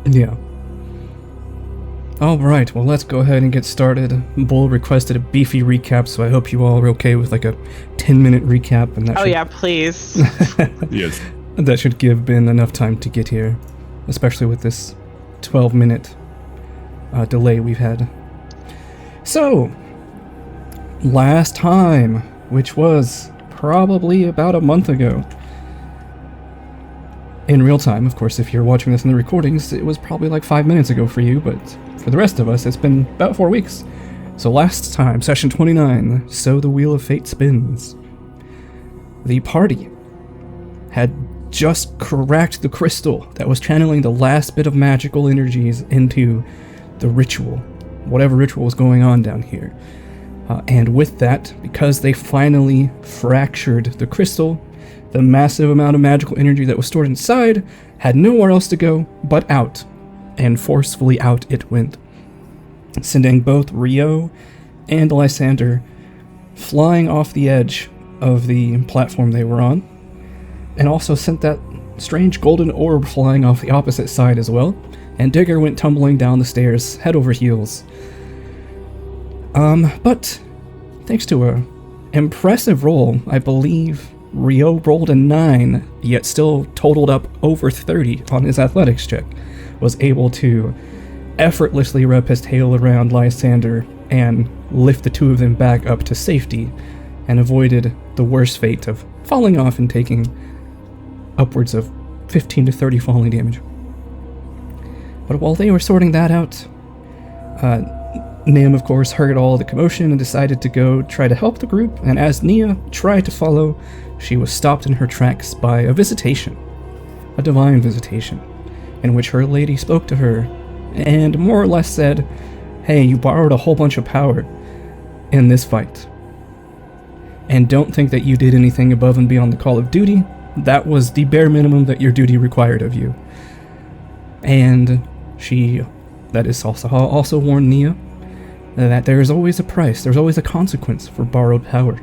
Yeah. Alright, well let's go ahead and get started. Bull requested a beefy recap, so I hope you all are okay with like a 10-minute recap, and that Oh should... yeah, please. Yes. That should give Ben enough time to get here, especially with this 12-minute delay we've had. So, last time, which was probably about a month ago, in real time, of course, if you're watching this in the recordings, it was probably like 5 minutes ago for you, but for the rest of us, it's been about 4 weeks. So last time, session 29, So the Wheel of Fate Spins. The party had just cracked the crystal that was channeling the last bit of magical energies into the ritual, whatever ritual was going on down here. And with that, because they finally fractured the crystal, the massive amount of magical energy that was stored inside had nowhere else to go but out, and forcefully out it went, sending both Rio and Lysander flying off the edge of the platform they were on, and also sent that strange golden orb flying off the opposite side as well, and Digger went tumbling down the stairs, head over heels. But thanks to a impressive roll, I believe Rio rolled a 9, yet still totaled up over 30 on his athletics check, was able to effortlessly wrap his tail around Lysander and lift the two of them back up to safety, and avoided the worst fate of falling off and taking upwards of 15 to 30 falling damage. But while they were sorting that out, Nim, of course, heard all the commotion and decided to go try to help the group, and as Nia tried to follow, she was stopped in her tracks by a visitation, a divine visitation, in which her lady spoke to her and more or less said, "Hey, you borrowed a whole bunch of power in this fight, and don't think that you did anything above and beyond the call of duty. That was the bare minimum that your duty required of you." And she, that is Salsaha, also warned Nia that there is always a price, there's always a consequence for borrowed power.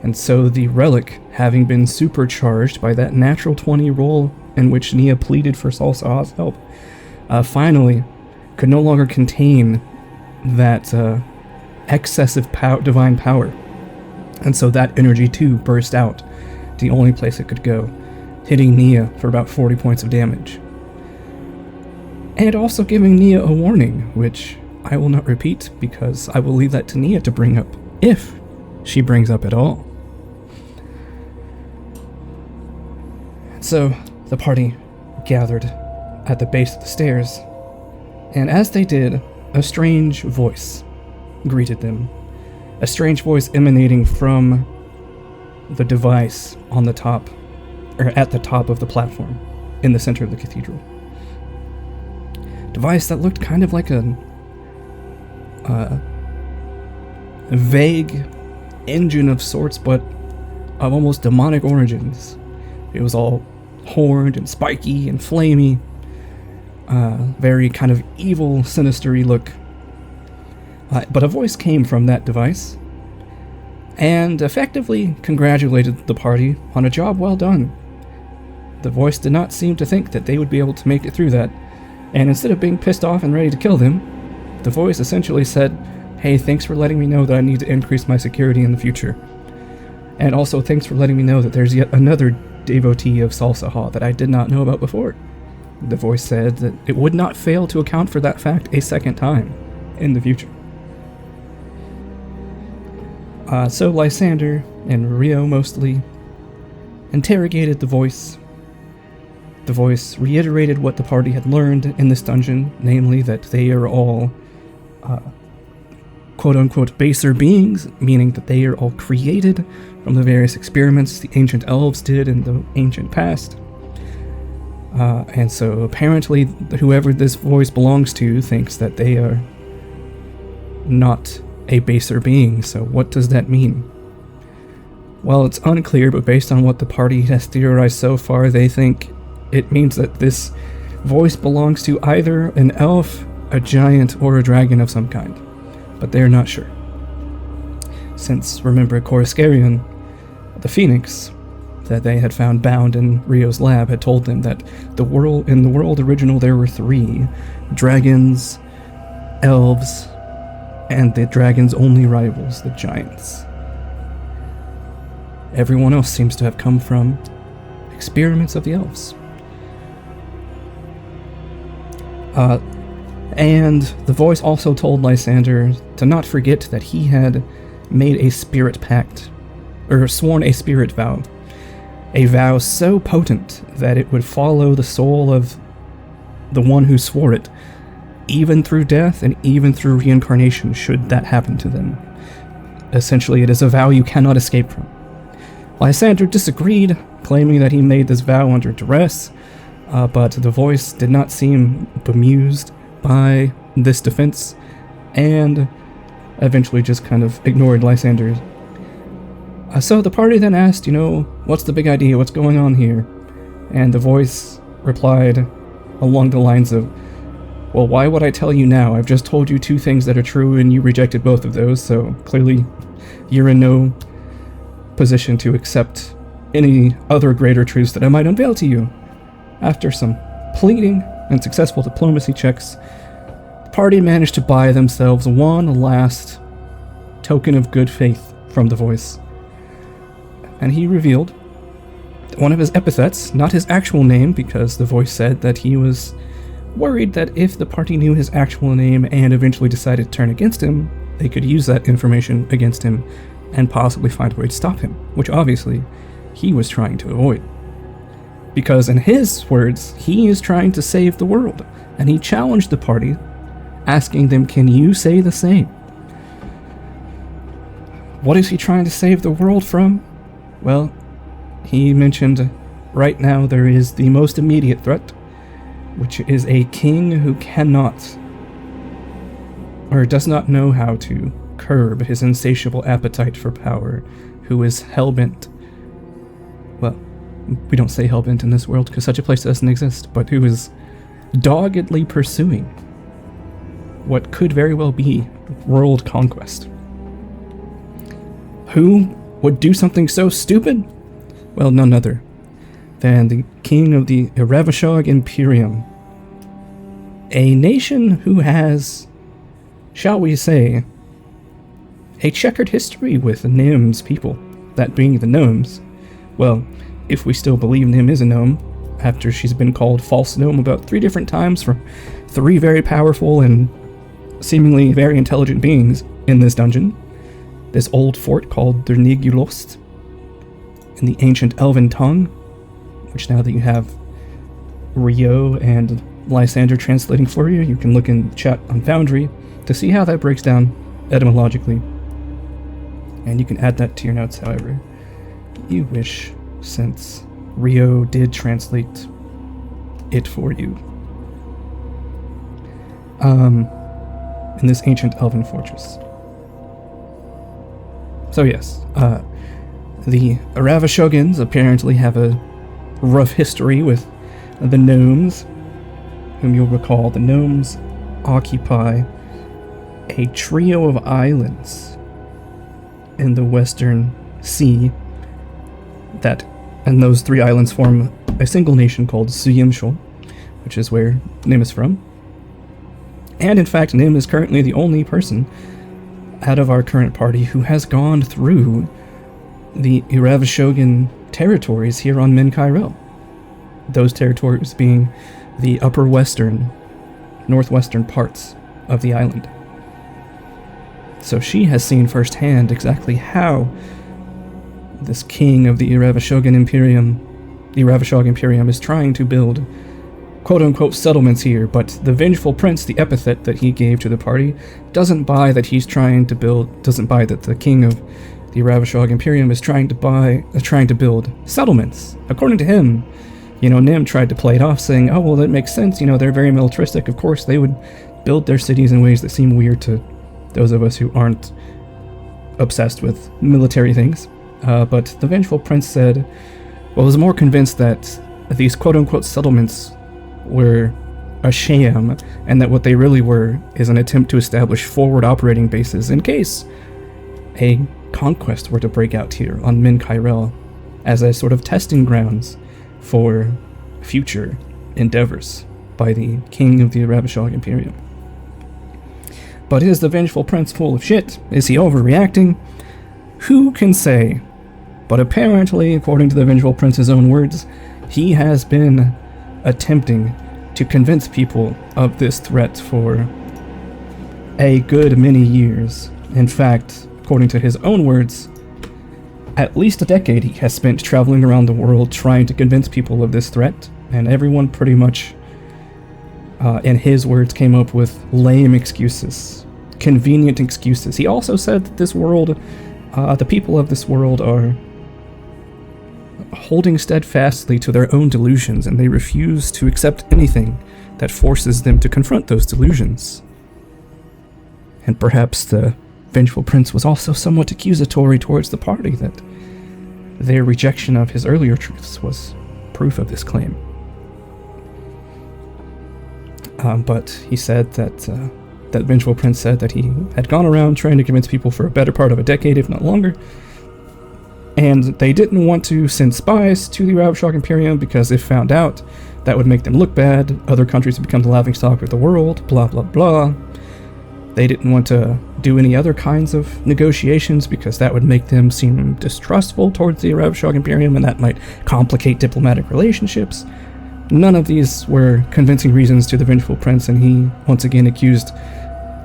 And so the relic, having been supercharged by that natural 20 roll in which Nia pleaded for Salsaha's help, finally could no longer contain that excessive divine power. And so that energy too burst out, the only place it could go, hitting Nia for about 40 points of damage. And also giving Nia a warning, which I will not repeat because I will leave that to Nia to bring up, if she brings up at all. So the party gathered at the base of the stairs, and as they did, a strange voice greeted them. A strange voice emanating from the device on the top, or at the top of the platform, in the center of the cathedral. Device that looked kind of like a vague engine of sorts, but of almost demonic origins. It was all horned and spiky and flamey, very kind of evil, sinister-y look. But a voice came from that device, and effectively congratulated the party on a job well done. The voice did not seem to think that they would be able to make it through that, and instead of being pissed off and ready to kill them, the voice essentially said, "Hey, thanks for letting me know that I need to increase my security in the future. And also thanks for letting me know that there's yet another devotee of Salsaha that I did not know about before." The voice said that it would not fail to account for that fact a second time in the future. So Lysander and Rio mostly interrogated the voice. The voice reiterated what the party had learned in this dungeon, namely that they are all quote-unquote baser beings, meaning that they are all created from the various experiments the ancient elves did in the ancient past. And so apparently whoever this voice belongs to thinks that they are not a baser being. So what does that mean? Well, it's unclear, but based on what the party has theorized so far, they think it means that this voice belongs to either an elf, a giant, or a dragon of some kind. But they're not sure. Since, remember, Coruscarion, the Phoenix, that they had found bound in Rio's lab had told them that in the world original there were 3 dragons, elves, and the dragons' only rivals, the giants. Everyone else seems to have come from experiments of the elves. And the voice also told Lysander to not forget that he had made a spirit pact, or sworn a spirit vow. A vow so potent that it would follow the soul of the one who swore it, even through death and even through reincarnation, should that happen to them. Essentially, it is a vow you cannot escape from. Lysander disagreed, claiming that he made this vow under duress, but the voice did not seem bemused by this defense, and eventually just kind of ignored Lysander. So the party then asked, what's the big idea, what's going on here? And the voice replied along the lines of, well, why would I tell you now? I've just told you 2 things that are true and you rejected both of those, so clearly you're in no position to accept any other greater truths that I might unveil to you. After some pleading and successful diplomacy checks, the party managed to buy themselves one last token of good faith from the voice. And he revealed one of his epithets, not his actual name, because the voice said that he was worried that if the party knew his actual name and eventually decided to turn against him, they could use that information against him and possibly find a way to stop him, which obviously he was trying to avoid. Because in his words, he is trying to save the world, and he challenged the party, asking them, can you say the same? What is he trying to save the world from? Well, he mentioned right now there is the most immediate threat, which is a king who cannot, or does not know how to curb his insatiable appetite for power, who is hellbent, well, we don't say hellbent in this world because such a place doesn't exist, but who is doggedly pursuing what could very well be world conquest. Who would do something so stupid? Well, none other than the king of the Iravashog Imperium, a nation who has, shall we say, a checkered history with Nim's people, that being the gnomes. Well, if we still believe Nim is a gnome, after she's been called false gnome about 3 different times from 3 very powerful and seemingly very intelligent beings in this dungeon. This old fort called Durnygulost, in the ancient elven tongue, which now that you have Rio and Lysander translating for you, you can look in chat on Foundry to see how that breaks down etymologically. And you can add that to your notes however you wish, since Rio did translate it for you. In this ancient elven fortress. So yes, the Iravashogans apparently have a rough history with the gnomes, whom you'll recall the gnomes occupy a trio of islands in the Western Sea and those 3 islands form a single nation called Suyimshol, which is where Nim is from. And in fact, Nim is currently the only person out of our current party who has gone through the Iravashogan territories here on Min-Kyrell. Those territories being the upper western, northwestern parts of the island. So she has seen firsthand exactly how this king of the Iravashog Imperium is trying to build quote-unquote settlements here, but the Vengeful Prince, the epithet that he gave to the party, doesn't buy that the king of the Iravashog Imperium is trying to build settlements. According to him, Nim tried to play it off, saying, oh, well, that makes sense, they're very militaristic, of course they would build their cities in ways that seem weird to those of us who aren't obsessed with military things. But the Vengeful Prince said, well, was more convinced that these quote-unquote settlements were a sham, and that what they really were is an attempt to establish forward operating bases in case a conquest were to break out here on Min-Kyrell as a sort of testing grounds for future endeavors by the king of the Ravishog Imperium. But is the vengeful prince full of shit? Is he overreacting? Who can say? But apparently, according to the vengeful prince's own words, he has been attempting to convince people of this threat for a good many years. In fact, according to his own words, at least a decade he has spent traveling around the world trying to convince people of this threat, and everyone pretty much, in his words, came up with lame excuses, convenient excuses. He also said that this world, the people of this world are holding steadfastly to their own delusions, and they refuse to accept anything that forces them to confront those delusions. And perhaps the vengeful prince was also somewhat accusatory towards the party, that their rejection of his earlier truths was proof of this claim. But he said that that vengeful prince said that he had gone around trying to convince people for a better part of a decade, if not longer, and they didn't want to send spies to the Ravishog Imperium because if found out, that would make them look bad. Other countries would become the laughingstock of the world, blah blah blah. They didn't want to do any other kinds of negotiations because that would make them seem distrustful towards the Ravishog Imperium, and that might complicate diplomatic relationships. None of these were convincing reasons to the vengeful prince, and he once again accused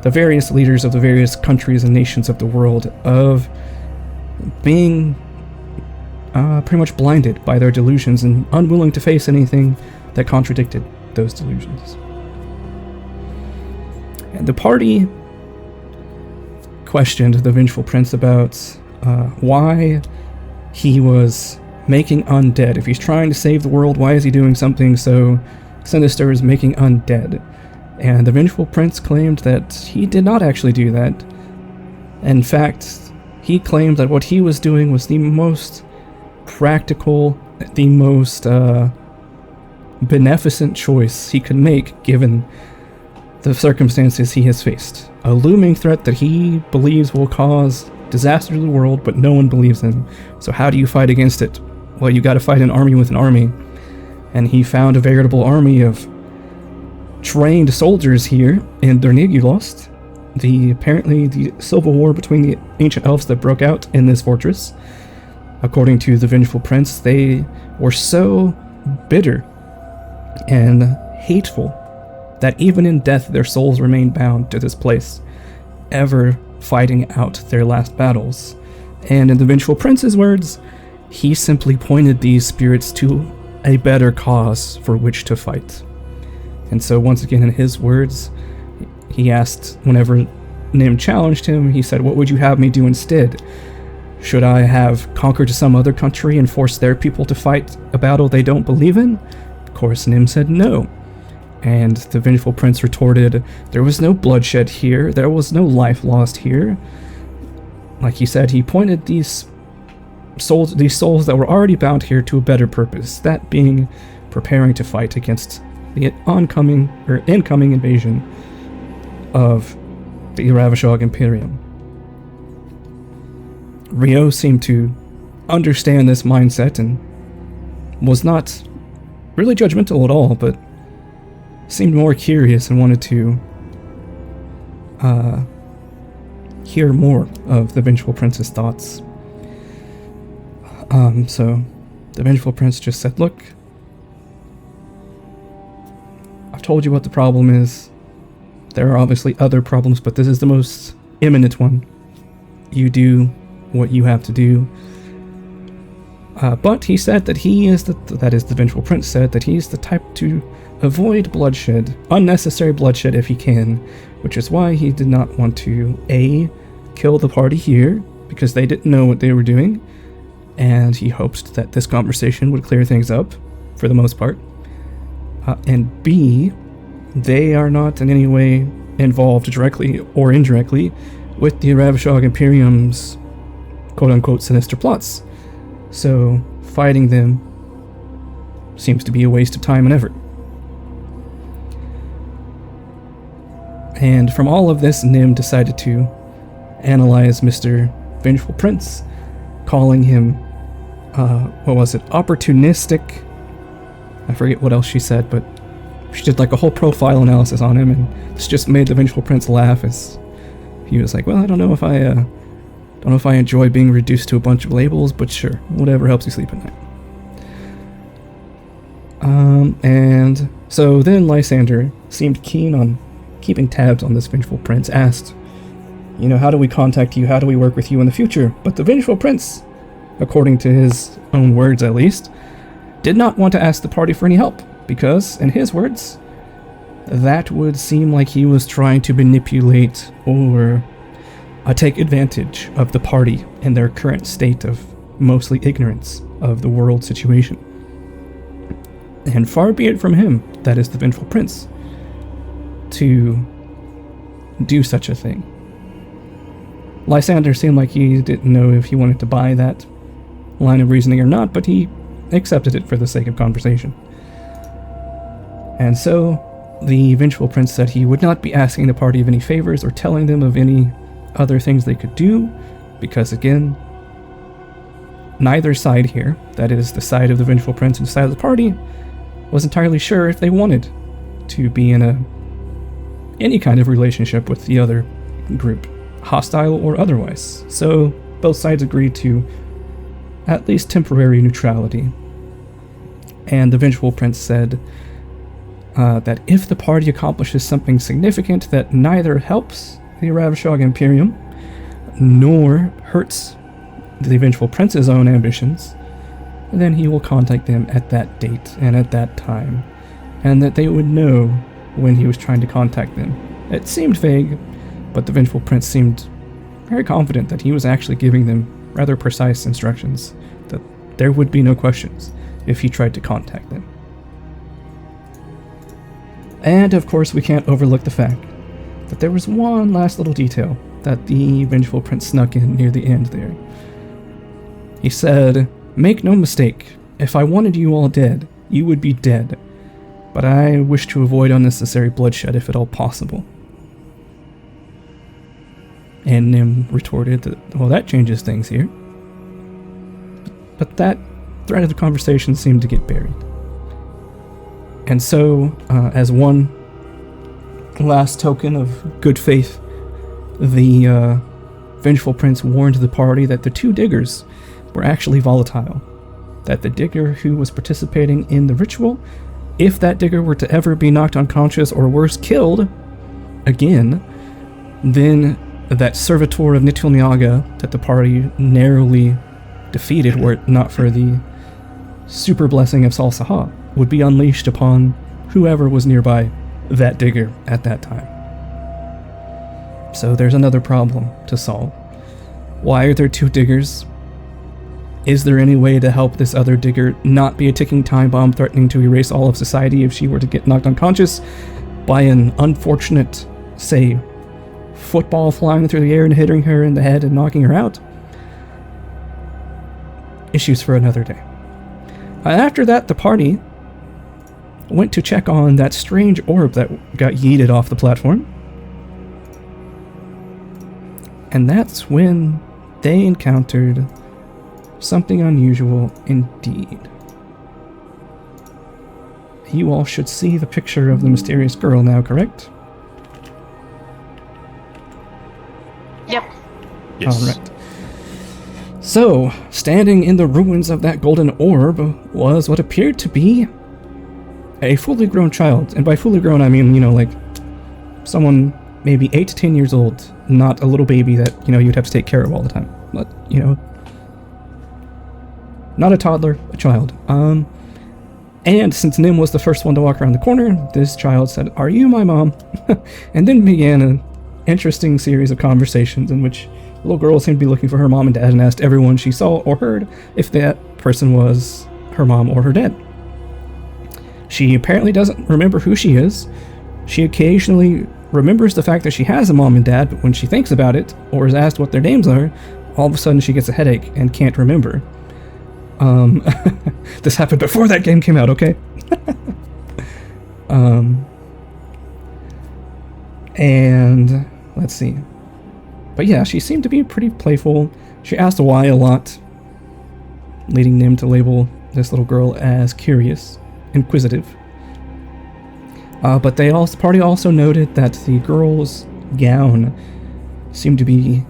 the various leaders of the various countries and nations of the world of being pretty much blinded by their delusions and unwilling to face anything that contradicted those delusions. And the party questioned the vengeful prince about why he was making undead. If he's trying to save the world, why is he doing something so sinister as making undead? And the vengeful prince claimed that he did not actually do that. In fact, he claimed that what he was doing was the most practical, the most beneficent choice he could make given the circumstances he has faced. A looming threat that he believes will cause disaster to the world, but no one believes him. So how do you fight against it? Well, you gotta fight an army with an army. And he found a veritable army of trained soldiers here in Durnygulost. Apparently the civil war between the ancient elves that broke out in this fortress. According to the vengeful prince, they were so bitter and hateful that even in death their souls remained bound to this place, ever fighting out their last battles. And in the vengeful prince's words, he simply pointed these spirits to a better cause for which to fight. And so once again, in his words, he asked, whenever Nim challenged him, he said, "What would you have me do instead? Should I have conquered some other country and forced their people to fight a battle they don't believe in?" Of course, Nim said no. And the vengeful prince retorted, "There was no bloodshed here. There was no life lost here." Like he said, he pointed these souls that were already bound here to a better purpose, that being preparing to fight against the incoming invasion of the Ravishog Imperium. Rio seemed to understand this mindset and was not really judgmental at all, but seemed more curious and wanted to hear more of the vengeful prince's thoughts. So the vengeful prince just said, "Look, I've told you what the problem is. There are obviously other problems, but this is the most imminent one. You do what you have to do." But he said that the vengeful prince said that he's the type to avoid bloodshed, unnecessary bloodshed if he can, which is why he did not want to, A, kill the party here, because they didn't know what they were doing, and he hoped that this conversation would clear things up, for the most part, and B, they are not in any way involved directly or indirectly with the Ravishog Imperium's quote-unquote sinister plots, so fighting them seems to be a waste of time and effort. And from all of this, Nim decided to analyze Mr. Vengeful Prince, calling him opportunistic. I forget what else she said, but she did like a whole profile analysis on him, and this just made the Vengeful Prince laugh as he was like, well, I don't know if I enjoy being reduced to a bunch of labels, but sure, whatever helps you sleep at night. And so then Lysander seemed keen on keeping tabs on this Vengeful Prince, asked, how do we contact you? How do we work with you in the future? But the Vengeful Prince, according to his own words at least, did not want to ask the party for any help, because, in his words, that would seem like he was trying to manipulate or take advantage of the party in their current state of mostly ignorance of the world situation. And far be it from him, that is the Vengeful Prince, to do such a thing. Lysander seemed like he didn't know if he wanted to buy that line of reasoning or not, but he accepted it for the sake of conversation. And so, the Vengeful Prince said he would not be asking the party of any favors or telling them of any other things they could do, because again, neither side here, that is the side of the Vengeful Prince and the side of the party, was entirely sure if they wanted to be in any kind of relationship with the other group, hostile or otherwise. So both sides agreed to at least temporary neutrality. And the Vengeful Prince said that if the party accomplishes something significant that neither helps the Ravishog Imperium nor hurts the Vengeful Prince's own ambitions, then he will contact them at that date and at that time, and that they would know when he was trying to contact them. It seemed vague, but the Vengeful Prince seemed very confident that he was actually giving them rather precise instructions, that there would be no questions if he tried to contact them. And of course we can't overlook the fact that there was one last little detail that the Vengeful Prince snuck in near the end there. He said, "Make no mistake, if I wanted you all dead, you would be dead, but I wish to avoid unnecessary bloodshed if at all possible." And Nim retorted that, well, that changes things here. But that thread of the conversation seemed to get buried. And so, as one last token of good faith, the Vengeful Prince warned the party that the two diggers were actually volatile. That the digger who was participating in the ritual, if that digger were to ever be knocked unconscious or worse, killed again, then that servitor of Nitulniaga that the party narrowly defeated were it not for the super blessing of Salsaha would be unleashed upon whoever was nearby that digger at that time. So there's another problem to solve. Why are there two diggers? Is there any way to help this other digger not be a ticking time bomb threatening to erase all of society if she were to get knocked unconscious by an unfortunate, say, football flying through the air and hitting her in the head and knocking her out? Issues for another day. After that, the party went to check on that strange orb that got yeeted off the platform. And that's when they encountered something unusual indeed. You all should see the picture of the mysterious girl now, correct? Yep. Yes. Alright. So, standing in the ruins of that golden orb was what appeared to be a fully grown child. And by fully grown, I mean, like someone maybe 8 to 10 years old, not a little baby that, you'd have to take care of all the time. But, not a toddler, a child. And since Nim was the first one to walk around the corner, this child said, "Are you my mom?" And then began an interesting series of conversations in which the little girl seemed to be looking for her mom and dad and asked everyone she saw or heard if that person was her mom or her dad. She apparently doesn't remember who she is. She occasionally remembers the fact that she has a mom and dad, but when she thinks about it or is asked what their names are, all of a sudden she gets a headache and can't remember. This happened before that game came out, okay? And let's see. But yeah, she seemed to be pretty playful. She asked why a lot. leading Nim to label this little girl as curious, inquisitive. But the party also noted that the girl's gown seemed to be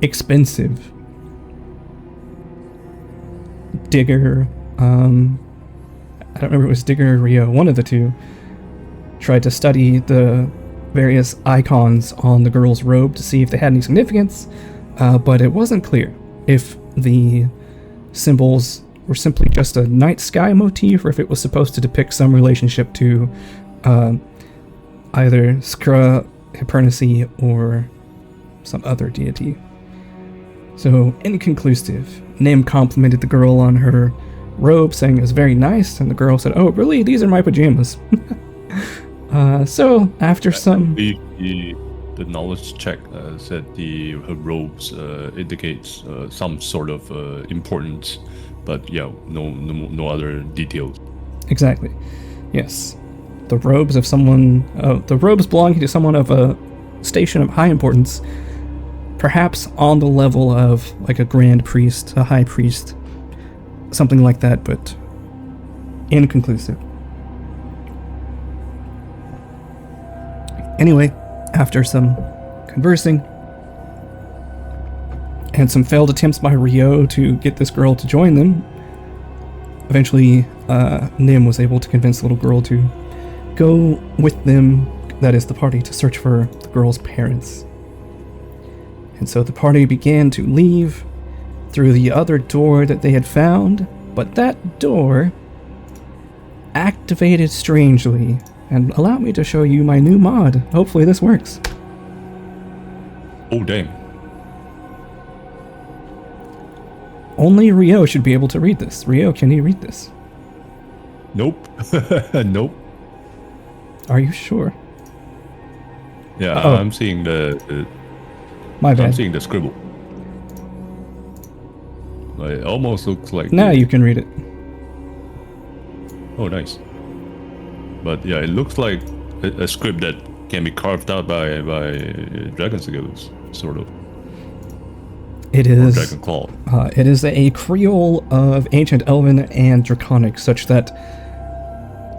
expensive. Digger, I don't remember if it was Digger or Rio, one of the two, tried to study the various icons on the girl's robe to see if they had any significance, but it wasn't clear if the symbols were simply just a night sky motif or if it was supposed to depict some relationship to either Skra, Hypernacy, or some other deity. So, inconclusive. Nim complimented the girl on her robe, saying it was very nice, and the girl said, "Oh, really? These are my pajamas." So, after some... The knowledge check said her robes indicates some sort of importance, but yeah, no other details. Exactly. Yes. The robes of someone... the robes belonging to someone of a station of high importance, perhaps on the level of like a grand priest, a high priest, something like that, but inconclusive. Anyway, after some conversing and some failed attempts by Rio to get this girl to join them, eventually Nim was able to convince the little girl to go with them, that is the party, to search for the girl's parents. And so the party began to leave through the other door that they had found, but that door activated strangely. And allow me to show you my new mod. Hopefully this works. Oh, dang. Only Rio should be able to read this. Rio, can you read this? Nope. Nope. Are you sure? Yeah, Oh. I'm seeing My bad. I'm seeing the scribble. It almost looks like... Now you can read it. Oh, nice. But yeah, it looks like a script that can be carved out by Durnygulost, sort of. It Or is. Dragon Claw. It is a Creole of Ancient Elven and Draconic, such that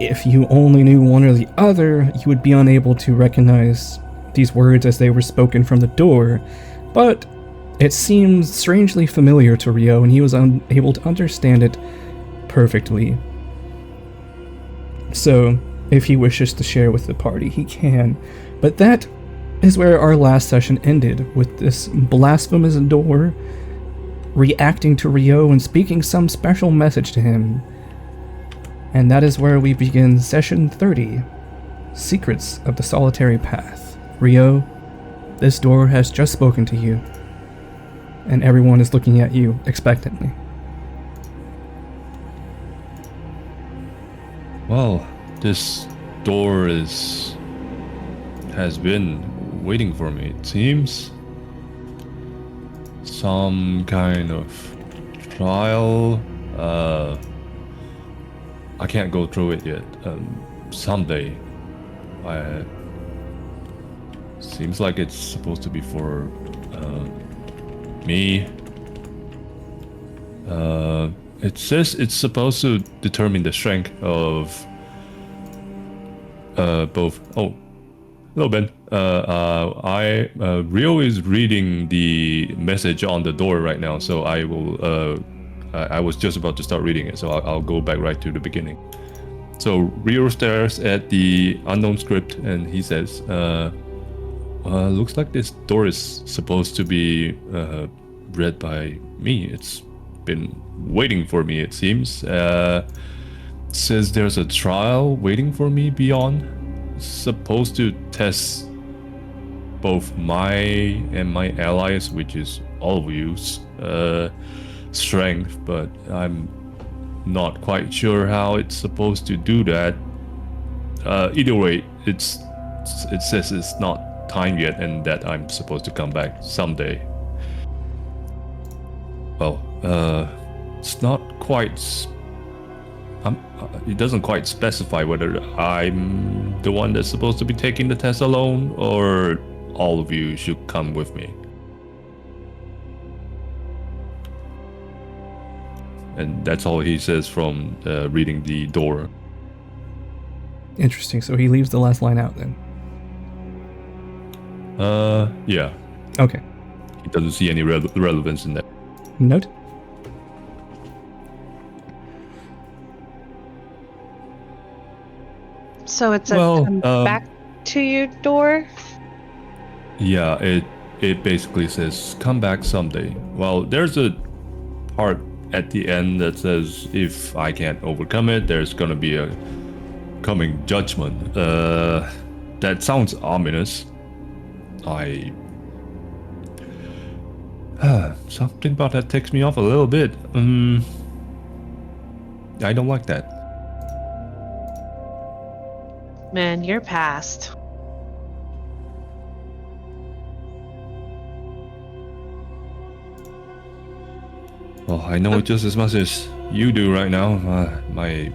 if you only knew one or the other, you would be unable to recognize these words as they were spoken from the door. But it seems strangely familiar to Rio, and he was unable to understand it perfectly. So, if he wishes to share with the party, he can. But that is where our last session ended, with this blasphemous door reacting to Rio and speaking some special message to him. And that is where we begin session 30, Secrets of the Solitary Path. Rio, this door has just spoken to you, and everyone is looking at you expectantly. Well, this door has been waiting for me. It seems some kind of trial. I can't go through it yet. Someday. Seems like it's supposed to be for me. It says it's supposed to determine the strength of both. Oh, hello Ben. Rio is reading the message on the door right now, so I will. I was just about to start reading it, so I'll go back right to the beginning. So Rio stares at the unknown script, and he says, "Looks like this door is supposed to be read by me. It's been waiting for me, it seems. Says there's a trial waiting for me beyond. Supposed to test both my and my allies, which is all of you's strength, but I'm not quite sure how it's supposed to do that. Either way, it says it's not time yet, and that I'm supposed to come back someday. Well, it's not quite. It doesn't quite specify whether I'm the one that's supposed to be taking the test alone, or all of you should come with me. And that's all he says from reading the door. Interesting. So he leaves the last line out then. Yeah. Okay. He doesn't see any relevance in that. Note. So it's a Well, come back to you door? Yeah, it basically says come back someday. Well, there's a part at the end that says if I can't overcome it, there's gonna be a coming judgment. That sounds ominous. Something about that takes me off a little bit. I don't like that. Man, you're past. Well, I know it just as much as you do right now. My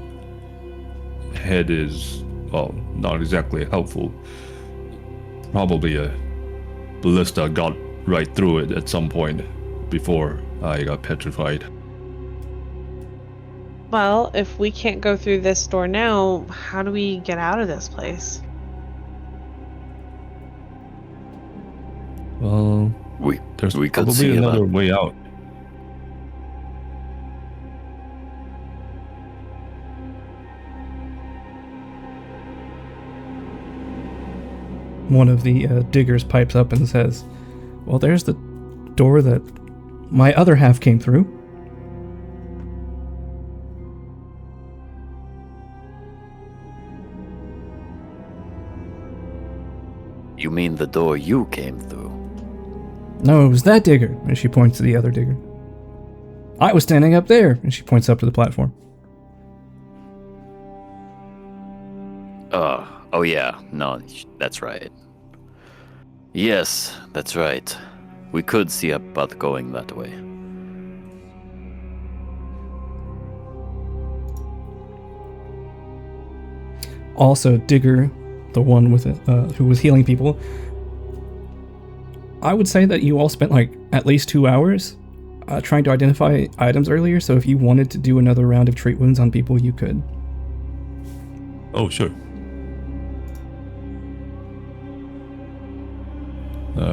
head is, well, not exactly helpful. Probably a ballista got right through it at some point before I got petrified. Well, if we can't go through this door now, how do we get out of this place? Well, there's we could probably see another about- way out. One of the diggers pipes up and says, well, there's the door that my other half came through. You mean the door you came through? No, it was that digger. And she points to the other digger. I was standing up there. And she points up to the platform. Oh yeah, no, that's right. Yes, that's right. We could see about going that way. Also, Digger, the one with it, who was healing people, I would say that you all spent like at least 2 hours trying to identify items earlier, so if you wanted to do another round of treat wounds on people, you could. Oh, sure.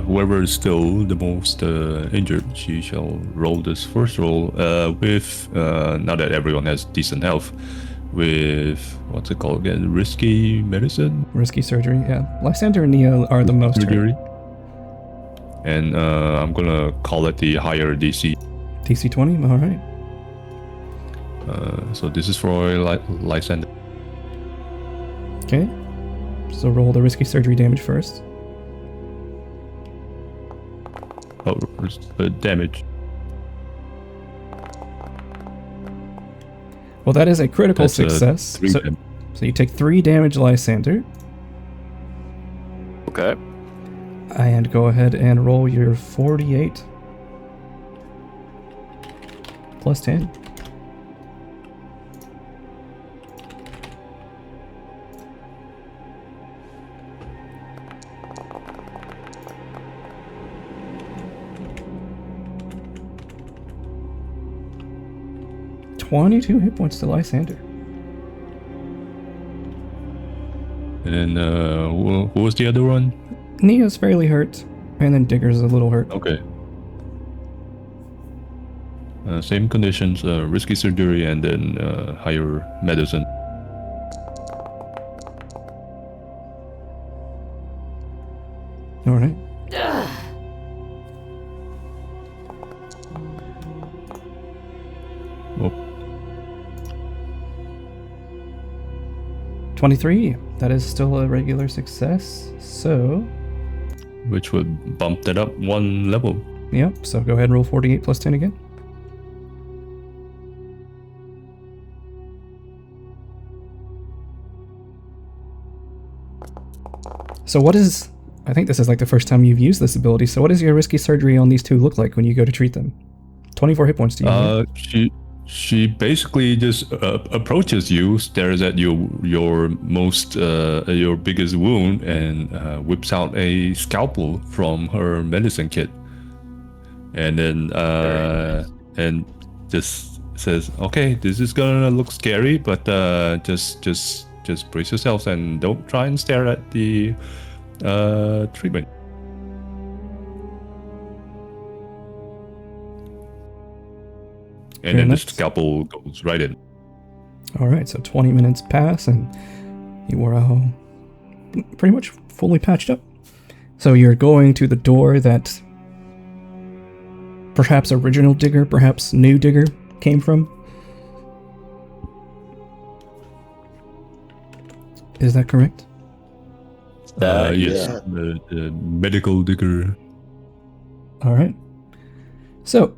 Whoever is still the most injured, she shall roll this first roll with, now that everyone has decent health, with, what's it called again? Risky medicine? Risky surgery, yeah. Lysander and Nia are the most hurt. Surgery. And I'm gonna call it the higher DC. DC 20, alright. So this is for Lysander. Okay. So roll the risky surgery damage first. Oh, damage. Well, that is a critical That's, success. 3 So, damage. so you take 3 damage, Lysander. Okay. And go ahead and roll your 48 plus 10. $22 hit points to Lysander. And who was the other one? Nia's fairly hurt, and then Digger's a little hurt. Okay. Same conditions, risky surgery and then higher medicine. Alright. Oh, 23. That is still a regular success. So, which would bump that up 1 level. yep. So go ahead and roll 48 plus 10 again. So what is... I think this is like the first time you've used this ability. So what does your risky surgery on these two look like when you go to treat them? 24 hit points to you. She basically just approaches you, stares at your biggest wound, and whips out a scalpel from her medicine kit, and then and just says, "Okay, this is gonna look scary, but just brace yourselves and don't try and stare at the treatment." And then the scalpel goes right in. All right, so 20 minutes pass, and you are all pretty much fully patched up. So you're going to the door that perhaps original digger, perhaps new digger came from. Is that correct? Yes, Yeah. the medical digger. All right. So,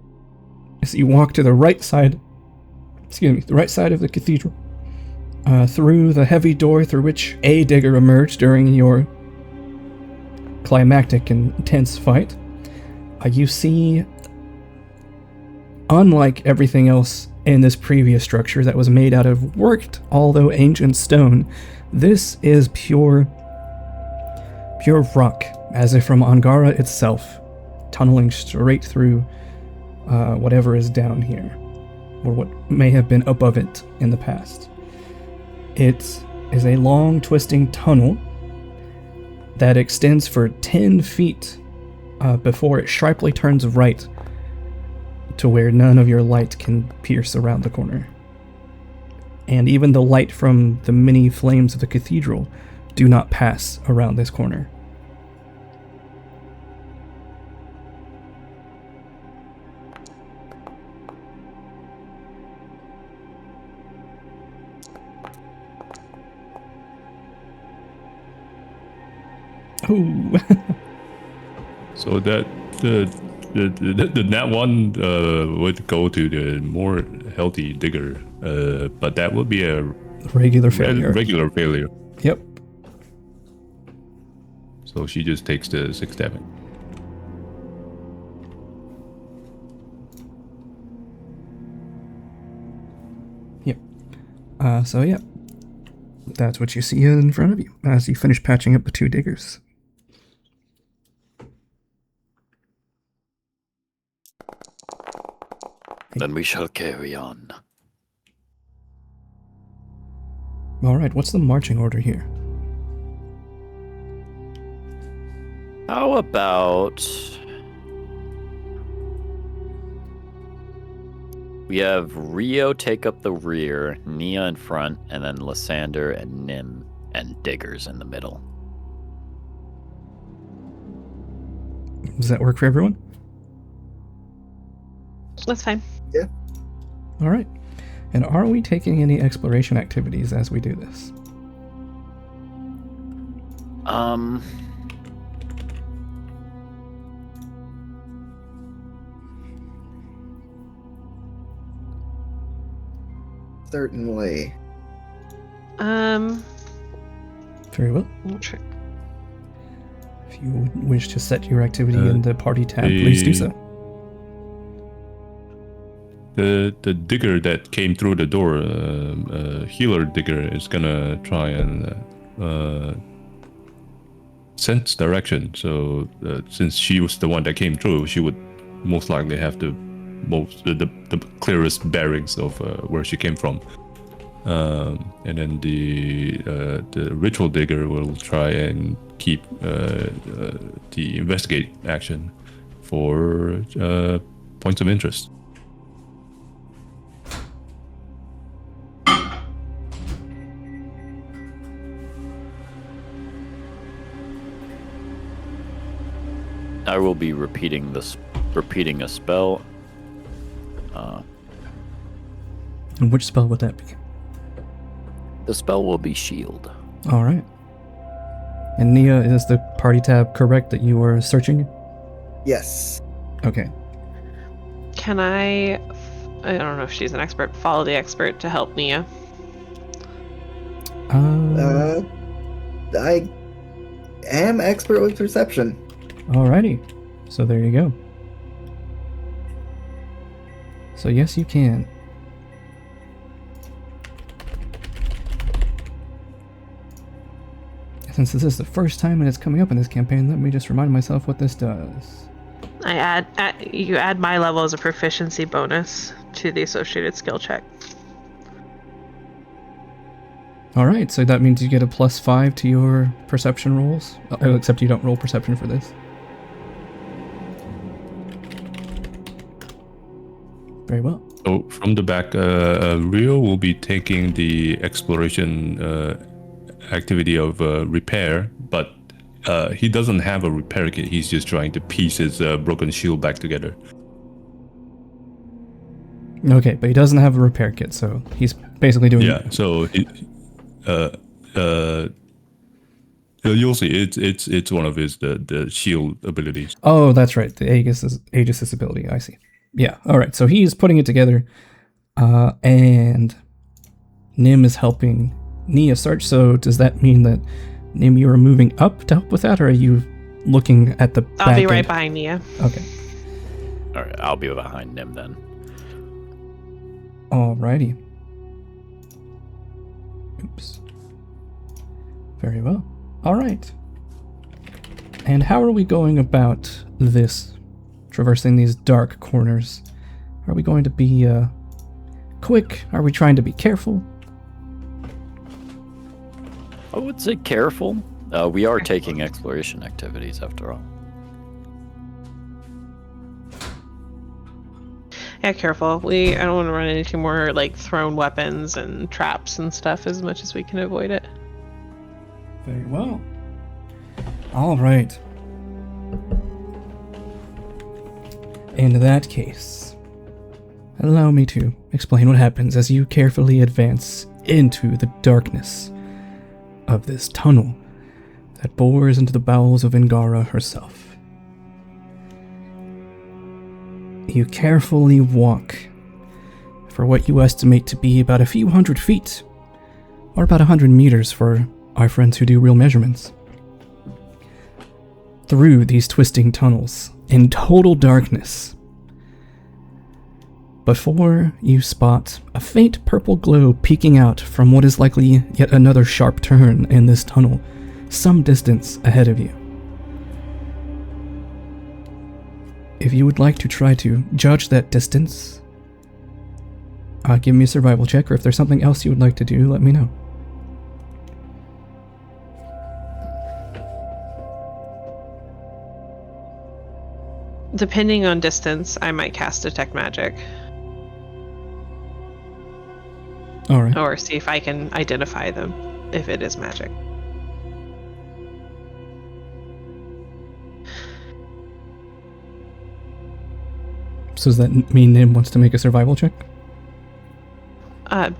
as you walk to the right side, the right side of the cathedral, through the heavy door through which a digger emerged during your climactic and intense fight, you see, unlike everything else in this previous structure that was made out of worked, although ancient stone, this is pure rock, as if from Angara itself, tunneling straight through whatever is down here, or what may have been above it in the past. It is a long, twisting tunnel that extends for 10 feet before it sharply turns right to where none of your light can pierce around the corner. And even the light from the many flames of the cathedral do not pass around this corner. Ooh. So that the nat one would go to the more healthy digger, but that would be a Regular failure. Regular failure. Yep. So she just takes the 6 damage. Yep. So yeah, that's what you see in front of you as you finish patching up the 2 diggers. Then we shall carry on. All right, what's the marching order here? How about we have Rio take up the rear, Nia in front, and then Lysander and Nim and Diggers in the middle. Does that work for everyone? That's fine. All right. And are we taking any exploration activities as we do this? Certainly. Very well. I'm not sure. If you would wish to set your activity in the party tab, please do so. The digger that came through the door, healer digger, is gonna try and sense direction. So since she was the one that came through, she would most likely have the clearest bearings of where she came from. And then the ritual digger will try and keep the investigate action for points of interest. I will be repeating a spell. And which spell would that be? The spell will be Shield. All right. And Nia, is the party tab correct that you were searching? Yes. Okay. Can I don't know if she's an expert, follow the expert to help Nia? I am expert with perception. Alrighty. So there you go. So yes, you can. Since this is the first time and it's coming up in this campaign, let me just remind myself what this does. You add my level as a proficiency bonus to the associated skill check. All right, so that means you get a +5 to your perception rolls. Oh, except you don't roll perception for this. Very well. So from the back, Rio will be taking the exploration activity of repair, but he doesn't have a repair kit. He's just trying to piece his broken shield back together. Okay, but he doesn't have a repair kit, so he's basically doing. Yeah. So you'll see. It's one of his the shield abilities. Oh, that's right. The Aegis ability. I see. Yeah. All right. So he's putting it together, and Nim is helping Nia search. So does that mean that Nim, you are moving up to help with that, or are you looking at the? I'll be right behind Nia. Okay. All right, I'll be behind Nim then. Alrighty. Oops. Very well. All right. And how are we going about this? Traversing these dark corners. Are we going to be quick? Are we trying to be careful? I would say careful. We are taking exploration activities after all. Yeah, careful. I don't want to run into more like thrown weapons and traps and stuff as much as we can avoid it. Very well. All right. In that case, allow me to explain what happens as you carefully advance into the darkness of this tunnel that bores into the bowels of Ingara herself. You carefully walk for what you estimate to be about a few hundred feet, or about 100 meters for our friends who do real measurements. Through these twisting tunnels, in total darkness, before you spot a faint purple glow peeking out from what is likely yet another sharp turn in this tunnel, some distance ahead of you. If you would like to try to judge that distance, give me a survival check, or if there's something else you would like to do, let me know. Depending on distance, I might cast Detect Magic. Alright. Or see if I can identify them, if it is magic. So does that mean Nim wants to make a survival check? I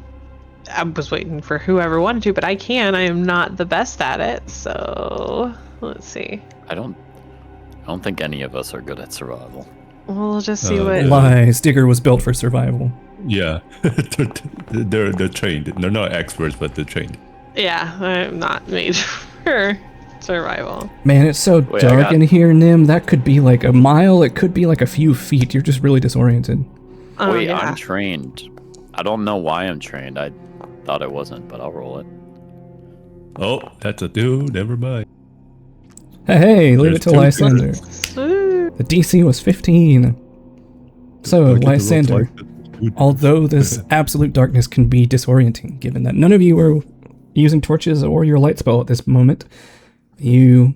was waiting for whoever wanted to, but I can. I am not the best at it, so let's see. I don't think any of us are good at survival. We'll just see what. Lies. Digger was built for survival. Yeah, they're trained. They're not experts, but they're trained. Yeah, I'm not made for survival. Man, it's so dark in here, Nim. That could be like a mile. It could be like a few feet. You're just really disoriented. Wait, Yeah. I'm trained. I don't know why I'm trained. I thought I wasn't, but I'll roll it. Oh, that's a dude. Never mind. Hey, leave it to There's two Lysander. The DC was 15. So, Lysander, although this absolute darkness can be disorienting, given that none of you are using torches or your light spell at this moment, you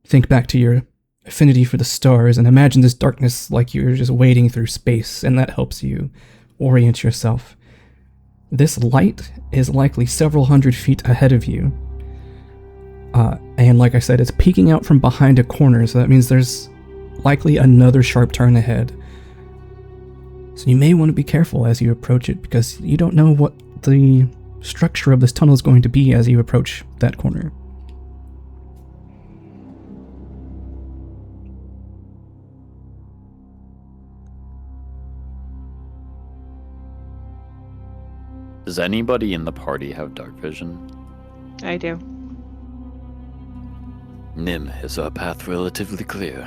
think back to your affinity for the stars and imagine this darkness like you're just wading through space, and that helps you orient yourself. This light is likely several hundred feet ahead of you. And like I said, it's peeking out from behind a corner, so that means there's likely another sharp turn ahead. So you may want to be careful as you approach it, because you don't know what the structure of this tunnel is going to be as you approach that corner. Does anybody in the party have dark vision? I do. Nim, is our path relatively clear?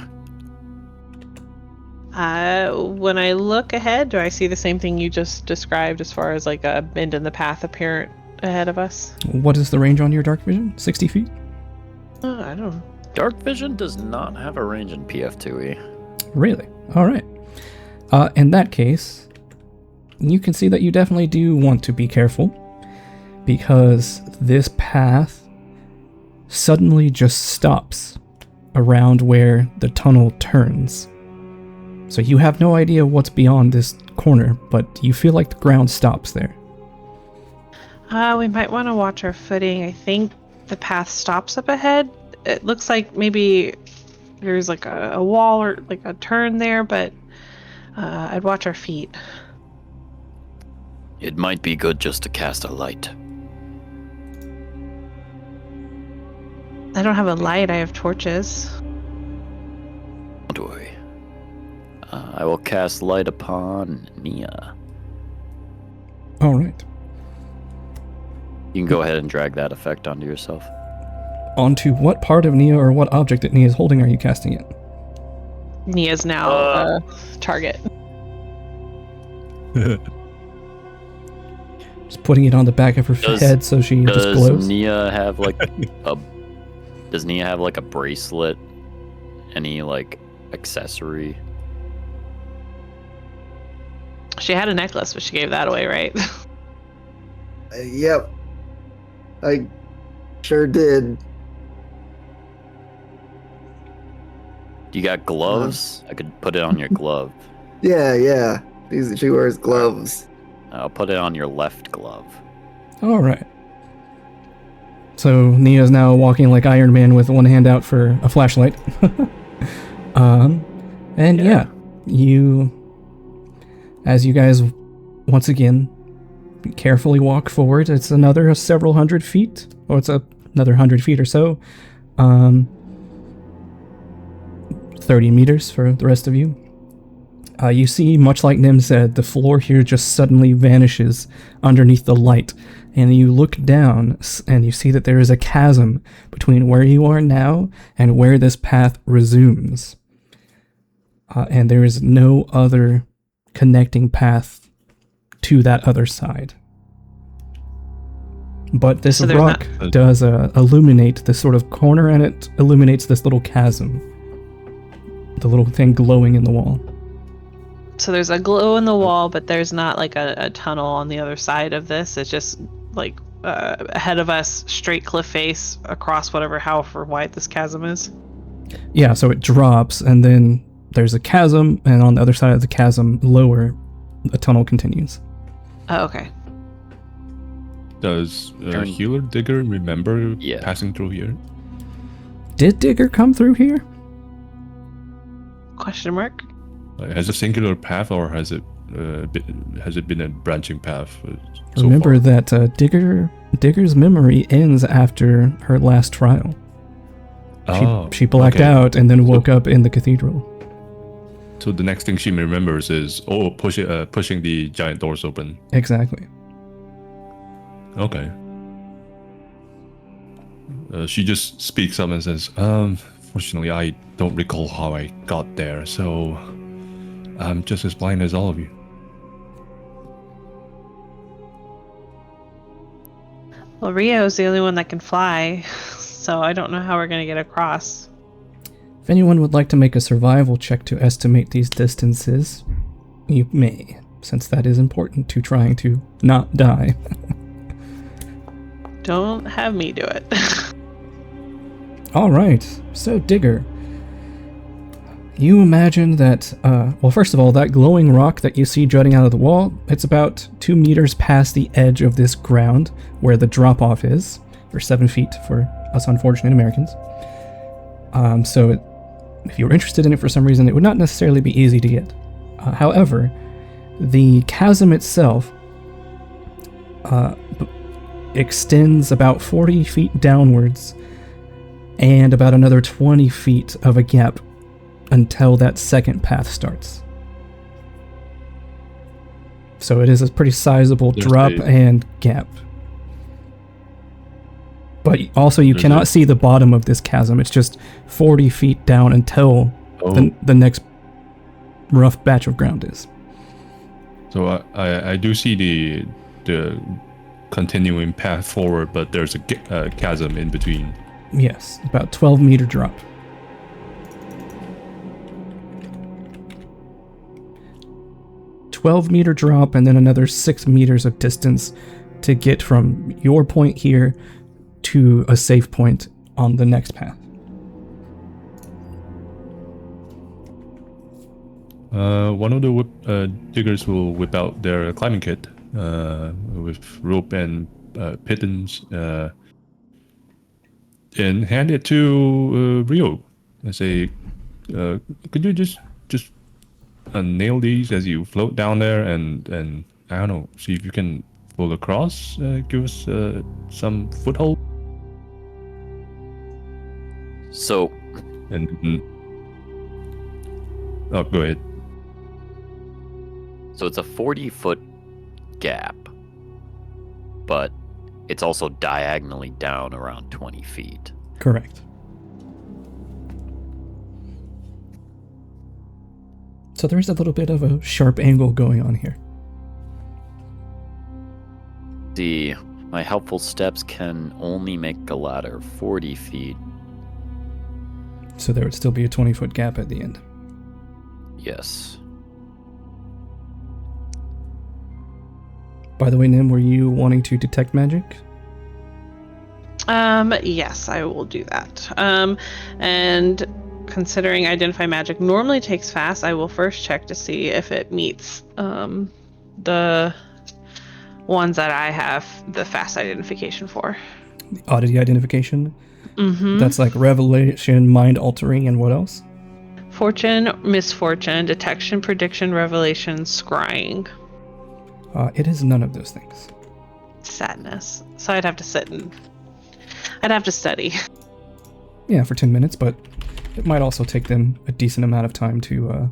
When I look ahead, do I see the same thing you just described as far as like a bend in the path apparent ahead of us? What is the range on your dark vision? 60 feet? I don't know. Dark vision does not have a range in PF2E. Really? All right. In that case, you can see that you definitely do want to be careful, because this path suddenly just stops around where the tunnel turns. So you have no idea what's beyond this corner, but you feel like the ground stops there. We might want to watch our footing. I think the path stops up ahead. It looks like maybe there's like a wall or like a turn there, but I'd watch our feet. It might be good just to cast a light. I don't have a light. I have torches. Don't worry. I will cast light upon Nia. All right. You can go ahead and drag that effect onto yourself. Onto what part of Nia or what object that Nia is holding are you casting it? Nia's now target. Just putting it on the back of her head so she just glows. Does Nia have like Does Nia have like a bracelet? Any like accessory? She had a necklace, but she gave that away, right? Yep. I sure did. You got gloves? I could put it on your glove. Yeah. She wears gloves. I'll put it on your left glove. All right. So Nia's now walking like Iron Man with one hand out for a flashlight. And yeah, as you guys once again carefully walk forward, it's another several hundred feet, or it's another 100 feet or so. 30 meters for the rest of you. You see, much like Nim said, the floor here just suddenly vanishes underneath the light, and you look down and you see that there is a chasm between where you are now and where this path resumes. And there is no other connecting path to that other side. But this rock does illuminate this sort of corner, and it illuminates this little chasm. The little thing glowing in the wall. So there's a glow in the wall, but there's not like a tunnel on the other side of this. It's just like ahead of us, straight cliff face across however wide this chasm is. Yeah, so it drops, and then there's a chasm, and on the other side of the chasm, lower, the tunnel continues. Oh, okay. Does Healer Digger remember passing through here? Did Digger come through here? Question mark? Has a singular path, or has it been a branching path? Remember that Digger's memory ends after her last trial. She blacked out and then woke up in the cathedral. So the next thing she remembers is pushing the giant doors open. Exactly. Okay. She just speaks up and says, "Fortunately, I don't recall how I got there, so I'm just as blind as all of you." Well, Rio's the only one that can fly, so I don't know how we're going to get across. If anyone would like to make a survival check to estimate these distances, you may, since that is important to trying to not die. Don't have me do it. All right, so Digger, you imagine that, well, first of all, that glowing rock that you see jutting out of the wall, it's about 2 meters past the edge of this ground where the drop-off is, or 7 feet for us unfortunate Americans. So if you were interested in it for some reason, it would not necessarily be easy to get. However, the chasm itself extends about 40 feet downwards and about another 20 feet of a gap until that second path starts. So it is a pretty sizable drop and gap. But also you cannot see the bottom of this chasm. It's just 40 feet down until the next rough batch of ground is. So I do see the continuing path forward, but there's a chasm in between. Yes, about 12 meter drop. 12-meter drop and then another 6 meters of distance to get from your point here to a safe point on the next path. One of the diggers will whip out their climbing kit with rope and pittons and hand it to Rio and say, "Could you just nail these as you float down there and I don't know, see if you can pull across, give us some foothold." So, And oh, go ahead. so it's a 40-foot gap, but it's also diagonally down around 20 feet. Correct. So there's a little bit of a sharp angle going on here. See, my helpful steps can only make a ladder 40 feet. So there would still be a 20-foot gap at the end. Yes. By the way, Nim, were you wanting to detect magic? Yes, I will do that. And considering identify magic normally takes fast, I will first check to see if it meets the ones that I have the fast identification for. The oddity identification? Mm-hmm. That's like revelation, mind altering, and what else? Fortune, misfortune, detection, prediction, revelation, scrying. It is none of those things. Sadness. So I'd have to sit and I'd have to study. Yeah, for 10 minutes, but it might also take them a decent amount of time to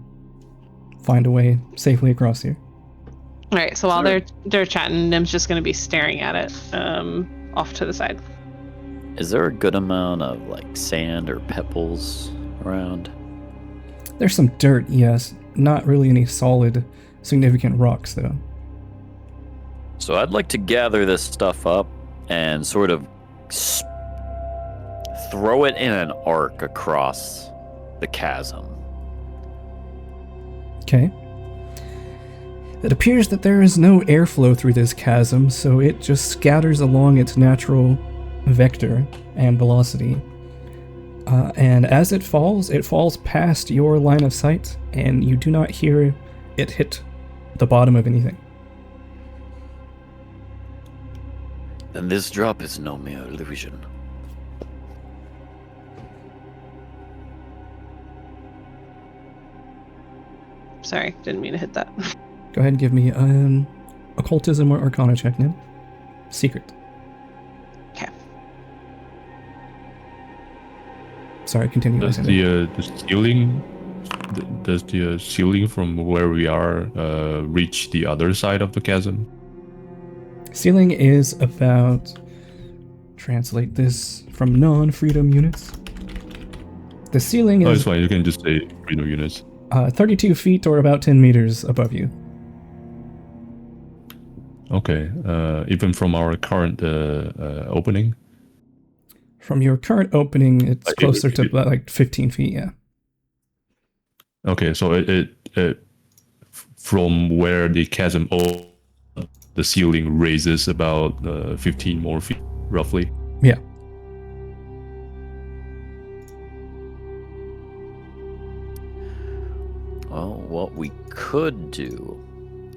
find a way safely across here. All right. So while they're chatting, Nim's just going to be staring at it off to the side. Is there a good amount of like sand or pebbles around? There's some dirt, yes. Not really any solid, significant rocks, though. So I'd like to gather this stuff up and sort of throw it in an arc across the chasm. Okay. It appears that there is no airflow through this chasm, so it just scatters along its natural vector and velocity. And as it falls past your line of sight, and you do not hear it hit the bottom of anything. Then this drop is no mere illusion. Sorry, didn't mean to hit that. Go ahead and give me an occultism or arcana check now. Secret. Okay. Sorry, continue. Does Lysander. the ceiling, does the ceiling from where we are reach the other side of the chasm? Ceiling is about, translate this from non-freedom units. The ceiling Oh, it's is fine. You can just say freedom units. 32 feet or about 10 meters above you. Okay. Even from our current opening. From your current opening, it's Like, closer to about like 15 feet, yeah. Okay, so it from where the chasm the ceiling raises about 15 more feet, roughly. Yeah. Well, what we could do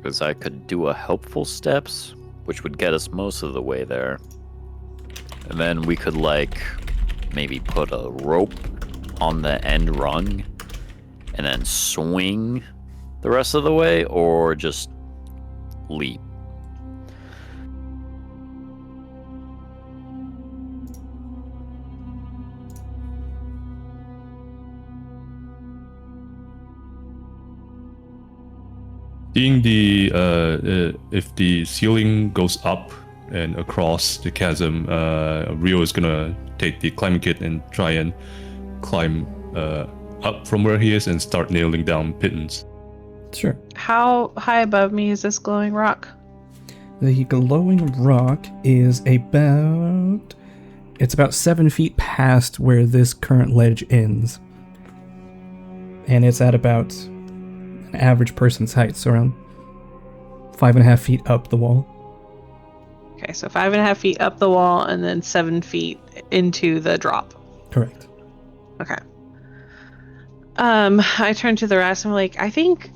is I could do a helpful steps, which would get us most of the way there. And then we could like maybe put a rope on the end rung and then swing the rest of the way, or just leap. Seeing the if the ceiling goes up and across the chasm, Rio is gonna take the climbing kit and try and climb up from where he is and start nailing down pittons. Sure. How high above me is this glowing rock? The glowing rock is it's about 7 feet past where this current ledge ends. And it's at about an average person's height, so around 5.5 feet up the wall. Okay, so 5.5 feet up the wall and then 7 feet into the drop. Correct. Okay. I turn to the rest and I'm like, I think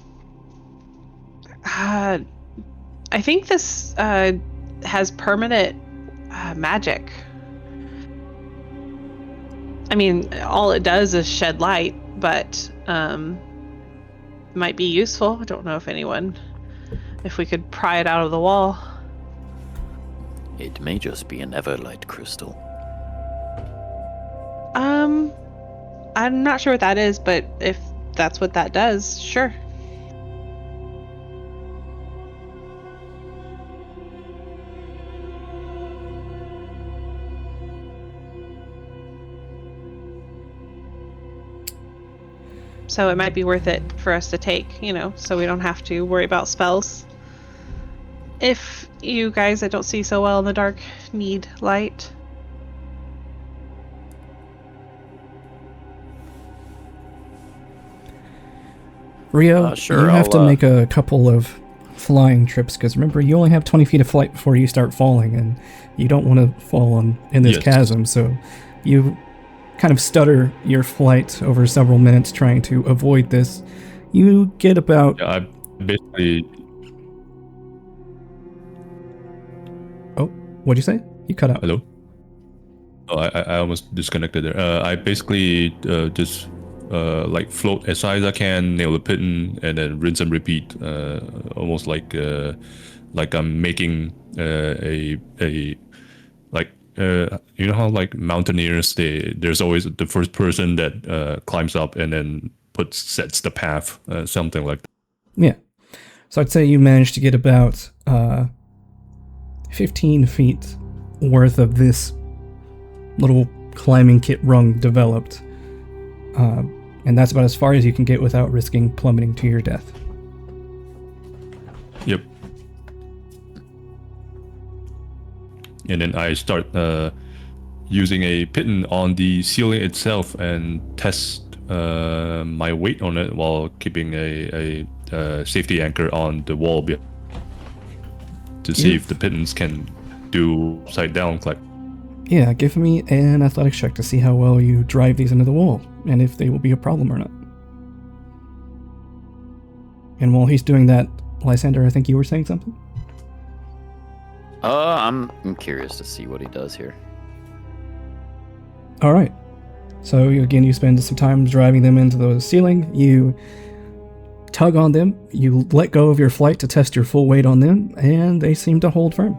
this has permanent magic. I mean, all it does is shed light, but might be useful. I don't know if we could pry it out of the wall. It may just be an Everlight crystal. I'm not sure what that is, but if that's what that does, sure. So it might be worth it for us to take, so we don't have to worry about spells. If you guys that don't see so well in the dark need light. Rio, sure, you have to I'll, make a couple of flying trips, because remember, you only have 20 feet of flight before you start falling, and you don't want to fall in this Yes. chasm, so you kind of stutter your flight over several minutes trying to avoid this. You get about... Yeah, I basically. Oh, what'd you say? You cut out. Hello? Oh, I almost disconnected there. I basically just like float as high as I can, nail the pitten, and then rinse and repeat. Almost like I'm making a like you know how like mountaineers, there's always the first person that climbs up and then sets the path, something like that. Yeah. So I'd say you managed to get about 15 feet worth of this little climbing kit rung developed. And that's about as far as you can get without risking plummeting to your death. Yep. And then I start using a pitten on the ceiling itself and test my weight on it while keeping a safety anchor on the wall to see if the pittons can do upside down climb. Yeah, give me an athletics check to see how well you drive these into the wall, and if they will be a problem or not. And while he's doing that, Lysander, I think you were saying something? I'm curious to see what he does here. All right. So again, you spend some time driving them into the ceiling. You tug on them. You let go of your flight to test your full weight on them, and they seem to hold firm.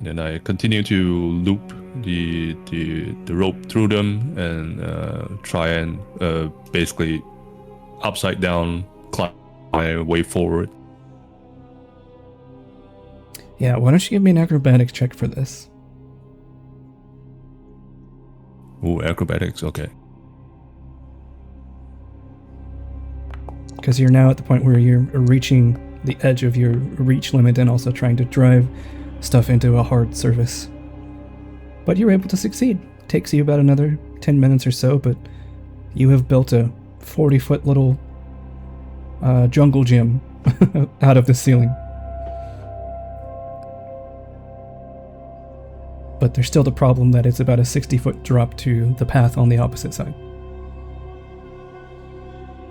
Then I continue to loop the rope through them and try and basically upside down climb my way forward. Yeah, why don't you give me an acrobatics check for this? Ooh, acrobatics, okay. Because you're now at the point where you're reaching the edge of your reach limit and also trying to drive stuff into a hard surface. But you're able to succeed. Takes you about another 10 minutes or so, but you have built a 40-foot little jungle gym out of the ceiling. But there's still the problem that it's about a 60-foot drop to the path on the opposite side.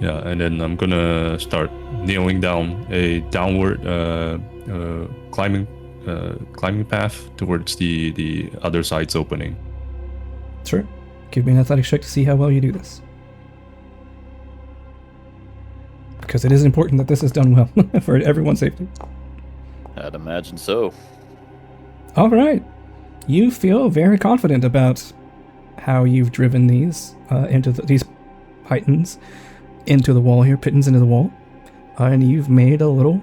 Yeah, and then I'm gonna start nailing down a downward climbing path towards the other side's opening. Sure. Give me an athletics check to see how well you do this. Because it is important that this is done well for everyone's safety. I'd imagine so. All right. You feel very confident about how you've driven these these pythons into the wall here, pittons into the wall, and you've made a little,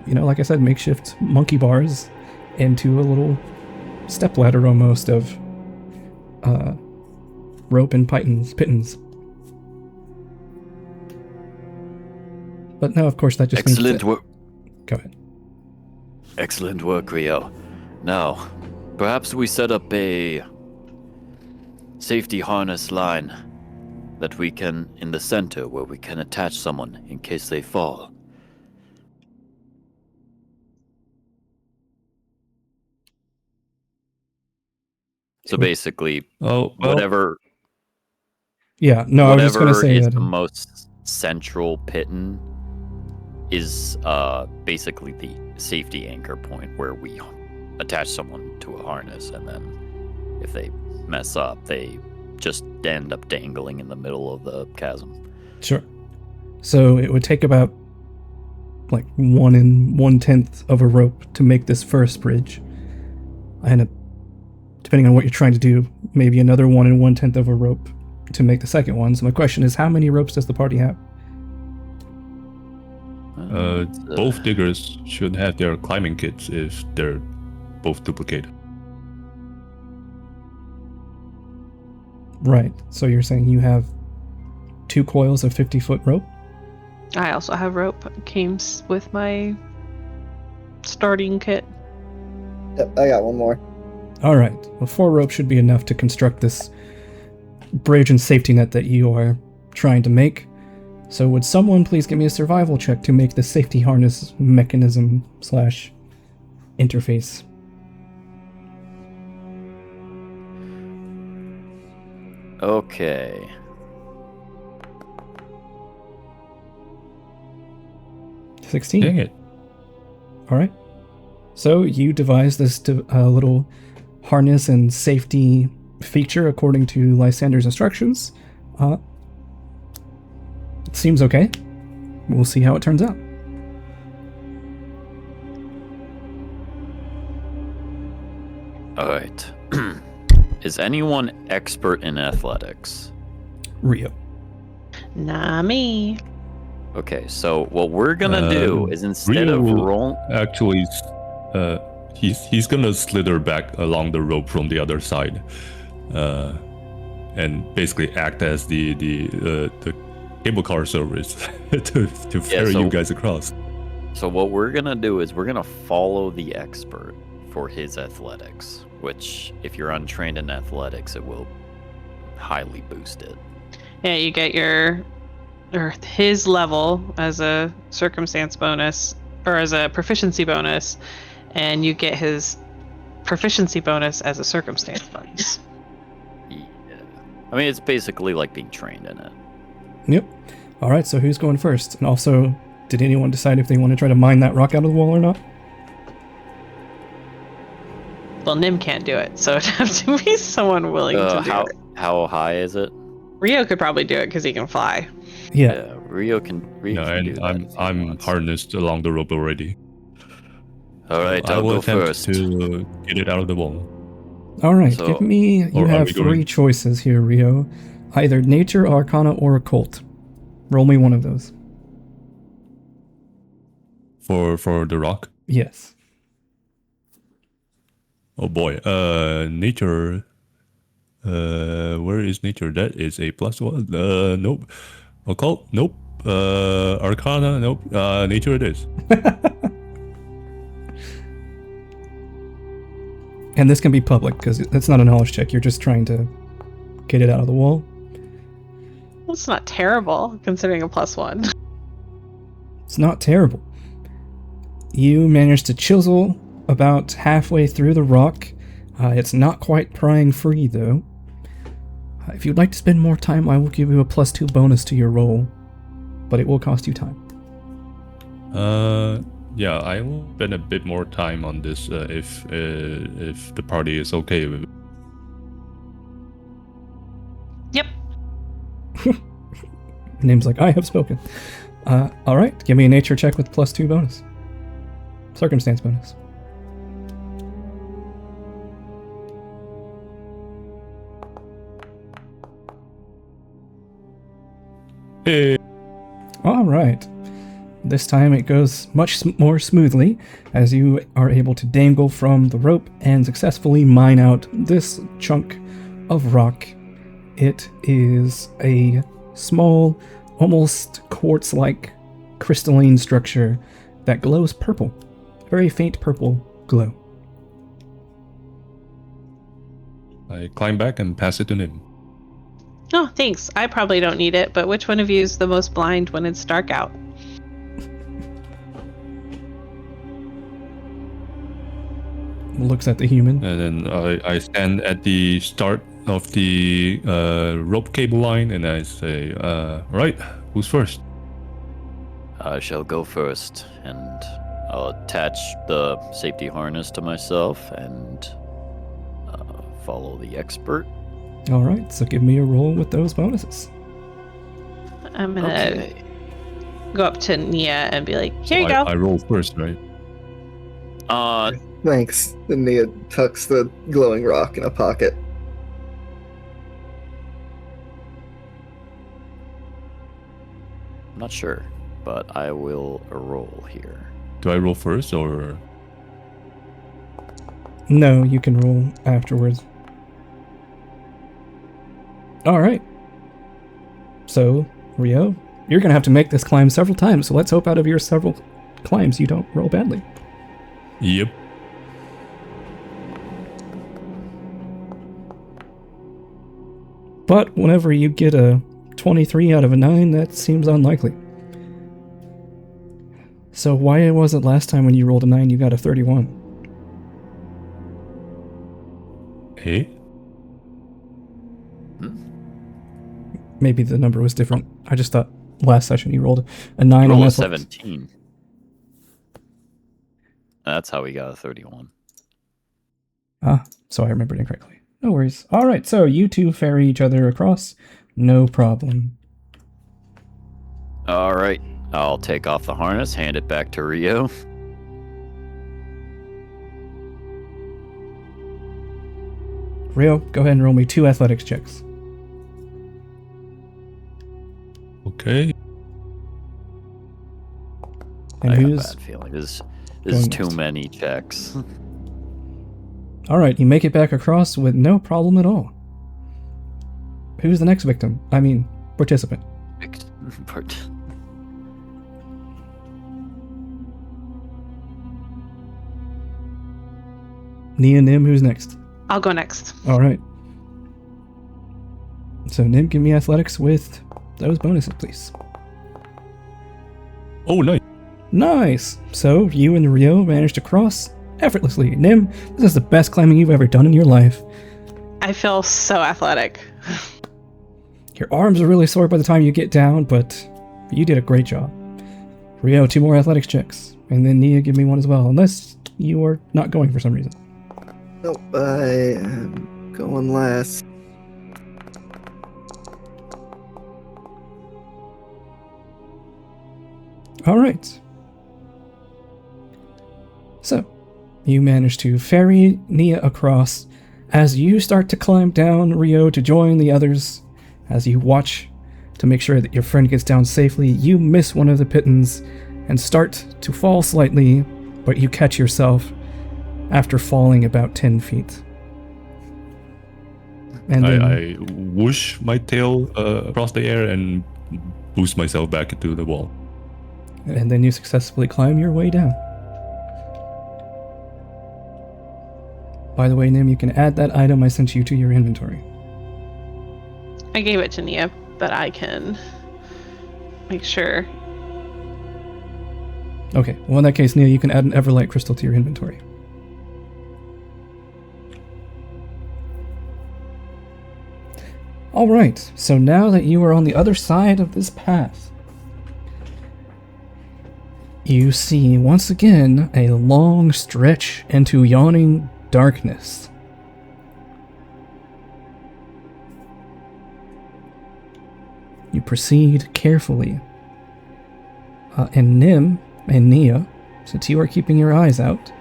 like I said, makeshift monkey bars into a little stepladder almost of rope and pittons. But no, of course, that just means Excellent that... work. Go ahead. Excellent work, Rio. Now, perhaps we set up a safety harness line that we can, in the center, where we can attach someone in case they fall. So basically, Oh, well, whatever Yeah, no, I was just going to whatever say is that. the most central pitten is basically the safety anchor point where we attach someone to a harness, and then if they mess up, they just end up dangling in the middle of the chasm. Sure. So it would take about like 1/110 of a rope to make this first bridge. And depending on what you're trying to do, maybe another 1/110 of a rope to make the second one. So my question is, how many ropes does the party have? both diggers should have their climbing kits if they're both duplicated. Right. So you're saying you have 2 coils of 50-foot rope? I also have rope. Came with my starting kit. Yep, I got one more. All right. Well, 4 ropes should be enough to construct this bridge and safety net that you are trying to make. So would someone please give me a survival check to make the safety harness mechanism / interface? Okay. 16. Dang it. All right. So you devise this little harness and safety feature according to Lysander's instructions. It seems okay. We'll see how it turns out. All right. Is anyone expert in athletics? Rio. Nah, me. Okay, so what we're gonna do is instead of Rio roll, Actually, he's gonna slither back along the rope from the other side, and basically act as the cable car service to ferry so- you guys across. so what we're gonna do is we're gonna follow the expert for his athletics. Which, if you're untrained in athletics, it will highly boost it. Yeah, you get his level as a circumstance bonus, or as a proficiency bonus, and you get his proficiency bonus as a circumstance bonus. Yeah. I mean, it's basically like being trained in it. Yep. All right, so who's going first? And also, did anyone decide if they want to try to mine that rock out of the wall or not? Well, Nim can't do it, so it'd have to be someone willing to do it. How high is it? Rio could probably do it because he can fly. Yeah. Rio can. Rio No, can do and that if he I'm wants. harnessed along the rope already. All right, I I'll will go attempt first. to get it out of the wall. All right, So- give me... You Or are have we going- 3 choices here, Rio. Either nature, arcana, or occult. Roll me one of those. For the rock. Yes. Oh boy. Nature. Where is nature? That is a +1. Nope. Occult. Nope. Arcana. Nope. Nature it is. And this can be public, because it's not a knowledge check. You're just trying to get it out of the wall. Well, it's not terrible, considering a +1. It's not terrible. You managed to chisel about halfway through the rock. It's not quite prying free, though. If you'd like to spend more time, I will give you a +2 bonus to your roll, but it will cost you time. Yeah, I will spend a bit more time on this if the party is okay with it. Yep. Name's like, I have spoken. Alright, give me a nature check with +2 bonus. Circumstance bonus. Hey. Alright. This time it goes much more smoothly as you are able to dangle from the rope and successfully mine out this chunk of rock. It is a small, almost quartz-like crystalline structure that glows purple. Very faint purple glow. I climb back and pass it to Nim. Oh, thanks. I probably don't need it, but which one of you is the most blind when it's dark out? Looks at the human. And then I stand at the start of the rope cable line and I say, right, who's first? I shall go first, and I'll attach the safety harness to myself and follow the expert. All right, so give me a roll with those bonuses. I'm gonna go up to Nia and be like, "Here you go." I roll first, right? Thanks. And Nia tucks the glowing rock in a pocket. I'm not sure, but I will roll here. Do I roll first or? No, you can roll afterwards. All right. So, Rio, you're going to have to make this climb several times, so let's hope out of your several climbs you don't roll badly. Yep. But whenever you get a 23 out of a 9, that seems unlikely. So why was it last time when you rolled a 9 you got a 31? Hey? Maybe the number was different. I just thought last session you rolled a 9 Roll on a athletics. 17. That's how we got a 31. Ah, so I remembered incorrectly. No worries. Alright, so you two ferry each other across. No problem. All right, I'll take off the harness, hand it back to Rio. Rio, go ahead and roll me 2 athletics checks. Okay. And I got a who's... bad feeling. This going is too next? many checks. Alright, you make it back across with no problem at all. Who's the next victim? I mean, participant. But Nia, Nim, who's next? I'll go next. Alright. So Nim, give me athletics with those bonuses, please. Oh, nice. Nice! So, you and Rio managed to cross effortlessly. Nim, this is the best climbing you've ever done in your life. I feel so athletic. Your arms are really sore by the time you get down, but you did a great job. Rio, 2 more athletics checks. And then Nia, give me 1 as well, unless you are not going for some reason. Nope, I am going last. Alright. So, you manage to ferry Nia across. As you start to climb down, Rio, to join the others, as you watch to make sure that your friend gets down safely, you miss one of the pittons and start to fall slightly, but you catch yourself after falling about 10 feet. And then, I whoosh my tail across the air and boost myself back into the wall. and then you successfully climb your way down. By the way, Nim, you can add that item I sent you to your inventory. I gave it to Nia, but I can make sure. Okay, well in that case, Nia, you can add an Everlight crystal to your inventory. Alright, so now that you are on the other side of this path, you see once again a long stretch into yawning darkness. You proceed carefully. And Nim and Nia, since you are keeping your eyes out,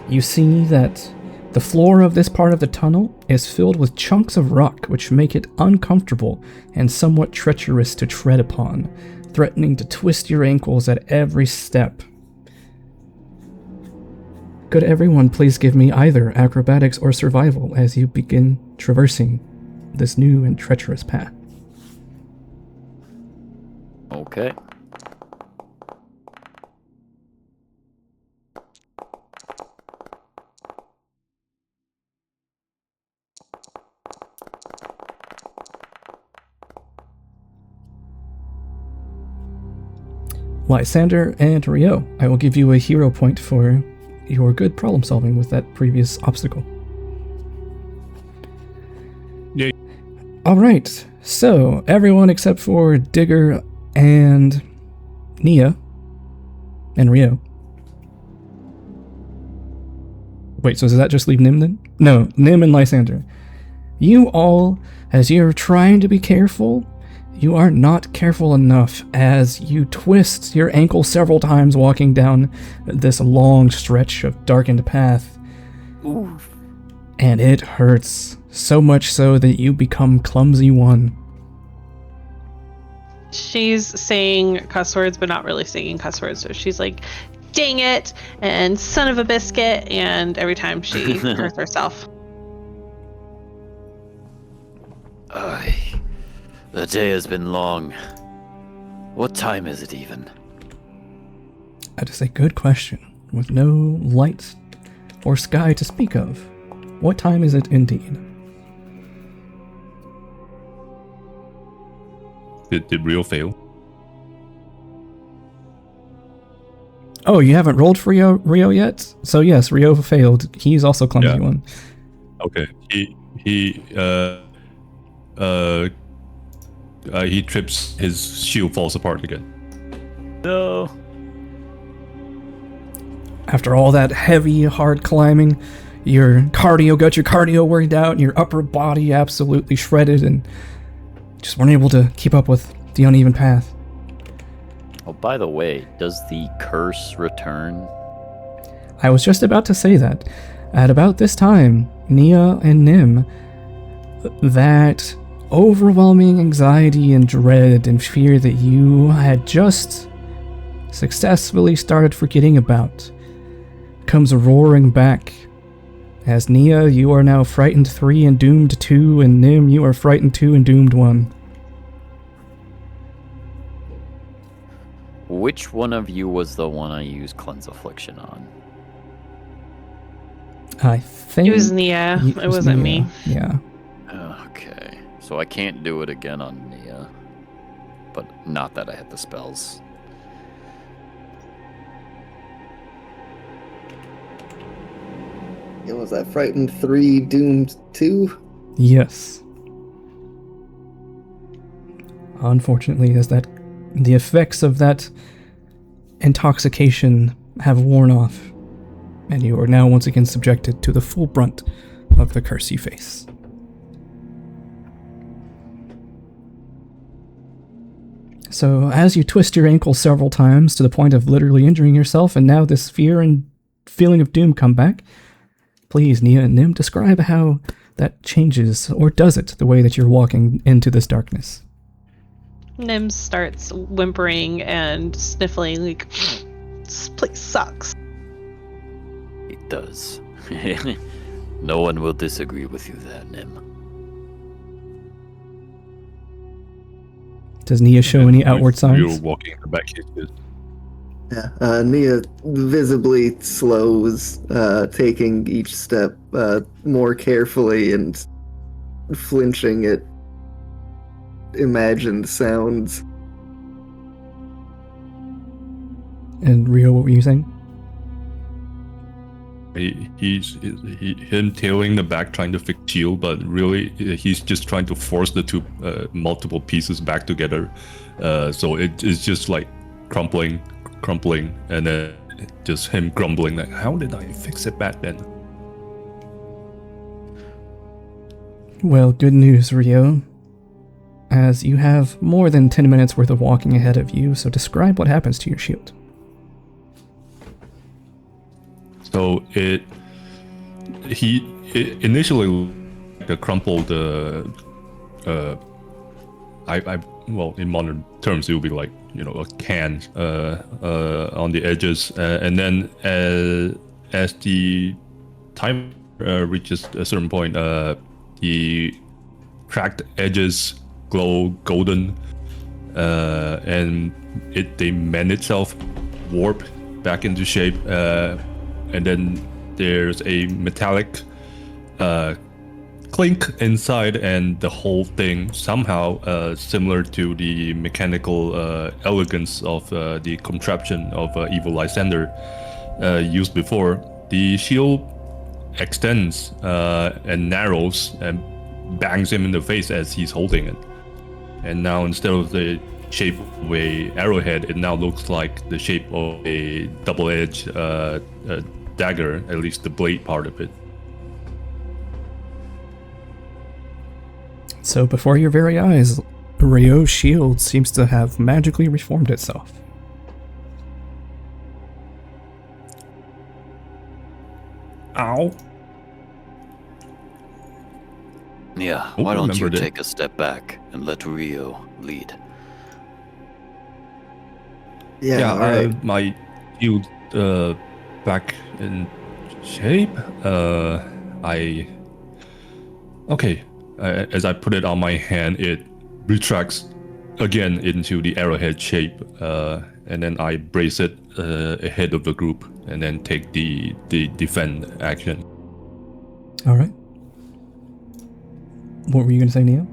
you see that the floor of this part of the tunnel is filled with chunks of rock which make it uncomfortable and somewhat treacherous to tread upon, threatening to twist your ankles at every step. Could everyone please give me either acrobatics or survival as you begin traversing this new and treacherous path? okay. Lysander and Rio, I will give you a hero point for your good problem solving with that previous obstacle. Yay. Alright, so everyone except for Digger and Nia and Rio. Wait, so does that just leave Nim then? No, Nim and Lysander. You all, as you're trying to be careful, you are not careful enough as you twist your ankle several times walking down this long stretch of darkened path. Oof. And it hurts, so much so that you become clumsy one. She's saying cuss words, but not really saying cuss words. So she's like, dang it, and son of a biscuit, and every time she hurts herself. The day has been long. What time is it even? That is a good question, with no light or sky to speak of. What time is it indeed? Did Rio fail? Oh, you haven't rolled for Rio yet? So yes, Rio failed. He's also clumsy one. Okay. He trips. His shield falls apart again. No. After all that heavy, hard climbing, your cardio worked out, and your upper body absolutely shredded, and just weren't able to keep up with the uneven path. Oh, by the way, does the curse return? I was just about to say that. At about this time, Nia and Nim, that overwhelming anxiety and dread and fear that you had just successfully started forgetting about comes roaring back. As Nia, you are now frightened 3 and doomed 2, and Nim, you are frightened 2 and doomed 1. Which one of you was the one I used Cleanse Affliction on? I think It was Nia. It wasn't me. Yeah. Okay. So I can't do it again on Nia. But not that I had the spells. It was that frightened 3, doomed 2. Yes. Unfortunately, as the effects of that intoxication have worn off, and you are now once again subjected to the full brunt of the curse you face. So, as you twist your ankle several times to the point of literally injuring yourself, and now this fear and feeling of doom come back, please, Nia and Nim, describe how that changes, or does it, the way that you're walking into this darkness. Nim starts whimpering and sniffling, like, this place sucks. It does. No one will disagree with you there, Nim. Does Nia show any outward signs? You're walking in the back. Yeah, Nia visibly slows, taking each step more carefully and flinching at imagined sounds. And Rio, what were you saying? Him tailing the back, trying to fix shield, but really he's just trying to force the two multiple pieces back together. So it's just like crumpling, and then just him grumbling like, "How did I fix it back then?" Well, good news, Rio, as you have more than 10 minutes worth of walking ahead of you, so describe what happens to your shield. So it initially like a crumpled. Well, in modern terms, it would be like, a can on the edges, and then as the time reaches a certain point, the cracked edges glow golden, and they mend itself, warp back into shape. And then there's a metallic clink inside, and the whole thing somehow similar to the mechanical elegance of the contraption of Evil Lysander used before. The shield extends and narrows and bangs him in the face as he's holding it. And now instead of the shape of a arrowhead, it now looks like the shape of a double-edged dagger, at least the blade part of it. So before your very eyes, Ryo's shield seems to have magically reformed itself. Ow. Yeah, Oh, why don't you remembered it. take a step back and let Ryo lead? Yeah, all right. My shield back in shape. As I put it on my hand, it retracts again into the arrowhead shape, and then I brace it ahead of the group, and then take the defend action. All right. What were you going to say, Neo?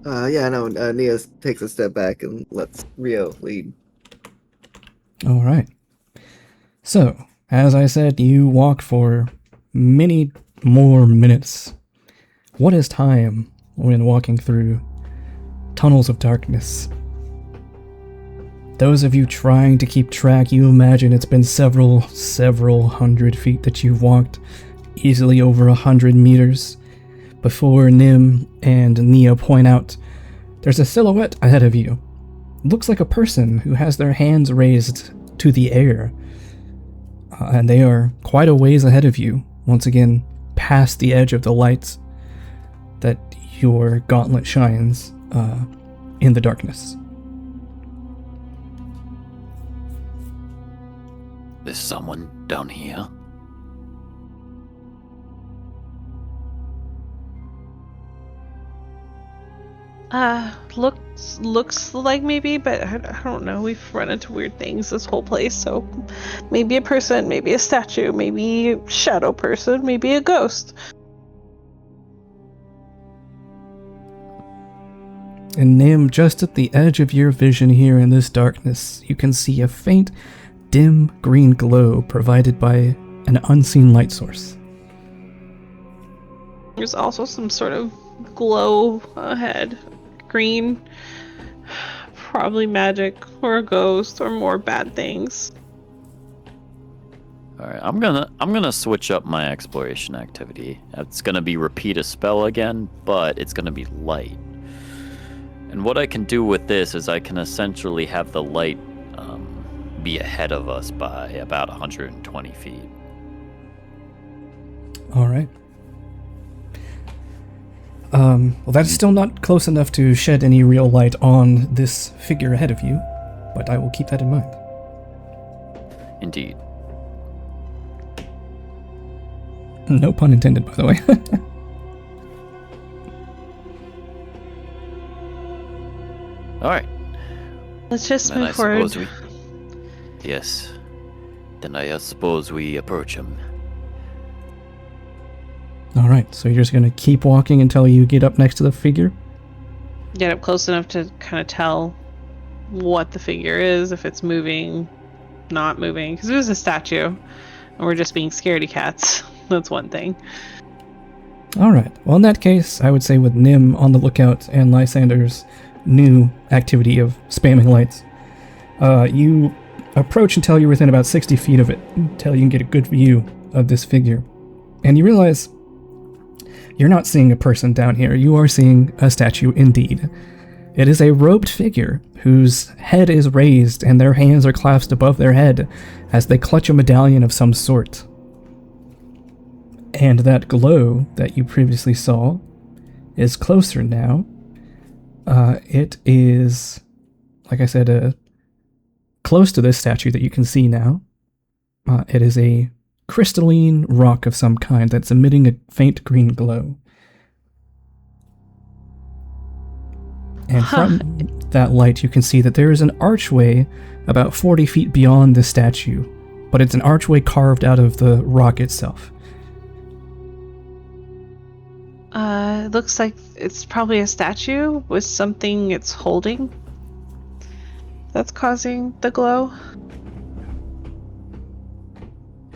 Nia takes a step back and lets Ryo lead. All right. So, as I said, you walk for many more minutes. What is time when walking through tunnels of darkness? Those of you trying to keep track, you imagine it's been several hundred feet that you've walked, easily over 100 meters, before Nim and Nia point out there's a silhouette ahead of you. Looks like a person who has their hands raised to the air. And they are quite a ways ahead of you, once again, past the edge of the lights that your gauntlet shines in the darkness. There's someone down here. Looks like maybe, but I don't know. We've run into weird things this whole place, so maybe a person, maybe a statue, maybe a shadow person, maybe a ghost. And Nim, just at the edge of your vision here in this darkness, you can see a faint, dim green glow provided by an unseen light source. There's also some sort of glow ahead. Green. Probably magic or a ghost or more bad things. All right, I'm gonna switch up my exploration activity. It's gonna be repeat a spell again, but it's gonna be light. And what I can do with this is I can essentially have the light be ahead of us by about 120 feet. All right. Well, that's still not close enough to shed any real light on this figure ahead of you, but I will keep that in mind. Indeed. No pun intended, by the way. All right. Let's just Then move I forward. suppose Yes. Then I suppose we approach him. All right, so you're just going to keep walking until you get up next to the figure? Get up close enough to kind of tell what the figure is, if it's moving, not moving. Because it was a statue, and we're just being scaredy cats. That's one thing. All right, well, in that case, I would say with Nim on the lookout and Lysander's new activity of spamming lights, you approach until you're within about 60 feet of it, until you can get a good view of this figure. And you realize you're not seeing a person down here, you are seeing a statue indeed. It is a robed figure whose head is raised and their hands are clasped above their head as they clutch a medallion of some sort. And that glow that you previously saw is closer now. It is, like I said, close to this statue that you can see now. It is a crystalline rock of some kind that's emitting a faint green glow. And from that light you can see that there is an archway about 40 feet beyond the statue, but it's an archway carved out of the rock itself. It looks like it's probably a statue with something it's holding that's causing the glow.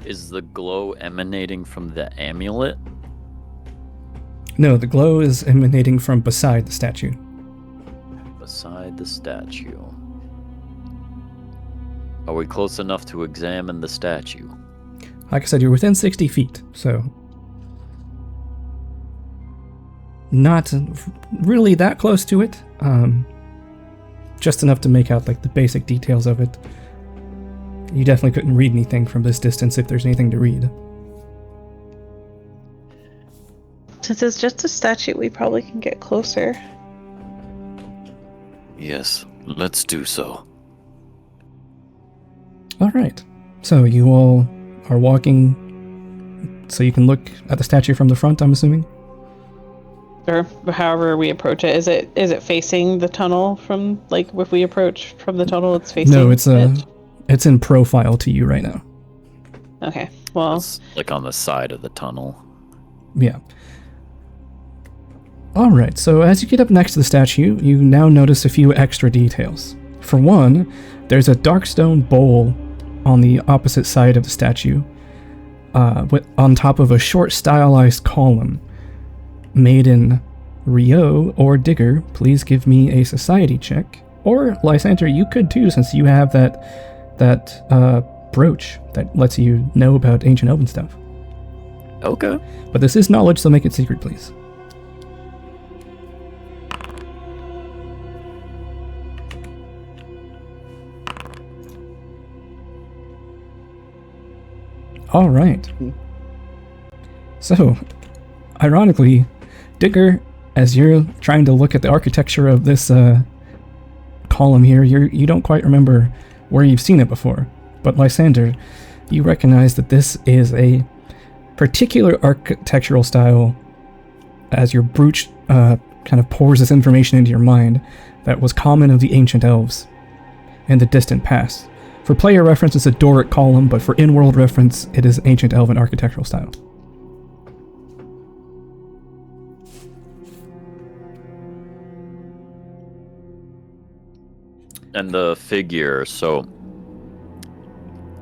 Is the glow emanating from the amulet? No, the glow is emanating from beside the statue. Beside the statue. Are we close enough to examine the statue? Like I said, you're within 60 feet, so not really that close to it. Just enough to make out like the basic details of it. You definitely couldn't read anything from this distance if there's anything to read. Since it's just a statue, we probably can get closer. Yes, let's do so. Alright, so you all are walking so you can look at the statue from the front, I'm assuming? Or however we approach it. Is it facing the tunnel from, like, if we approach from the tunnel, it's facing No, it's it? it's in profile to you right now. Okay, well... It's like on the side of the tunnel. Yeah. Alright, so as you get up next to the statue, you now notice a few extra details. For one, there's a dark stone bowl on the opposite side of the statue, on top of a short stylized column made in Rio or Digger. Please give me a society check. Or, Lysander, you could too, since you have that brooch that lets you know about ancient elven stuff. Okay. But this is knowledge, so make it secret, please. All right. So, ironically, Digger, as you're trying to look at the architecture of this column here, you don't quite remember where you've seen it before. But Lysander, you recognize that this is a particular architectural style as your brooch kind of pours this information into your mind that was common of the ancient elves in the distant past. For player reference, it's a Doric column, but for in-world reference, it is ancient elven architectural style. And the figure, so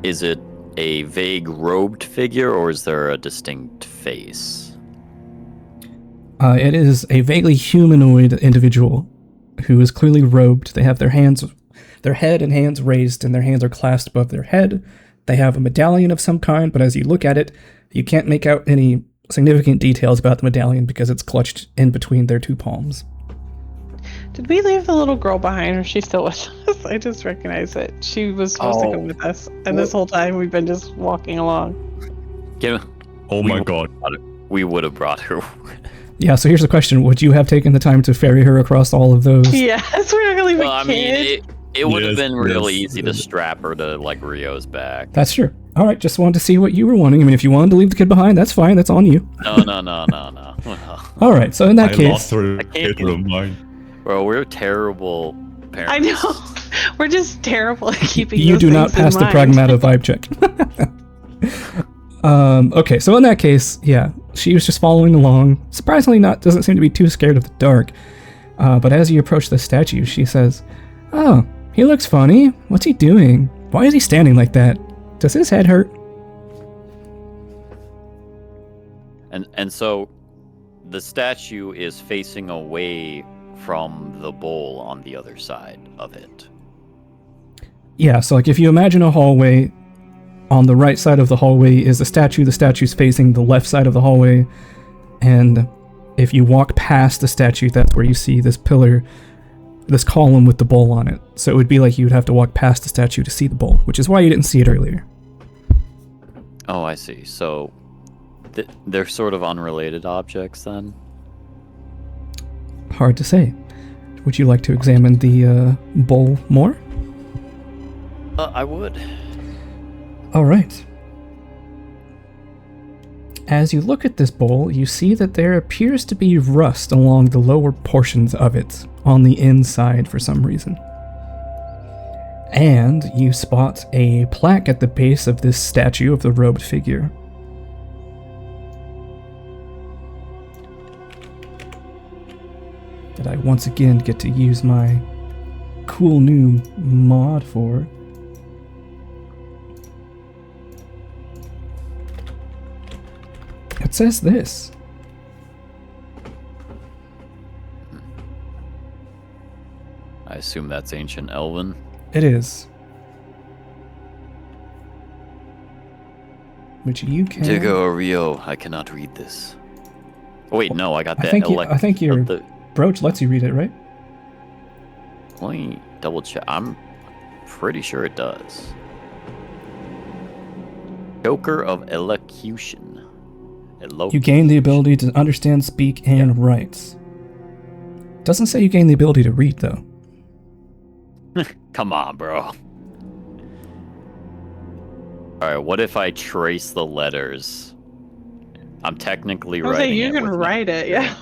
is it a vague robed figure or is there a distinct face? It is a vaguely humanoid individual who is clearly robed. They have their head and hands raised, and their hands are clasped above their head. They have a medallion of some kind, but as you look at it, you can't make out any significant details about the medallion because it's clutched in between their two palms. Did we leave the little girl behind, or is she still with us? I just recognized it. She was supposed to come with us, and this whole time we've been just walking along. Oh my god. We would have brought her. Yeah, so here's the question. Would you have taken the time to ferry her across all of those? Yes, we're not gonna leave Well, a I mean, kid. it would have Yes, been really yes, easy to strap her to, like, Rio's back. That's true. All right, just wanted to see what you were wanting. I mean, if you wanted to leave the kid behind, that's fine. That's on you. No. All right, so in that I case... lost her I can't kid of mine. Bro, we're terrible parents. I know. We're just terrible at keeping You those do not things in pass the mind. pragmata vibe check. Okay, so in that case, yeah, she was just following along. Surprisingly, doesn't seem to be too scared of the dark. But as you approach the statue, she says, "Oh, he looks funny. What's he doing? Why is he standing like that? Does his head hurt?" And so the statue is facing away from the bowl on the other side of it. Yeah, so like if you imagine a hallway, on the right side of the hallway is the statue's facing the left side of the hallway, and if you walk past the statue, that's where you see this pillar, this column with the bowl on it. So it would be like you would have to walk past the statue to see the bowl, which is why you didn't see it earlier. Oh, I see. So they're sort of unrelated objects then? Hard to say. Would you like to examine the bowl more? I would. All right. As you look at this bowl, you see that there appears to be rust along the lower portions of it, on the inside for some reason. And you spot a plaque at the base of this statue of the robed figure. that I once again get to use my cool new mod for. It says this. I assume that's ancient Elven. It is. Which you can... Digo Rio, I cannot read this. Oh, wait, no, I got that. I think your brooch lets you read it, right? Let me double check. I'm pretty sure it does. Joker of Elocution. You gain the ability to understand, speak, and write. Doesn't say you gain the ability to read, though. Come on, bro. Alright, what if I trace the letters? I'm technically writing it. You can write it, yeah.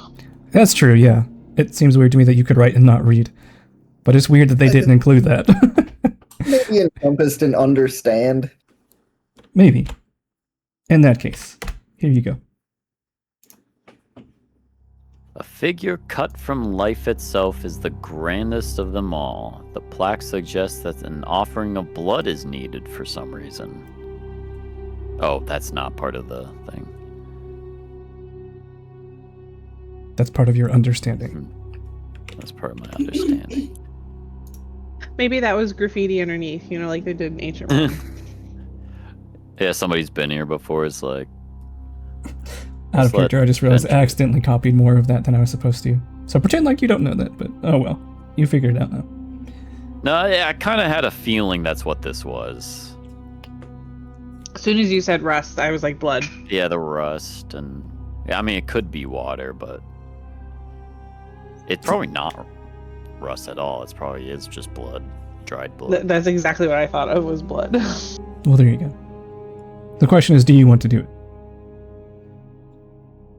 That's true, yeah. It seems weird to me that you could write and not read. But it's weird that they didn't include that. Maybe encompassed and understand. Maybe. In that case, here you go. A figure cut from life itself is the grandest of them all. The plaque suggests that an offering of blood is needed for some reason. Oh, that's not part of the thing. That's part of your understanding. That's part of my understanding. Maybe that was graffiti underneath, like they did in ancient Rome. Yeah, somebody's been here before. It's like... Out of character, I just realized I accidentally copied more of that than I was supposed to. So pretend like you don't know that, but oh well. You figured it out now. No, I kind of had a feeling that's what this was. As soon as you said rust, I was like, blood. Yeah, the rust, and... I mean, it could be water, but... It's probably not rust at all. It probably is just blood. Dried blood. That's exactly what I thought of, was blood. Well, there you go. The question is, do you want to do it?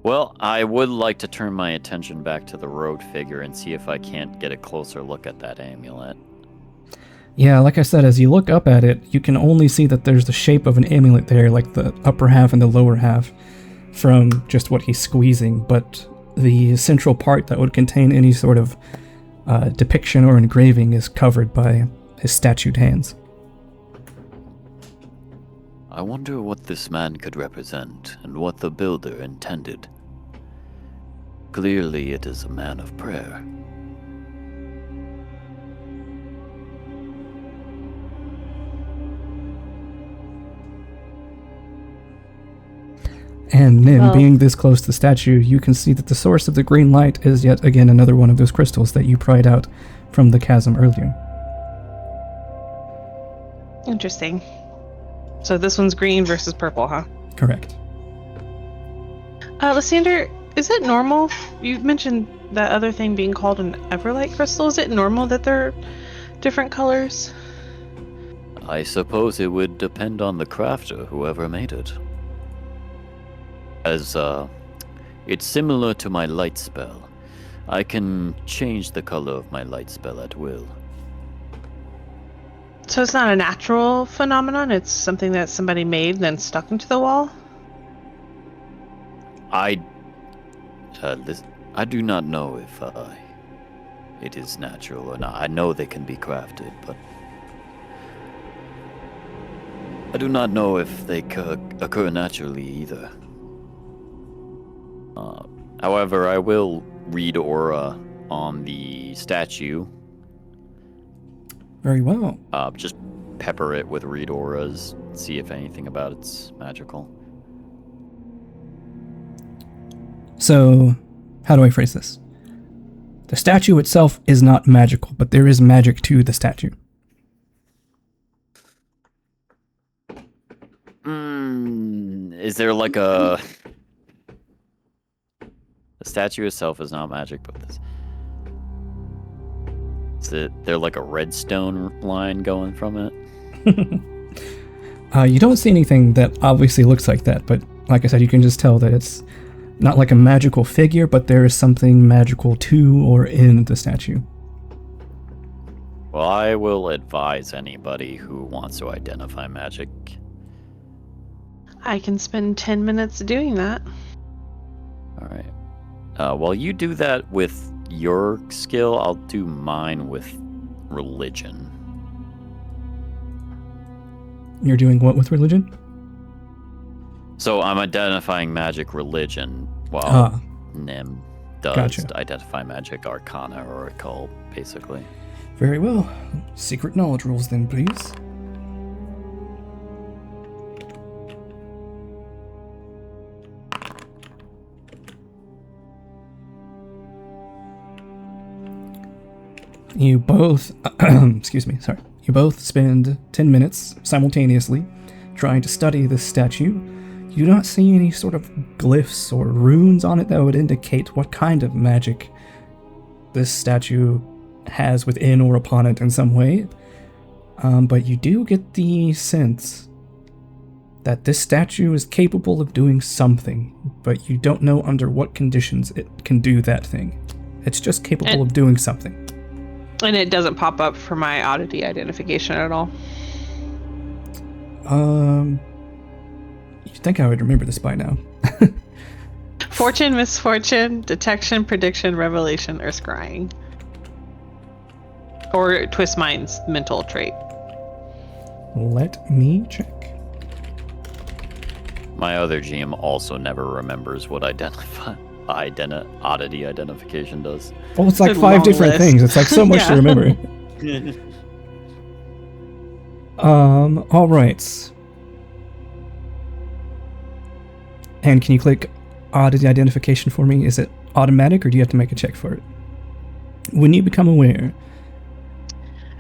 Well, I would like to turn my attention back to the road figure and see if I can't get a closer look at that amulet. Yeah, like I said, as you look up at it, you can only see that there's the shape of an amulet there, like the upper half and the lower half, from just what he's squeezing, but the central part that would contain any sort of depiction or engraving is covered by his statued hands. I wonder what this man could represent, and what the builder intended. Clearly it is a man of prayer. And Nim, being this close to the statue, you can see that the source of the green light is yet again another one of those crystals that you pried out from the chasm earlier. Interesting. So this one's green versus purple, huh? Correct. Lysander, is it normal? You mentioned that other thing being called an Everlight crystal. Is it normal that they're different colors? I suppose it would depend on the crafter, whoever made it. As, it's similar to my light spell. I can change the color of my light spell at will. So it's not a natural phenomenon, it's something that somebody made and then stuck into the wall? I do not know if it is natural or not. I know they can be crafted, but I do not know if they occur naturally either. However, I will read aura on the statue. Very well. Just pepper it with read auras, see if anything about it's magical. So, how do I phrase this? The statue itself is not magical, but there is magic to the statue. Is there like a... The statue itself is not magic, but this... Is there like a redstone line going from it? You don't see anything that obviously looks like that, but like I said, you can just tell that it's not like a magical figure, but there is something magical to or in the statue. Well, I will advise anybody who wants to identify magic. I can spend 10 minutes doing that. Alright. While you do that with your skill, I'll do mine with religion. You're doing what with religion? So I'm identifying magic religion while Nim does Gotcha. identify magic arcana or occult, basically. Very well. Secret knowledge rules then, please. You both, excuse me, sorry. You both spend 10 minutes simultaneously trying to study this statue. You do not see any sort of glyphs or runes on it that would indicate what kind of magic this statue has within or upon it in some way. But you do get the sense that this statue is capable of doing something, but you don't know under what conditions it can do that thing. It's just capable of doing something. And it doesn't pop up for my oddity identification at all. You'd think I would remember this by now. Fortune, misfortune, detection, prediction, revelation, or scrying. Or twist mind's mental trait. Let me check. My other GM also never remembers what oddity identification does. Well, it's like It's a 5 long different list. things. It's like so much to Yeah. remember. All right. And can you click oddity identification for me? Is it automatic or do you have to make a check for it? When you become aware,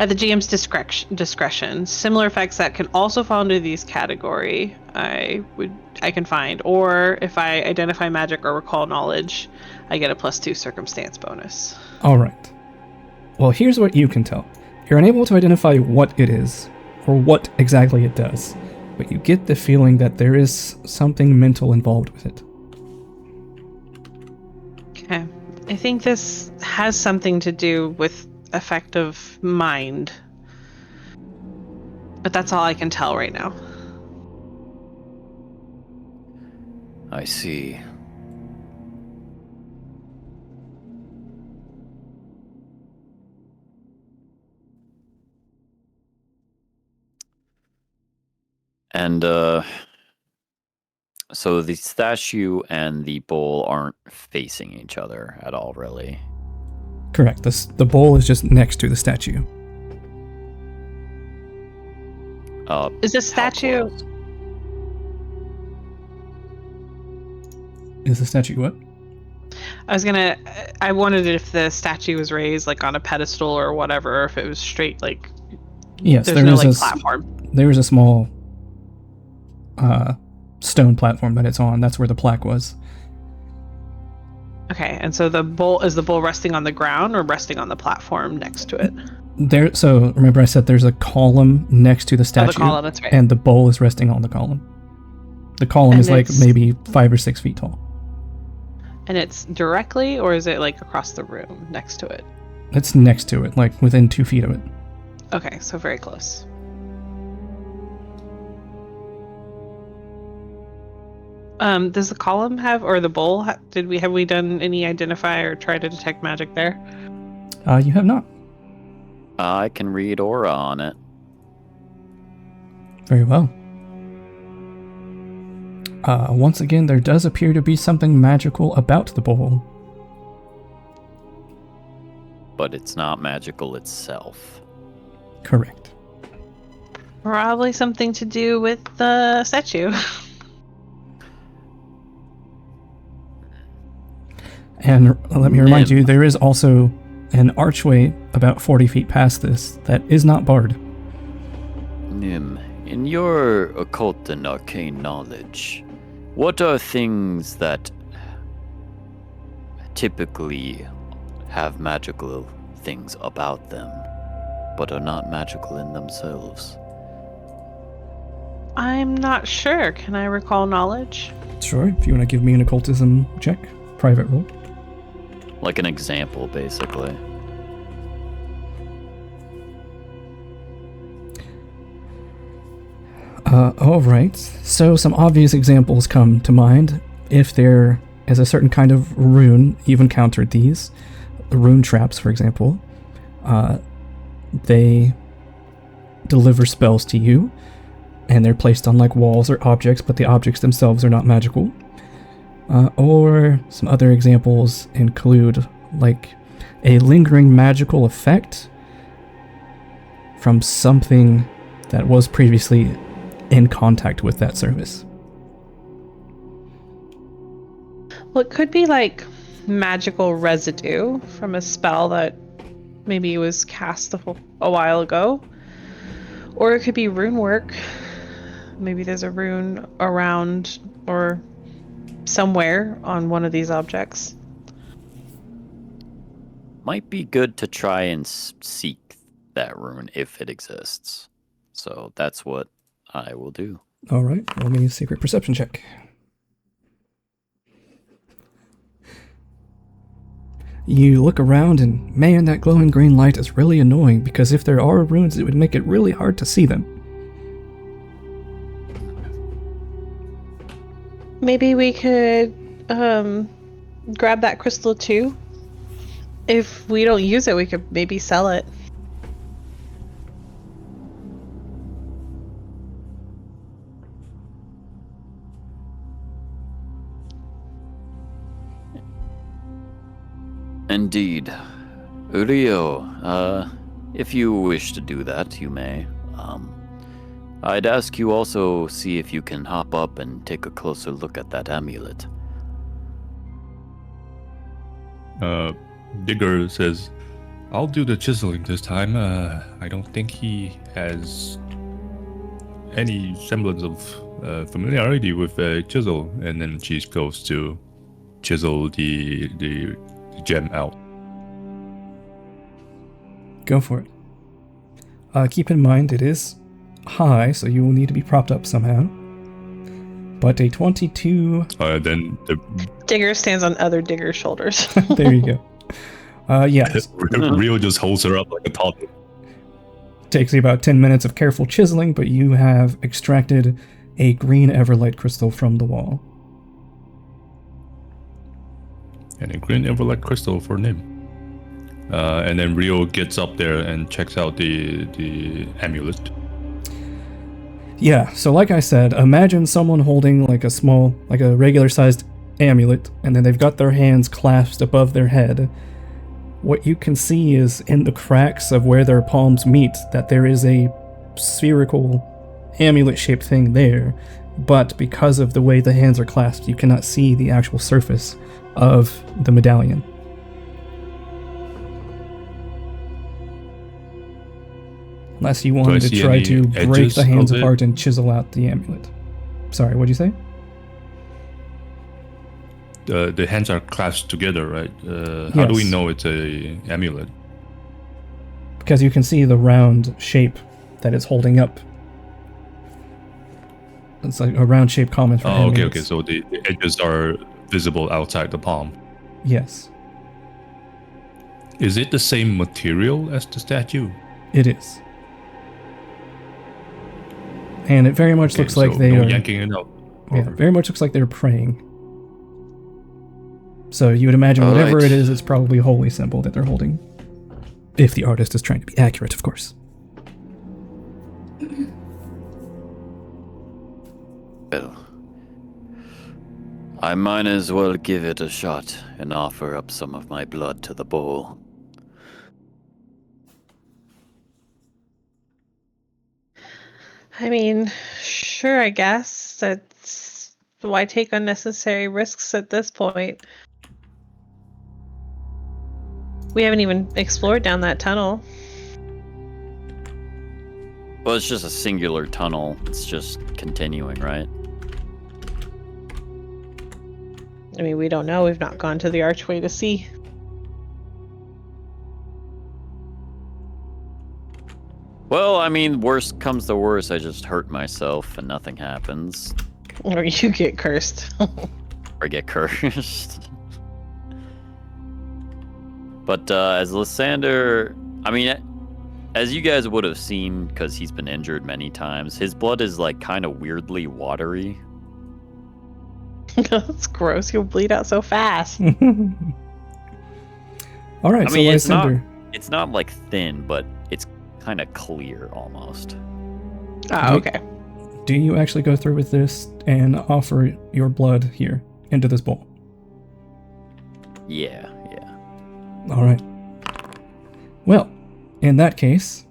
At the GM's discretion, similar effects that can also fall under these category, I can find. Or if I identify magic or recall knowledge, I get a +2 circumstance bonus. all right. Well, here's what you can tell. You're unable to identify what it is or what exactly it does, but you get the feeling that there is something mental involved with it. Okay. I think this has something to do with effective mind. But that's all I can tell right now. I see. And, so the statue and the bowl aren't facing each other at all, really. Correct. The bowl is just next to the statue. Is the How statue... close? Is the statue what? I wondered if the statue was raised like on a pedestal or whatever, or if it was straight like Yes, there's there no is like a platform. there is a small stone platform that it's on. That's where the plaque was. Okay, and so the bowl resting on the ground or resting on the platform next to it? There. So remember, I said there's a column next to the Oh, statue, the column, that's right. and the bowl is resting on the column. The column And is like it's- maybe 5 or 6 feet tall. And it's directly, or is it like across the room next to it? It's next to it, like within 2 feet of it. Okay, so very close. Does the column have, or the bowl? Have we done any identify or try to detect magic there? You have not. I can read aura on it. Very well. Once again, there does appear to be something magical about the bowl. But it's not magical itself. Correct. Probably something to do with the statue. And let me remind you, there is also an archway about 40 feet past this that is not barred. Nim, in your occult and arcane knowledge, what are things that typically have magical things about them, but are not magical in themselves? I'm not sure. Can I recall knowledge? Sure, if you want to give me an occultism check, private roll. Like an example, basically. Alright, so some obvious examples come to mind. If there is a certain kind of rune, you've encountered these. rune traps, for example, they deliver spells to you, and they're placed on like walls or objects, but the objects themselves are not magical. Or some other examples include like a lingering magical effect from something that was previously in contact with that surface. Well, it could be like magical residue from a spell that maybe was cast a while ago. Or it could be rune work. Maybe there's a rune around or somewhere on one of these objects. Might be good to try and seek that rune if it exists. So that's what I will do. All right, roll me a secret perception check. You look around and, man, that glowing green light is really annoying because if there are runes, it would make it really hard to see them. Maybe we could grab that crystal too. If we don't use it, we could maybe sell it. Indeed. Uriel, if you wish to do that, you may. I'd ask you also see if you can hop up and take a closer look at that amulet. Digger says, I'll do the chiseling this time. I don't think he has any semblance of familiarity with a chisel. And then she goes to chisel the gem out. Go for it. Keep in mind it is high, so you will need to be propped up somehow. But a 22... Then the... Digger stands on other Digger's shoulders. There you go. Yes. Rio just holds her up like a toddler. Takes you about 10 minutes of careful chiseling, but you have extracted a green Everlight crystal from the wall. And a green Everlight crystal for Nim. And then Rio gets up there and checks out the amulet. Yeah, so like I said, imagine someone holding like a regular-sized amulet, and then they've got their hands clasped above their head. What you can see is in the cracks of where their palms meet that there is a spherical amulet-shaped thing there, but because of the way the hands are clasped, you cannot see the actual surface of the medallion. Unless you wanted to try to break the hands apart and chisel out the amulet. Sorry, what'd you say? The hands are clasped together, right? Yes. How do we know it's a amulet? Because you can see the round shape that it's holding up. It's like a round shape common for amulets. Okay. So the edges are visible outside the palm. Yes. Is it the same material as the statue? It is. And it very much looks like they are yanking it out. Yeah, very much looks like they're praying. So you would imagine whatever it is, it's probably a holy symbol that they're holding. If the artist is trying to be accurate, of course. Well, I might as well give it a shot and offer up some of my blood to the bowl. I mean, sure, I guess. That's why take unnecessary risks at this point. We haven't even explored down that tunnel. Well, it's just a singular tunnel. It's just continuing, right? I mean, we don't know. We've not gone to the archway to see. Well, I mean, worst comes to worst, I just hurt myself and nothing happens. Or you get cursed. Or get cursed. But as Lysander, I mean, as you guys would have seen, because he's been injured many times, his blood is like kind of weirdly watery. That's gross. You'll bleed out so fast. All right, I mean, so it's not, Lysander, it's not like thin, but it's kind of clear almost. Oh, okay. do you actually go through with this and offer your blood here into this bowl? Yeah. All right. Well, in that case,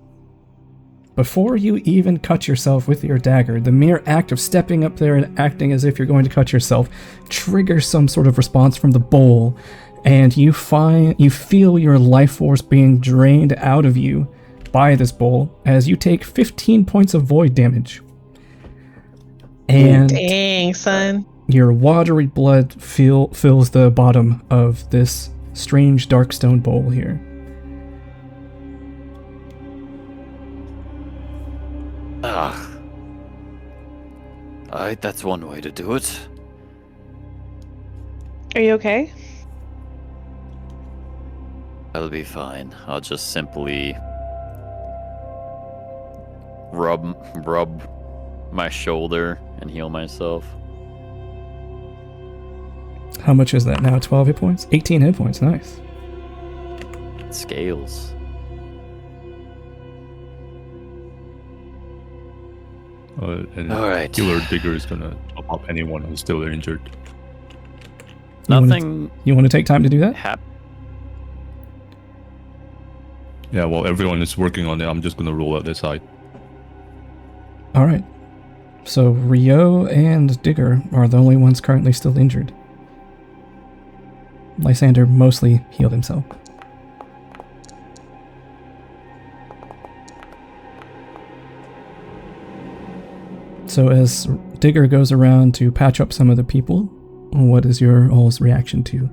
before you even cut yourself with your dagger, the mere act of stepping up there and acting as if you're going to cut yourself triggers some sort of response from the bowl, and you feel your life force being drained out of you by this bowl as you take 15 points of void damage. And Dang, son. your watery blood fills the bottom of this strange dark stone bowl here. Alright, that's one way to do it. Are you okay? That'll be fine. I'll just simply rub my shoulder and heal myself. How much is that now? 12 hit points? 18 hit points, nice. Scales. And Alright. Healer Digger is gonna top up anyone who's still injured. Nothing You want to take time to do that? Yeah, while everyone is working on it, I'm just gonna roll out this side. All right. So Rio and Digger are the only ones currently still injured. Lysander mostly healed himself. So as Digger goes around to patch up some of the people, what is your all's reaction to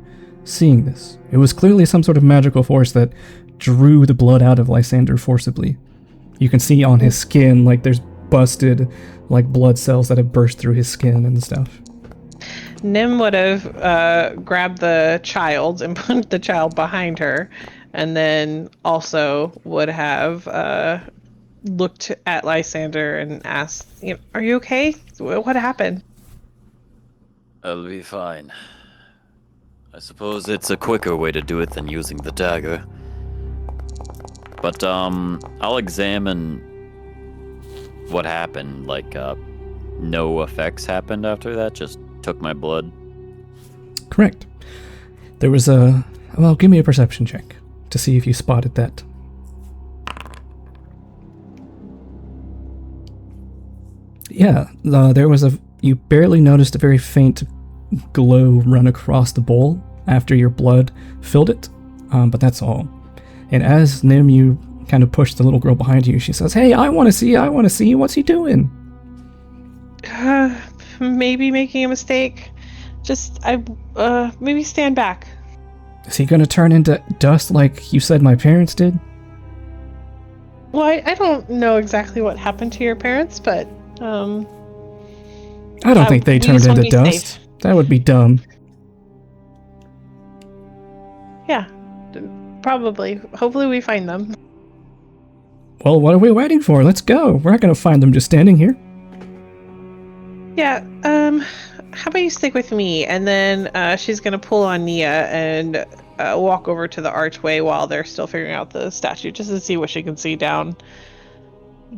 seeing this? It was clearly some sort of magical force that drew the blood out of Lysander forcibly. You can see on his skin, like there's busted, like blood cells that have burst through his skin and stuff. Nim would have grabbed the child and put the child behind her, and then also would have looked at Lysander and asked, "Are you okay? What happened?" I'll be fine. I suppose it's a quicker way to do it than using the dagger. But, I'll examine what happened. Like, no effects happened after that? Just took my blood? Correct. There was well, give me a perception check to see if you spotted that. Yeah, there was you barely noticed a very faint glow run across the bowl after your blood filled it, but that's all. And as Nim, you kind of push the little girl behind you, she says, "Hey, I want to see, what's he doing?" Maybe making a mistake. Just, maybe stand back. Is he gonna turn into dust like you said my parents did? Well, I don't know exactly what happened to your parents, but, I don't think they we turned just wanna into be dust. safe. That would be dumb. Yeah, probably. Hopefully we find them. Well, what are we waiting for? Let's go. We're not gonna find them just standing here. Yeah, how about you stick with me? And then she's gonna pull on Nia and walk over to the archway while they're still figuring out the statue, just to see what she can see down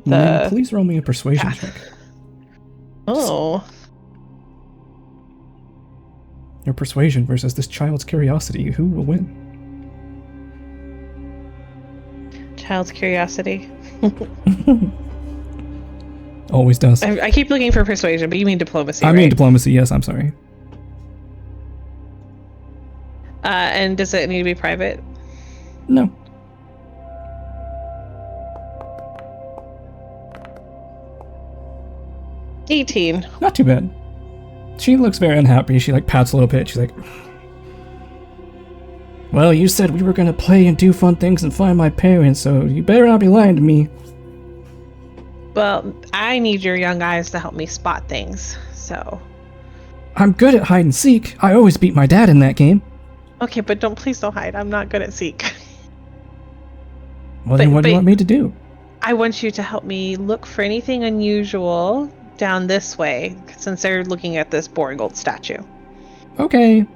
Nim, please roll me a persuasion path. check. Oh. Your persuasion versus this child's curiosity. Who will win? Child's curiosity. Always does. I keep looking for persuasion, but you mean diplomacy, I right? mean diplomacy, yes, I'm sorry. And does it need to be private? No. $18. Not too bad. She looks very unhappy. She pouts a little bit. She's like, "Well, you said we were gonna play and do fun things and find my parents, so you better not be lying to me." Well, I need your young eyes to help me spot things, so... I'm good at hide and seek. I always beat my dad in that game. Okay, but please don't hide. I'm not good at seek. Well, then what do you want me to do? I want you to help me look for anything unusual down this way, since they're looking at this boring old statue. Okay.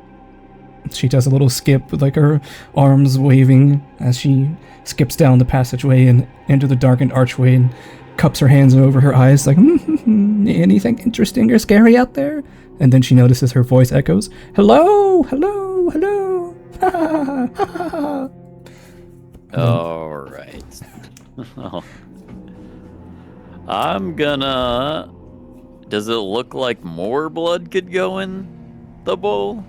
She does a little skip with like her arms waving as she skips down the passageway and into the darkened archway and cups her hands over her eyes like, anything interesting or scary out there? And then she notices her voice echoes, hello, hello, hello. All right. I'm gonna... Does it look like more blood could go in the bowl?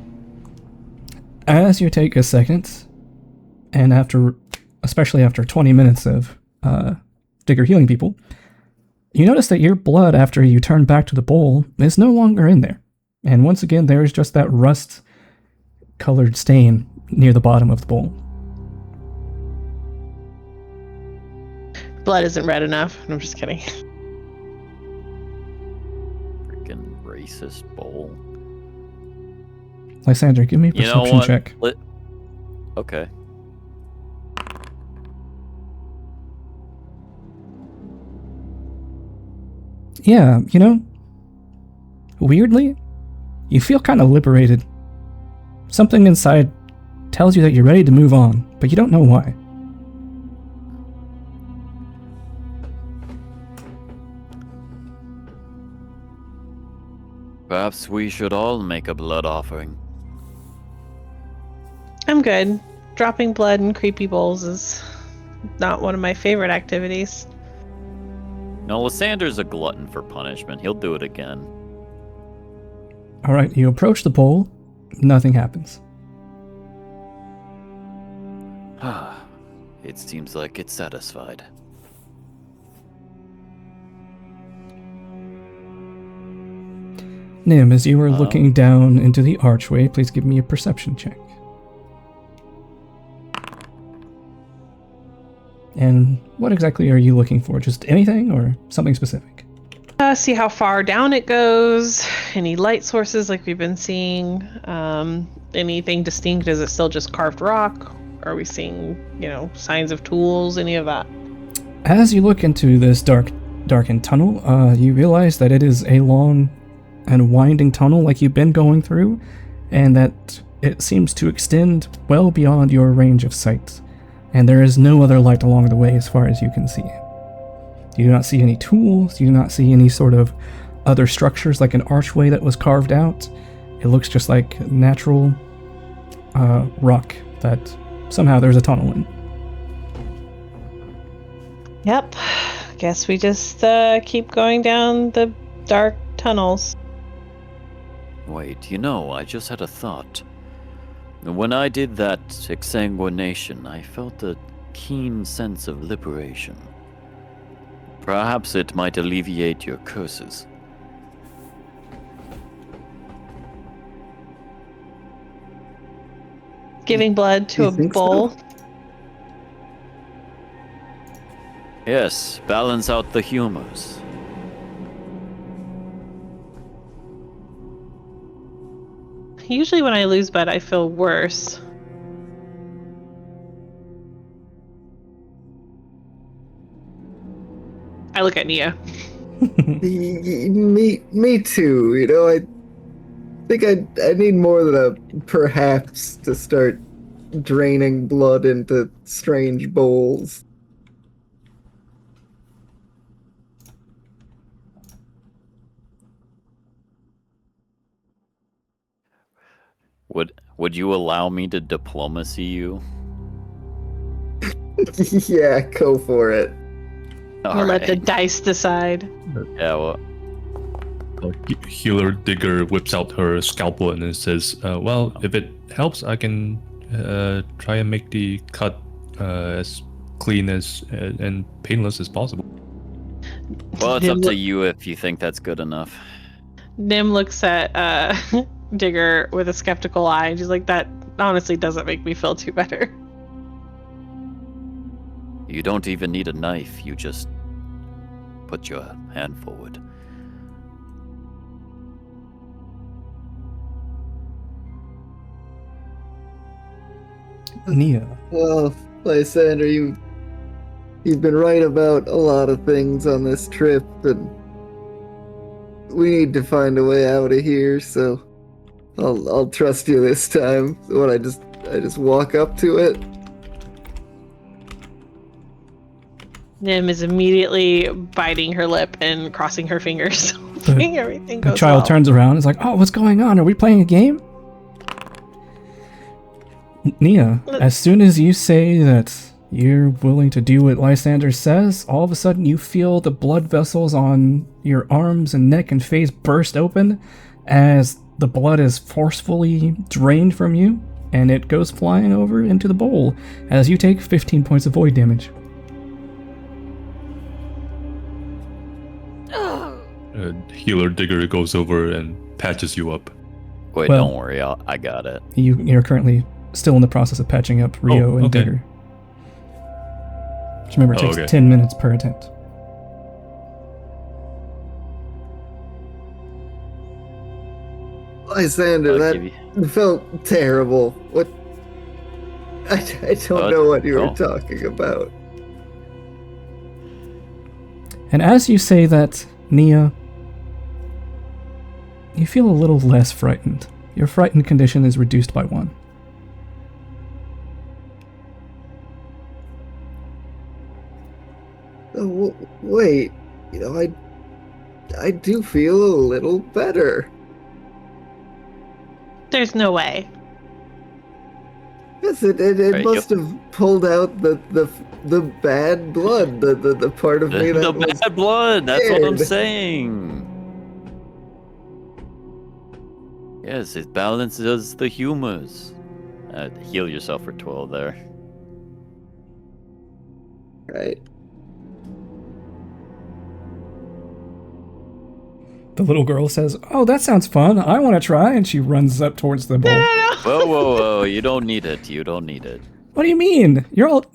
As you take a second, and especially after 20 minutes of Digger healing people, you notice that your blood after you turn back to the bowl is no longer in there. And once again, there is just that rust-colored stain near the bottom of the bowl. Blood isn't red enough. I'm just kidding. Freaking racist bowl. Lysander, give me a You know perception what? check. Okay. Yeah, weirdly, you feel kind of liberated. Something inside tells you that you're ready to move on, but you don't know why. Perhaps we should all make a blood offering. I'm good. Dropping blood in creepy bowls is not one of my favorite activities. No, Lysander's a glutton for punishment. He'll do it again. Alright, you approach the bowl, nothing happens. It seems like it's satisfied. Nim, as you are looking down into the archway, please give me a perception check. And what exactly are you looking for? Just anything or something specific? See how far down it goes. Any light sources like we've been seeing. Anything distinct? Is it still just carved rock? Are we seeing, signs of tools? Any of that? As you look into this darkened tunnel, you realize that it is a long and winding tunnel like you've been going through, and that it seems to extend well beyond your range of sight. And there is no other light along the way as far as you can see. You do not see any tools, you do not see any sort of other structures like an archway that was carved out. It looks just like natural rock that somehow there's a tunnel in. Yep. Guess we just keep going down the dark tunnels. Wait, I just had a thought. When I did that exsanguination, I felt a keen sense of liberation. Perhaps it might alleviate your curses. Giving blood to You a think bowl. so? Yes, balance out the humors. Usually when I lose blood, I feel worse. I look at Nia. Me too. I think I need more than a perhaps to start draining blood into strange bowls. Would you allow me to diplomacy you? Yeah, go for it. We'll let the dice decide. Yeah, well, Healer Digger whips out her scalpel and it says, well, if it helps, I can try and make the cut as clean as and painless as possible. well, it's up to you if you think that's good enough. Nim looks at Digger with a skeptical eye, and she's like, that honestly doesn't make me feel too better. You don't even need a knife, you just put your hand forward. Nia. Well, Lysander, you've been right about a lot of things on this trip, and we need to find a way out of here, so I'll trust you this time. What, I just walk up to it? Nim is immediately biting her lip and crossing her fingers, hoping everything The goes child well. turns around and is like, oh, what's going on? Are we playing a game? Nia, as soon as you say that you're willing to do what Lysander says, all of a sudden you feel the blood vessels on your arms and neck and face burst open as the blood is forcefully drained from you, and it goes flying over into the bowl as you take 15 points of void damage. Healer Digger goes over and patches you up. Wait, Well- don't worry, I got it. You're currently still in the process of patching up Rio and okay. Digger. Just remember, it takes Okay. 10 minutes per attempt. Lysander, I'll that give you- felt terrible. What? I don't know what you were oh. talking about. And as you say that, Nia, you feel a little less frightened. Your frightened condition is reduced by 1. Oh, wait, I do feel a little better. There's no way. Yes, it Right, must have pulled out the bad blood, the part of me that The was bad blood, that's what I'm scared. saying. Yes, it balances the humors. Heal yourself for 12 there. right. The little girl says, oh, that sounds fun. I want to try. And she runs up towards the bowl. Whoa, whoa, whoa, you don't need it. You don't need it. What do you mean? You're all...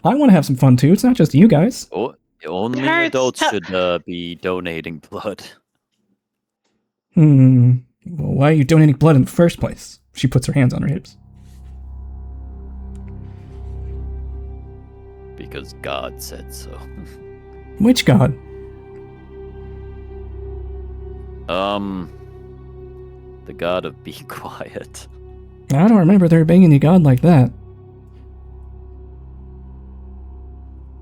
I want to have some fun too. It's not just you guys. Oh, only hurts. adults should be donating blood. Well, why are you donating blood in the first place? She puts her hands on her hips. Because God said so. Which god? The god of be quiet. I don't remember there being any god like that.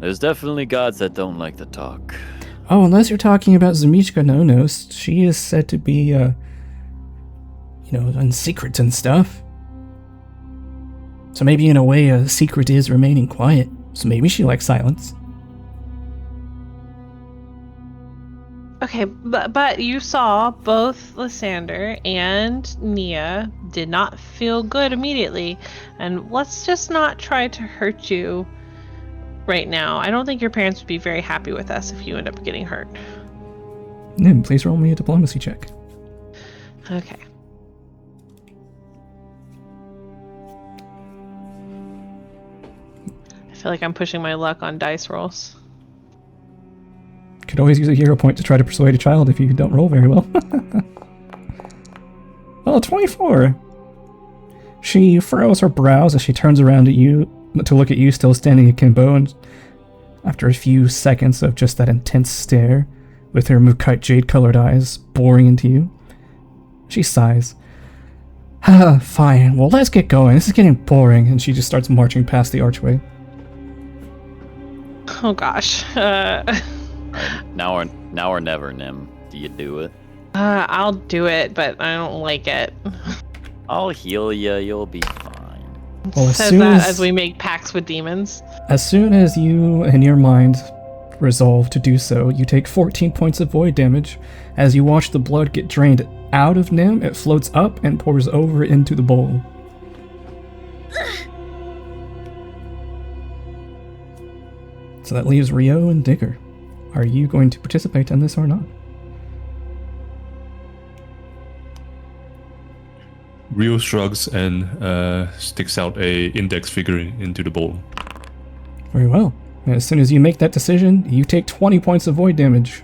There's definitely gods that don't like to talk. Oh, unless you're talking about Zemishka Nonos. She is said to be, in secrets and stuff. So maybe in a way a secret is remaining quiet. So maybe she likes silence. Okay, but you saw both Lysander and Nia did not feel good immediately, and let's just not try to hurt you right now. I don't think your parents would be very happy with us if you end up getting hurt. Nim, please roll me a diplomacy check. Okay. I feel like I'm pushing my luck on dice rolls. Could always use a hero point to try to persuade a child if you don't roll very well. Oh, 24! She furrows her brows as she turns around at you to look at you still standing akimbo, and after a few seconds of just that intense stare, with her Mukite jade-colored eyes boring into you, she sighs. Fine, well let's get going, this is getting boring, and she just starts marching past the archway. Oh gosh. Right, now or never, Nim. Do you do it? I'll do it, but I don't like it. I'll heal you. You'll be fine. Well, Says that as we make pacts with demons. As soon as you, in your mind, resolve to do so, you take 14 points of void damage. As you watch the blood get drained out of Nim, it floats up and pours over into the bowl. So that leaves Rio and Digger. Are you going to participate in this or not? Rio shrugs and sticks out a index finger into the bowl. Very well. And as soon as you make that decision, you take 20 points of void damage.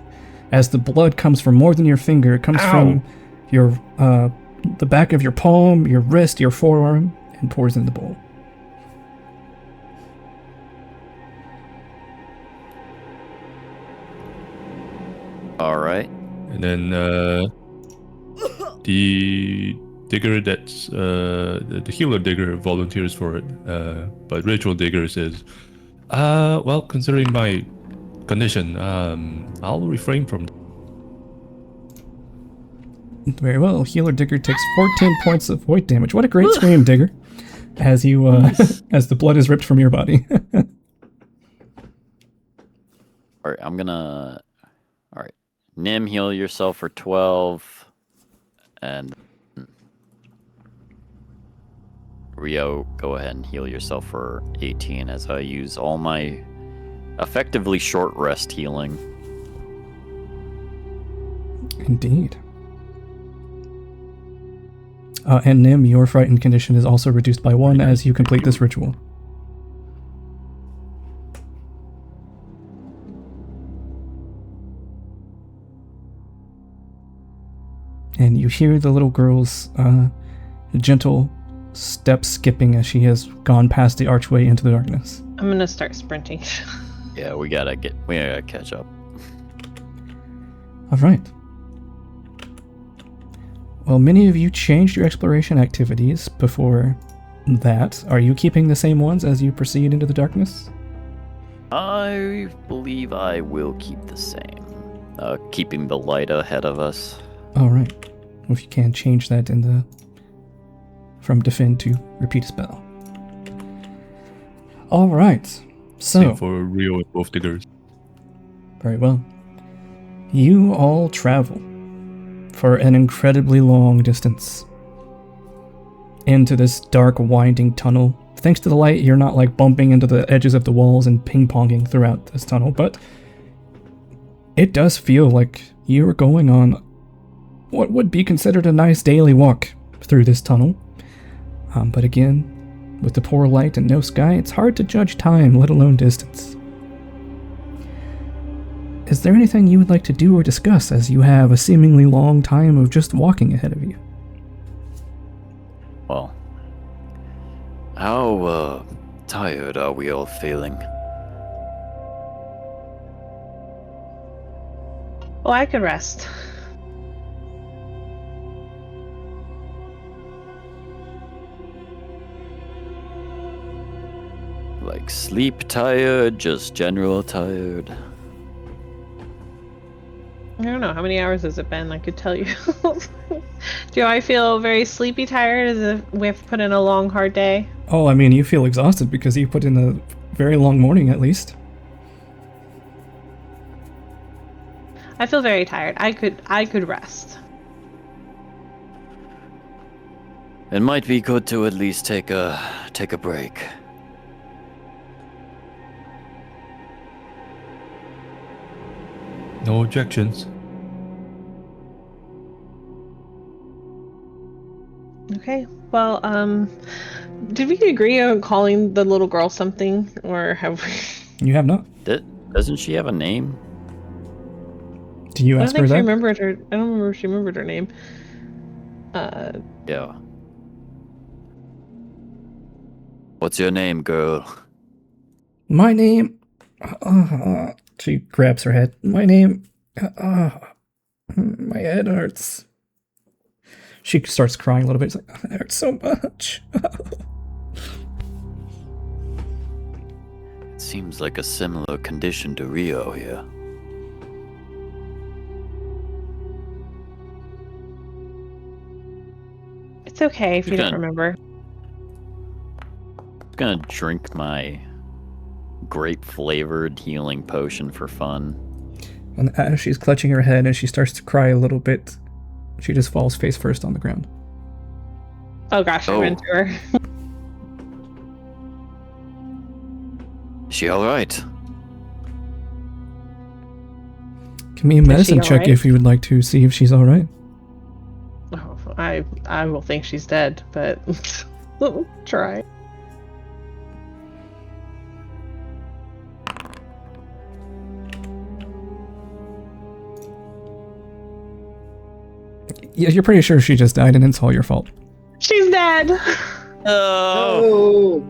As the blood comes from more than your finger, it comes from your the back of your palm, your wrist, your forearm, and pours in the bowl. All right. And then the digger that's the healer digger volunteers for it, but ritual digger says, well, considering my condition, I'll refrain from. Very well. Healer Digger takes 14 points of void damage. What a great scream, Digger! As you, as the blood is ripped from your body. All right, I'm gonna. All right, Nim, heal yourself for 12, and Rio, go ahead and heal yourself for 18 as I use all my effectively short rest healing. Indeed. And Nim, your frightened condition is also reduced by 1 as you complete this ritual. And you hear the little girl's gentle step skipping as she has gone past the archway into the darkness. I'm gonna start sprinting. Yeah, we gotta catch up. All right. Well, many of you changed your exploration activities before that. Are you keeping the same ones as you proceed into the darkness? I believe I will keep the same. Keeping the light ahead of us. All right. Well, if you can change that from defend to repeat a spell. All right. So Same for Rio and both diggers. very well. You all travel for an incredibly long distance into this dark, winding tunnel. Thanks to the light, you're not like bumping into the edges of the walls and ping-ponging throughout this tunnel, but it does feel like you are going on what would be considered a nice daily walk through this tunnel. But again, with the poor light and no sky, it's hard to judge time, let alone distance. Is there anything you would like to do or discuss as you have a seemingly long time of just walking ahead of you? Well, how tired are we all feeling? Oh, I could rest. Like sleep tired, just general tired? I don't know. How many hours has it been? I could tell you. Do I feel very sleepy tired as if we've put in a long, hard day? Oh, I mean, you feel exhausted because you put in a very long morning at least. I feel very tired. I could rest. It might be good to at least take a break. No objections. Okay. Well, did we agree on calling the little girl something, or have we? You have not. Doesn't she have a name? Do you I don't ask her think she that? remembered her. I don't remember if she remembered her name. Yeah. What's your name, girl? My name... she grabs her head. My name... my head hurts. She starts crying a little bit. It's like, it hurts so much. It seems like a similar condition to Rio here. It's okay if you don't Okay. remember. I'm gonna drink my grape-flavored healing potion for fun. And as she's clutching her head and she starts to cry a little bit, she just falls face first on the ground. Oh gosh, I Oh. went to her. Is she alright? Give me a medicine check alright? if you would like to see if she's alright. Oh, I will think she's dead, but we'll try. Yeah, you're pretty sure she just died and it's all your fault. She's dead. Oh!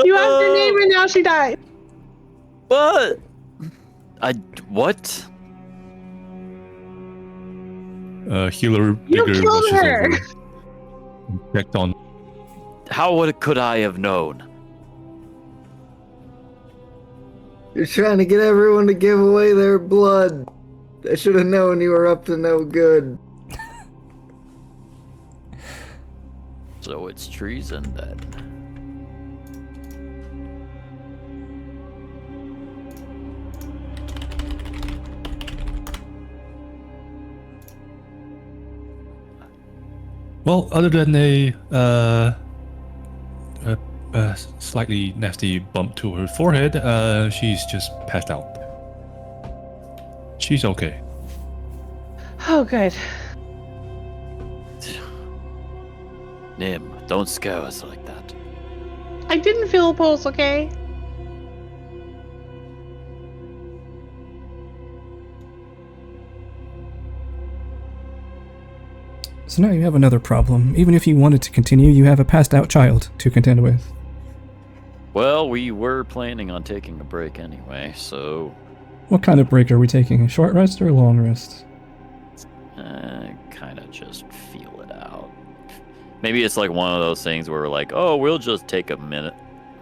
You asked her name and now she died. What? What? Healer You digger killed rushes her. over checked on. Could I have known? You're trying to get everyone to give away their blood. I should have known you were up to no good. So it's treason then. Well, other than a slightly nasty bump to her forehead, she's just passed out. She's okay. Oh, good. Nim, don't scare us like that. I didn't feel a pulse, okay? So now you have another problem. Even if you wanted to continue, you have a passed out child to contend with. Well, we were planning on taking a break anyway, so What kind of break are we taking? A short rest or a long rest? kind of just feel it out. Maybe it's like one of those things where we're like, oh, we'll just take a minute.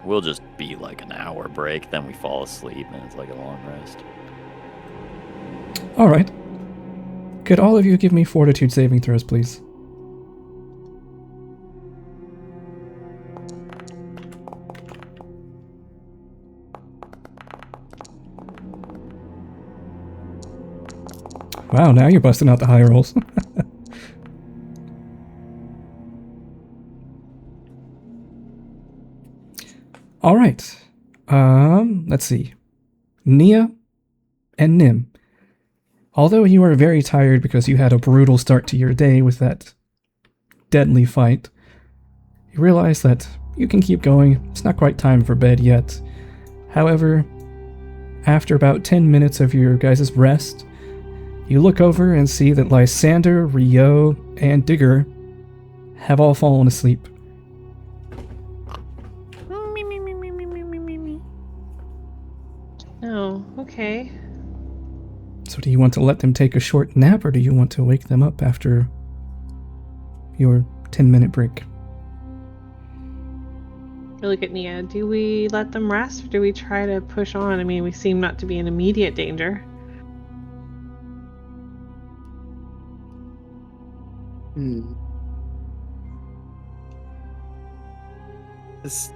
We'll just be like an hour break, then we fall asleep, and it's like a long rest. Alright. Could all of you give me fortitude saving throws, please? Wow, now you're busting out the high rolls. Alright. Let's see. Nia and Nim. Although you are very tired because you had a brutal start to your day with that deadly fight, you realize that you can keep going. It's not quite time for bed yet. However, after about 10 minutes of your guys' rest, you look over and see that Lysander, Rio, and Digger have all fallen asleep. Oh, okay. So do you want to let them take a short nap, or do you want to wake them up after your 10-minute break? I look at Nia. Do we let them rest, or do we try to push on? I mean, we seem not to be in immediate danger. This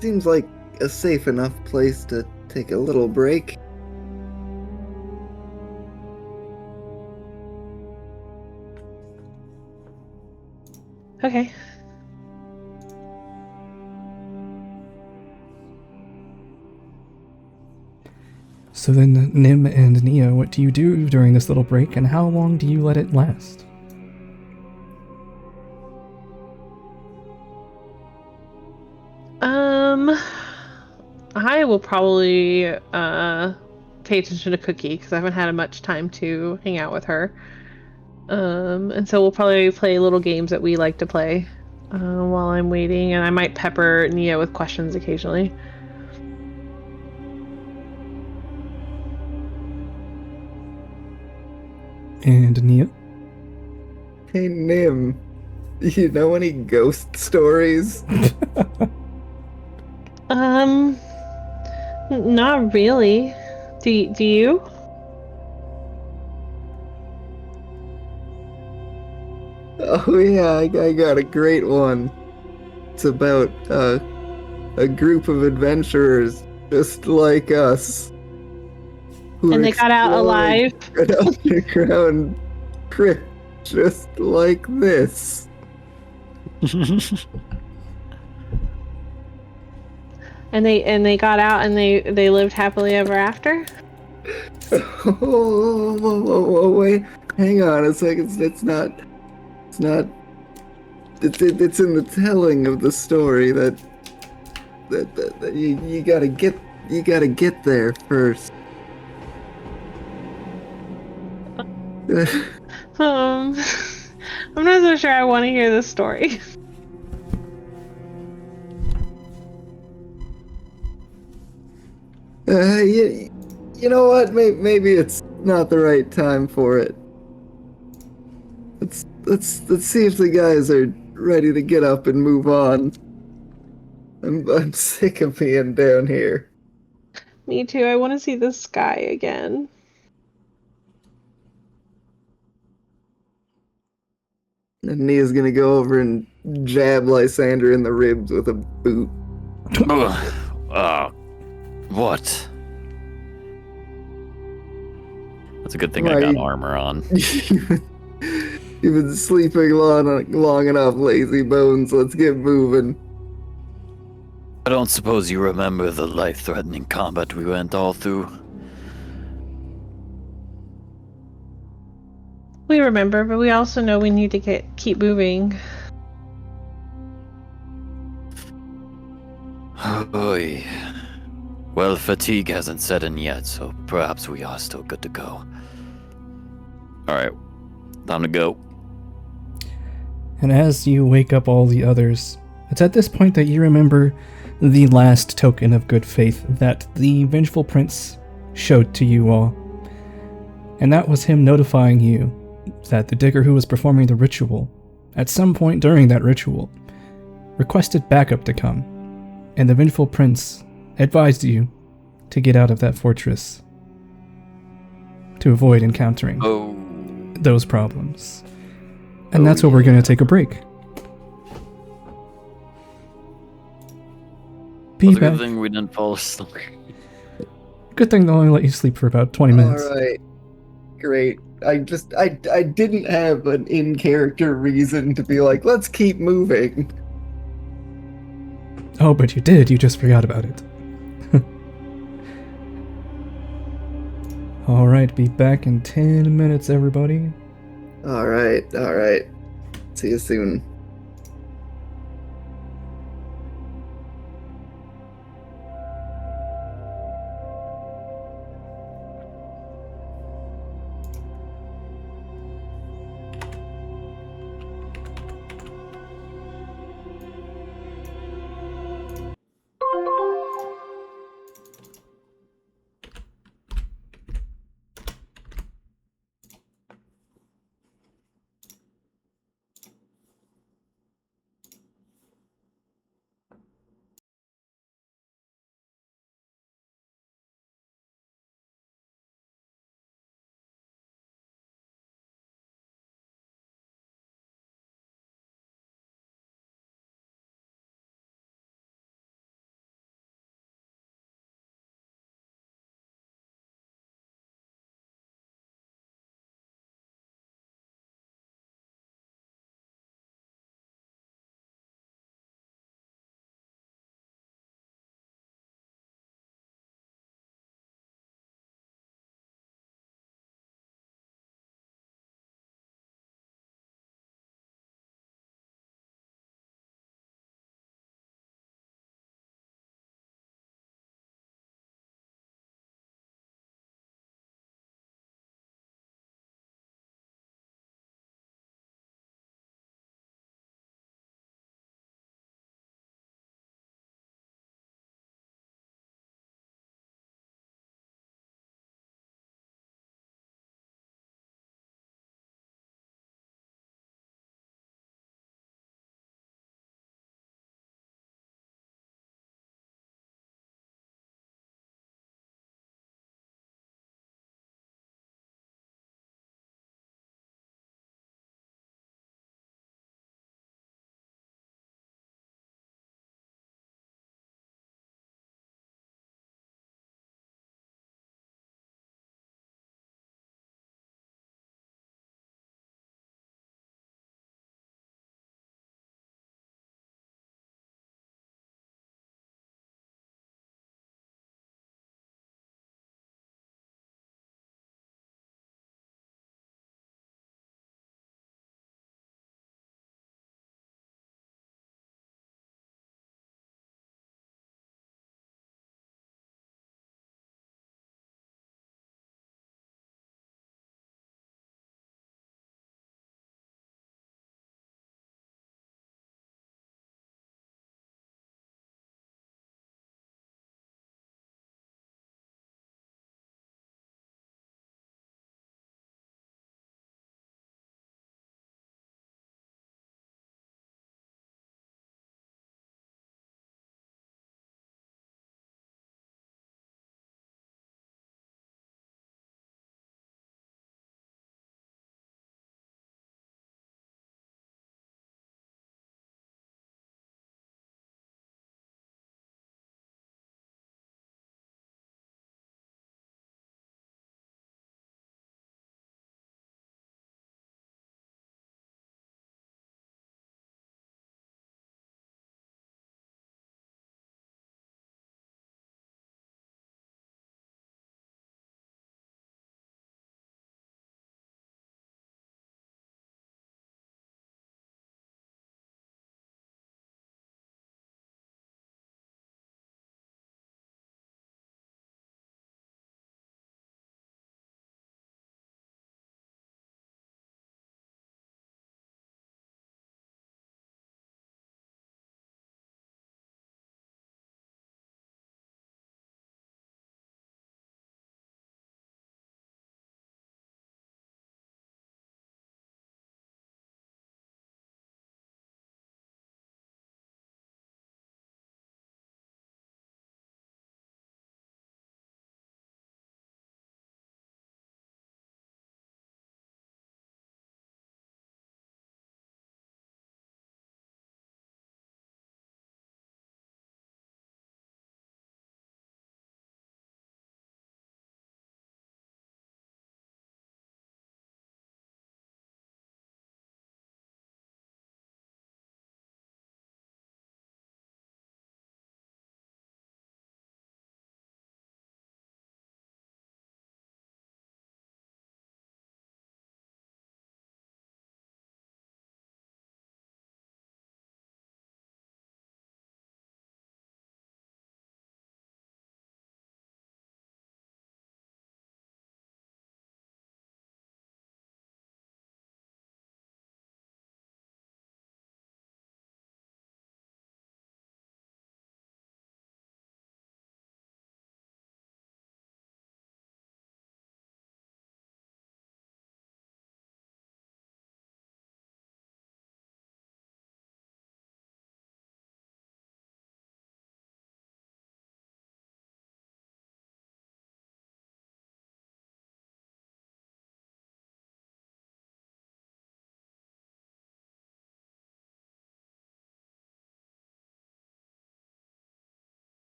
seems like a safe enough place to take a little break. Okay. So then, Nim and Nia, what do you do during this little break, and how long do you let it last? I will probably pay attention to Cookie because I haven't had much time to hang out with her. And so we'll probably play little games that we like to play while I'm waiting, and I might pepper Nia with questions occasionally. And Nia? Hey, Nim, do you know any ghost stories? Not really. Do you? Oh yeah, I got a great one. It's about a group of adventurers just like us. And they got out alive. An underground crypt just like this. And they got out and they lived happily ever after? Oh, wait, hang on a second. It's not. It's in the telling of the story that you gotta get there first. I'm not so sure I want to hear this story. You know what? Maybe it's not the right time for it. Let's see if the guys are ready to get up and move on. I'm sick of being down here. Me too. I want to see the sky again. And Nia's gonna go over and jab Lysander in the ribs with a boot. What? That's a good thing I got Right. armor on. You've been sleeping long enough, lazy bones. Let's get moving. I don't suppose you remember the life-threatening combat we went all through? We remember, but we also know we need to keep moving. Oy. Well, fatigue hasn't set in yet, so perhaps we are still good to go. Alright, time to go. And as you wake up all the others, it's at this point that you remember the last token of good faith that the Vengeful Prince showed to you all. And that was him notifying you that the digger who was performing the ritual, at some point during that ritual, requested backup to come, and the Vengeful Prince advised you to get out of that fortress to avoid encountering those problems. And that's where we're going to take a break. Be It's a back. good thing we didn't fall asleep. Good thing they'll only let you sleep for about 20 minutes. Alright. Great. I didn't have an in-character reason to be like, let's keep moving. Oh, but you did. You just forgot about it. Alright, be back in 10 minutes, everybody. Alright. See you soon.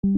All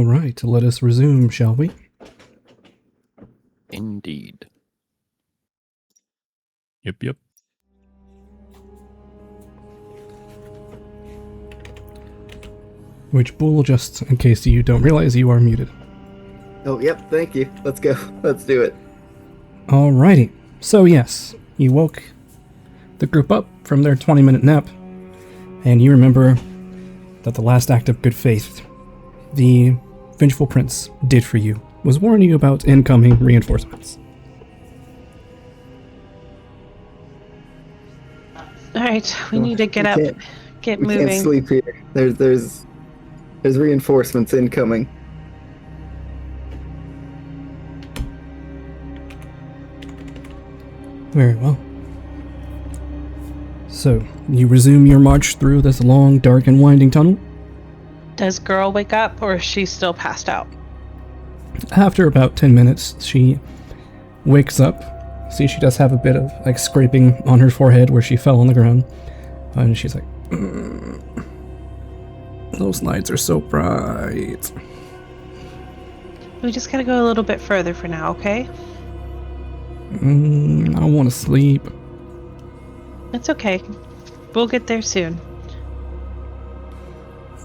right, let us resume, shall we? Indeed. Yep. Which, Bull, just in case you don't realize, you are muted. Oh, yep, thank you. Let's go. Let's do it. Alrighty. So yes, you woke the group up from their 20-minute nap, and you remember that the last act of good faith the Vengeful Prince did for you was warn you about incoming reinforcements. All right, we need to get We up, can't- get We moving. can't sleep here. There's reinforcements incoming. Very well. So, you resume your march through this long, dark, and winding tunnel. Does girl wake up, or is she still passed out? After about 10 minutes, she wakes up. See, she does have a bit of like scraping on her forehead where she fell on the ground. And she's like, those nights are so bright. We just gotta go a little bit further for now, okay? I want to sleep. It's okay. We'll get there soon.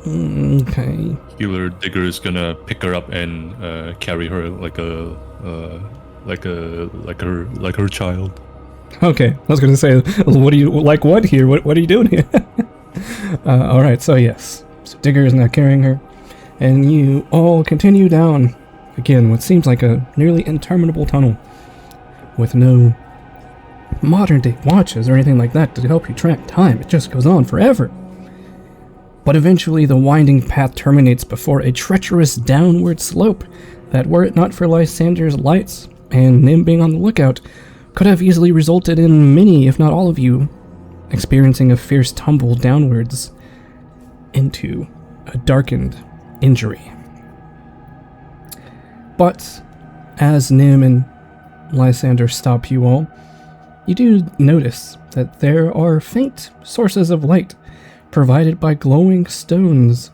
Okay. Healer Digger is gonna pick her up and carry her like her child. Okay, I was going to say, what do you like? What here? What are you doing here? All right, so yes, so Digger is now carrying her, and you all continue down again what seems like a nearly interminable tunnel with no modern-day watches or anything like that to help you track time. It just goes on forever. But eventually, the winding path terminates before a treacherous downward slope that, were it not for Lysander's lights and Nim being on the lookout, could have easily resulted in many, if not all of you, experiencing a fierce tumble downwards into a darkened injury. But as Nim and Lysander stop you all, you do notice that there are faint sources of light provided by glowing stones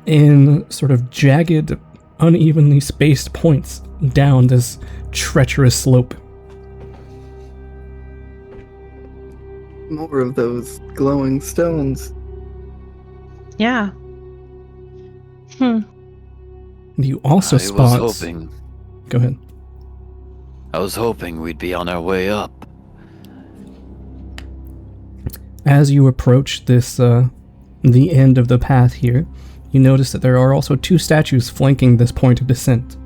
in sort of jagged, unevenly spaced points down this treacherous slope. More of those glowing stones. Yeah. You also spot... Go ahead. I was hoping we'd be on our way up. As you approach this, the end of the path here, you notice that there are also two statues flanking this point of descent.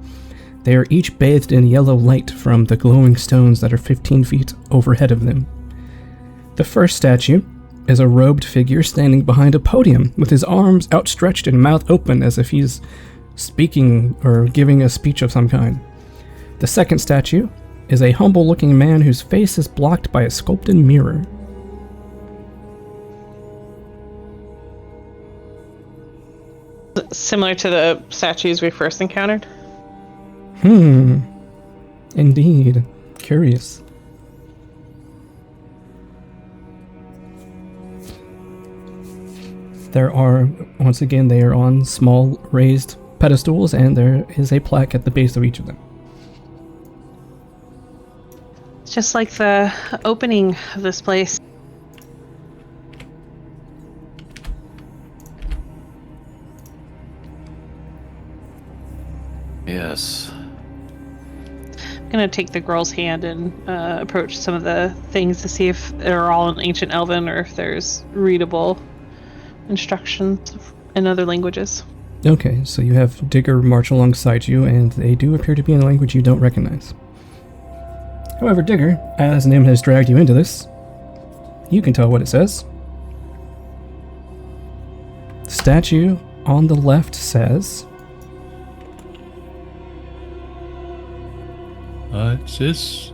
They are each bathed in yellow light from the glowing stones that are 15 feet overhead of them. The first statue is a robed figure standing behind a podium with his arms outstretched and mouth open as if he's speaking or giving a speech of some kind. The second statue is a humble-looking man whose face is blocked by a sculpted mirror. Similar to the statues we first encountered. Indeed. Curious. There are, once again, they are on small raised pedestals, and there is a plaque at the base of each of them. It's just like the opening of this place. Yes. I'm gonna take the girl's hand and approach some of the things to see if they're all in Ancient Elven or if there's readable instructions in other languages. Okay, so you have Digger march alongside you, and they do appear to be in a language you don't recognize. However, Digger, as Nim has dragged you into this, you can tell what it says. The statue on the left says... It says,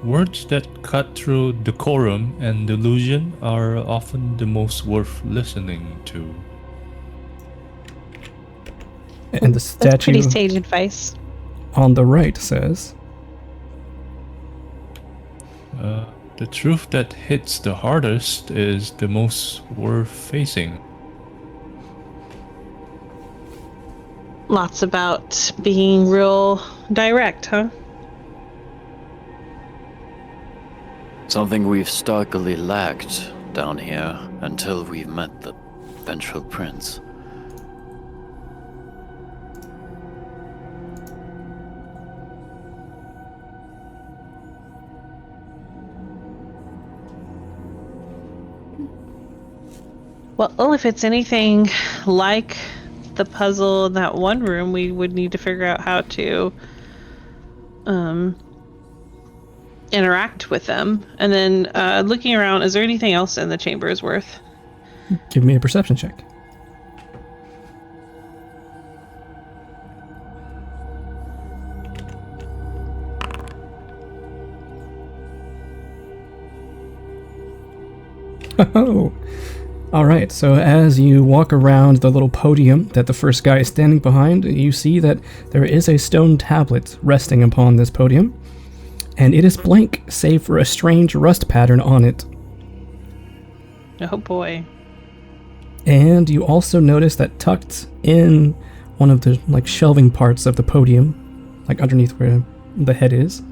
words that cut through decorum and delusion are often the most worth listening to. And the That's statue pretty sage advice. on the right says... The truth that hits the hardest is the most worth facing. Lots about being real direct, huh? Something we've starkly lacked down here until we've met the vengeful prince. Well, if it's anything like the puzzle in that one room, we would need to figure out how to interact with them. And then looking around, is there anything else in the chambers worth? Give me a perception check. Oh, all right. So as you walk around the little podium that the first guy is standing behind, you see that there is a stone tablet resting upon this podium, and it is blank save for a strange rust pattern on it. Oh boy. And you also notice that tucked in one of the shelving parts of the podium, underneath where the head is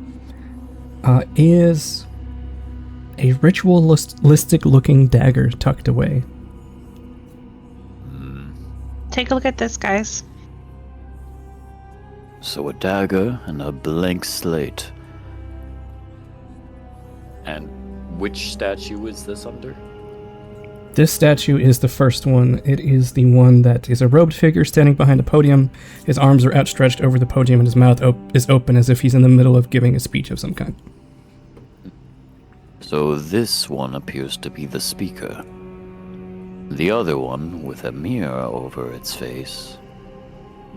a ritualistic looking dagger tucked away. take a look at this, guys. So a dagger and a blank slate. And which statue is this under? This statue is the first one. It is the one that is a robed figure standing behind a podium. His arms are outstretched over the podium and his mouth is open as if he's in the middle of giving a speech of some kind. So this one appears to be the speaker. The other one with a mirror over its face.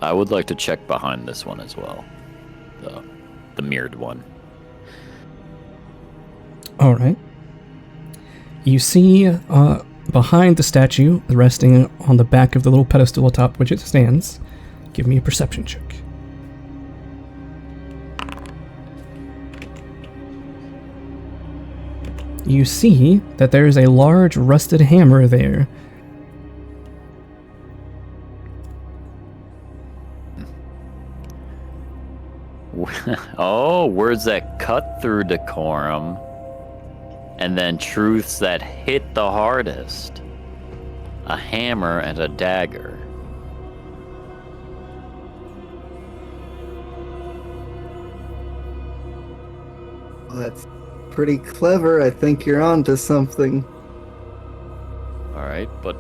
I would like to check behind this one as well. The mirrored one. All right. You see behind the statue, resting on the back of the little pedestal atop which it stands. Give me a perception check. You see that there is a large rusted hammer there. Oh, words that cut through decorum. And then truths that hit the hardest. A hammer and a dagger. Well, that's pretty clever. I think you're onto something. Alright, but...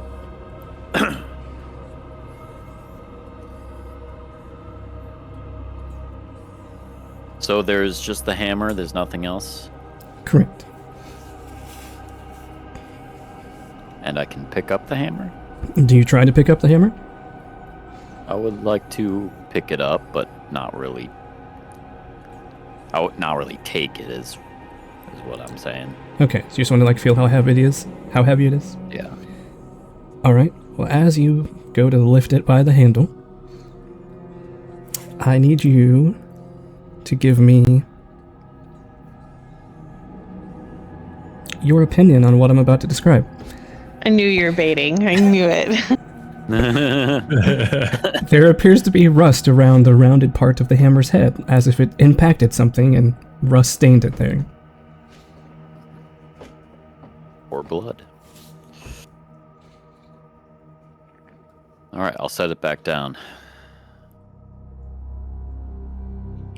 So there's just the hammer, there's nothing else? Correct. And I can pick up the hammer? Do you try to pick up the hammer? I would like to pick it up, but not really. I would not really take it, is what I'm saying. Okay, so you just want to like feel how heavy it is? How heavy it is? Yeah. Alright, well as you go to lift it by the handle, I need you to give me your opinion on what I'm about to describe. I knew you were baiting. I knew it. There appears to be rust around the rounded part of the hammer's head, as if it impacted something and rust stained it there. Or blood. Alright, I'll set it back down.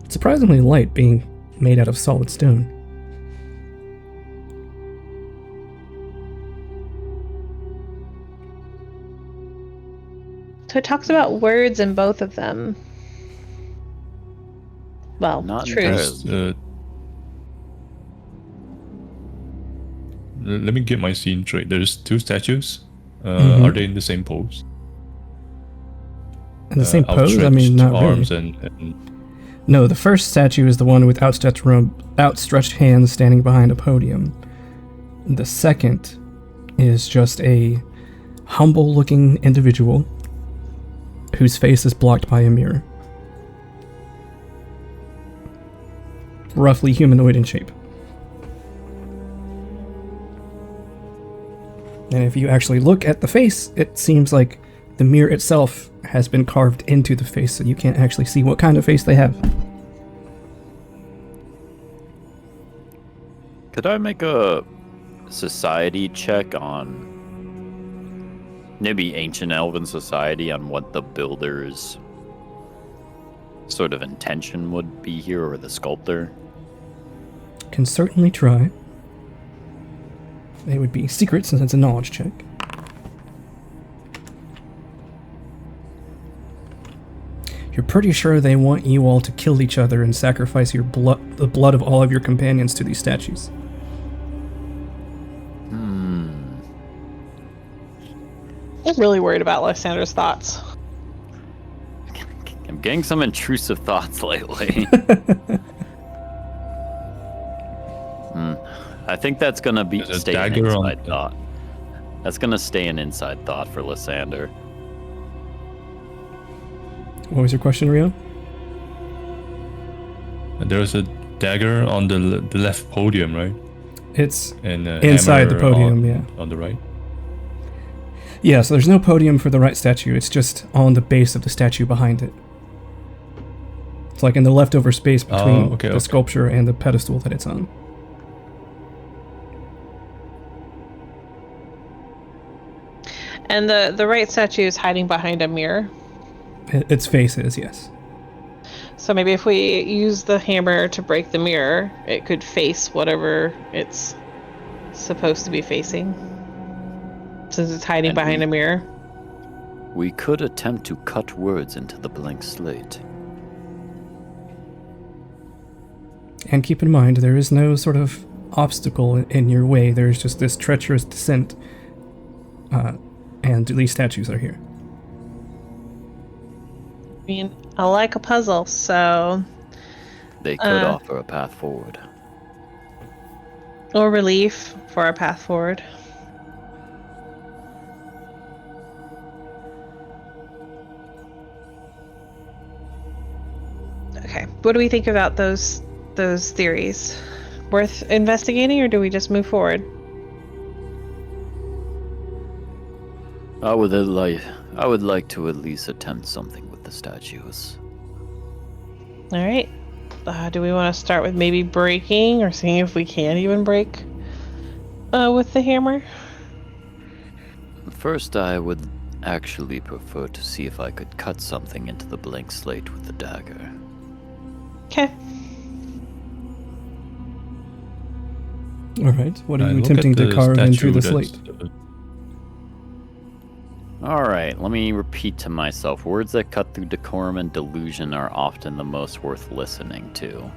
It's surprisingly light, being made out of solid stone. So it talks about words in both of them. Well, Not truth. entirely. Let me get my scene straight. There's two statues. Mhm. Are they in the same pose? In the same pose? I mean, not arms really. and No, the first statue is the one with outstretched hands standing behind a podium. The second is just a humble-looking individual whose face is blocked by a mirror. Roughly humanoid in shape. And if you actually look at the face, it seems like the mirror itself has been carved into the face, so you can't actually see what kind of face they have. Could I make a society check on maybe ancient elven society on what the builder's sort of intention would be here, or the sculptor? Can certainly try. It would be secret since it's a knowledge check. You're pretty sure they want you all to kill each other and sacrifice your blood, the blood of all of your companions to these statues. I'm really worried about Lysander's thoughts. I'm getting some intrusive thoughts lately. I think that's gonna be There's a stay an dagger on inside thought. That's gonna stay an inside thought for Lysander. What was your question, Rio? there's a dagger on the left podium, right? It's And inside the hammer podium, yeah. on the right. Yeah, so there's no podium for the right statue, it's just on the base of the statue behind it. It's like in the leftover space between the sculpture and the pedestal that it's on. And the right statue is hiding behind a mirror. Its face is, yes. So maybe if we use the hammer to break the mirror, it could face whatever it's supposed to be facing. Since it's hiding And behind a mirror. We could attempt to cut words into the blank slate. And keep in mind, there is no sort of obstacle in your way. There's just this treacherous descent. And these statues are here. I mean, I like a puzzle, so... They could offer a path forward. Or relief for a path forward. Okay, what do we think about those theories? Worth investigating, or do we just move forward? I would like to at least attempt something with the statues. All right. Do we want to start with maybe breaking, or seeing if we can even break with the hammer? First, I would actually prefer to see if I could cut something into the blank slate with the dagger. Okay. All right. What are I you look attempting at to the carve into statue the that's- slate? Alright, let me repeat to myself. Words that cut through decorum and delusion are often the most worth listening to.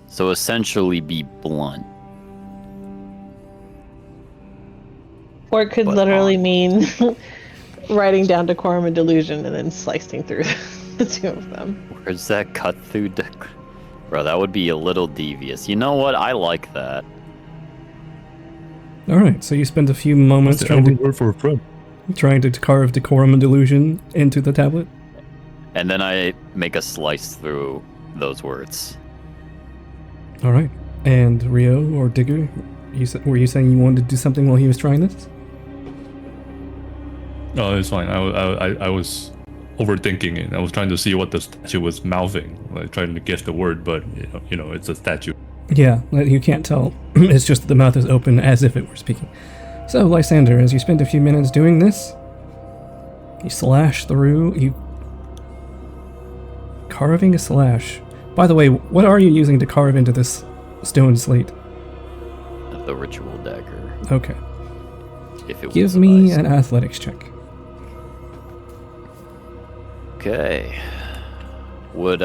So essentially be blunt. Or it could But literally on. mean writing down decorum and delusion and then slicing through the two of them. Words that cut through Bro, that would be a little devious. You know what? I like that. All right. So you spend a few moments What's the Elven word for a friend? trying to carve decorum and delusion into the tablet. And then I make a slice through those words. All right. And Rio or Digger, were you saying you wanted to do something while he was trying this? Oh, it's fine. I was overthinking it. I was trying to see what the statue was mouthing, like trying to guess the word, but you know, it's a statue. Yeah, you can't tell. It's just that the mouth is open as if it were speaking. So, Lysander, as you spend a few minutes doing this, you slash through, carving a slash. By the way, what are you using to carve into this stone slate? The ritual dagger. Okay. If it Give was me advised. an athletics check. Okay. Would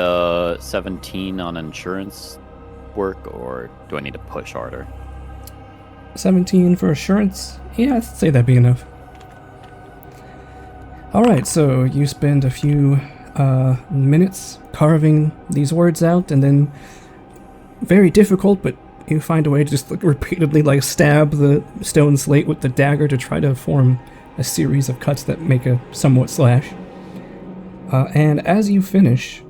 17 on insurance work, or do I need to push harder? 17 for assurance? Yeah, I'd say that'd be enough. Alright, so you spend a few minutes carving these words out, and then, very difficult, but you find a way to just repeatedly stab the stone slate with the dagger to try to form a series of cuts that make a somewhat slash. And as you finish,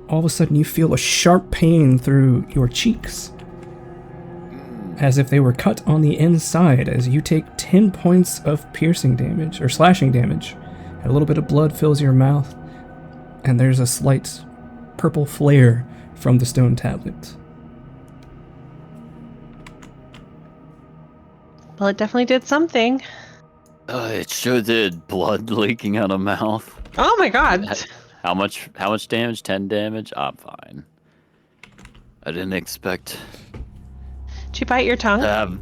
all of a sudden you feel a sharp pain through your cheeks, as if they were cut on the inside, as you take 10 points of piercing damage, or slashing damage. A little bit of blood fills your mouth, and there's a slight purple flare from the stone tablet. Well, it definitely did something. It sure did. Blood leaking out of mouth. Oh my god. How much damage? 10 damage? I'm fine. I didn't expect Did you bite your tongue? to have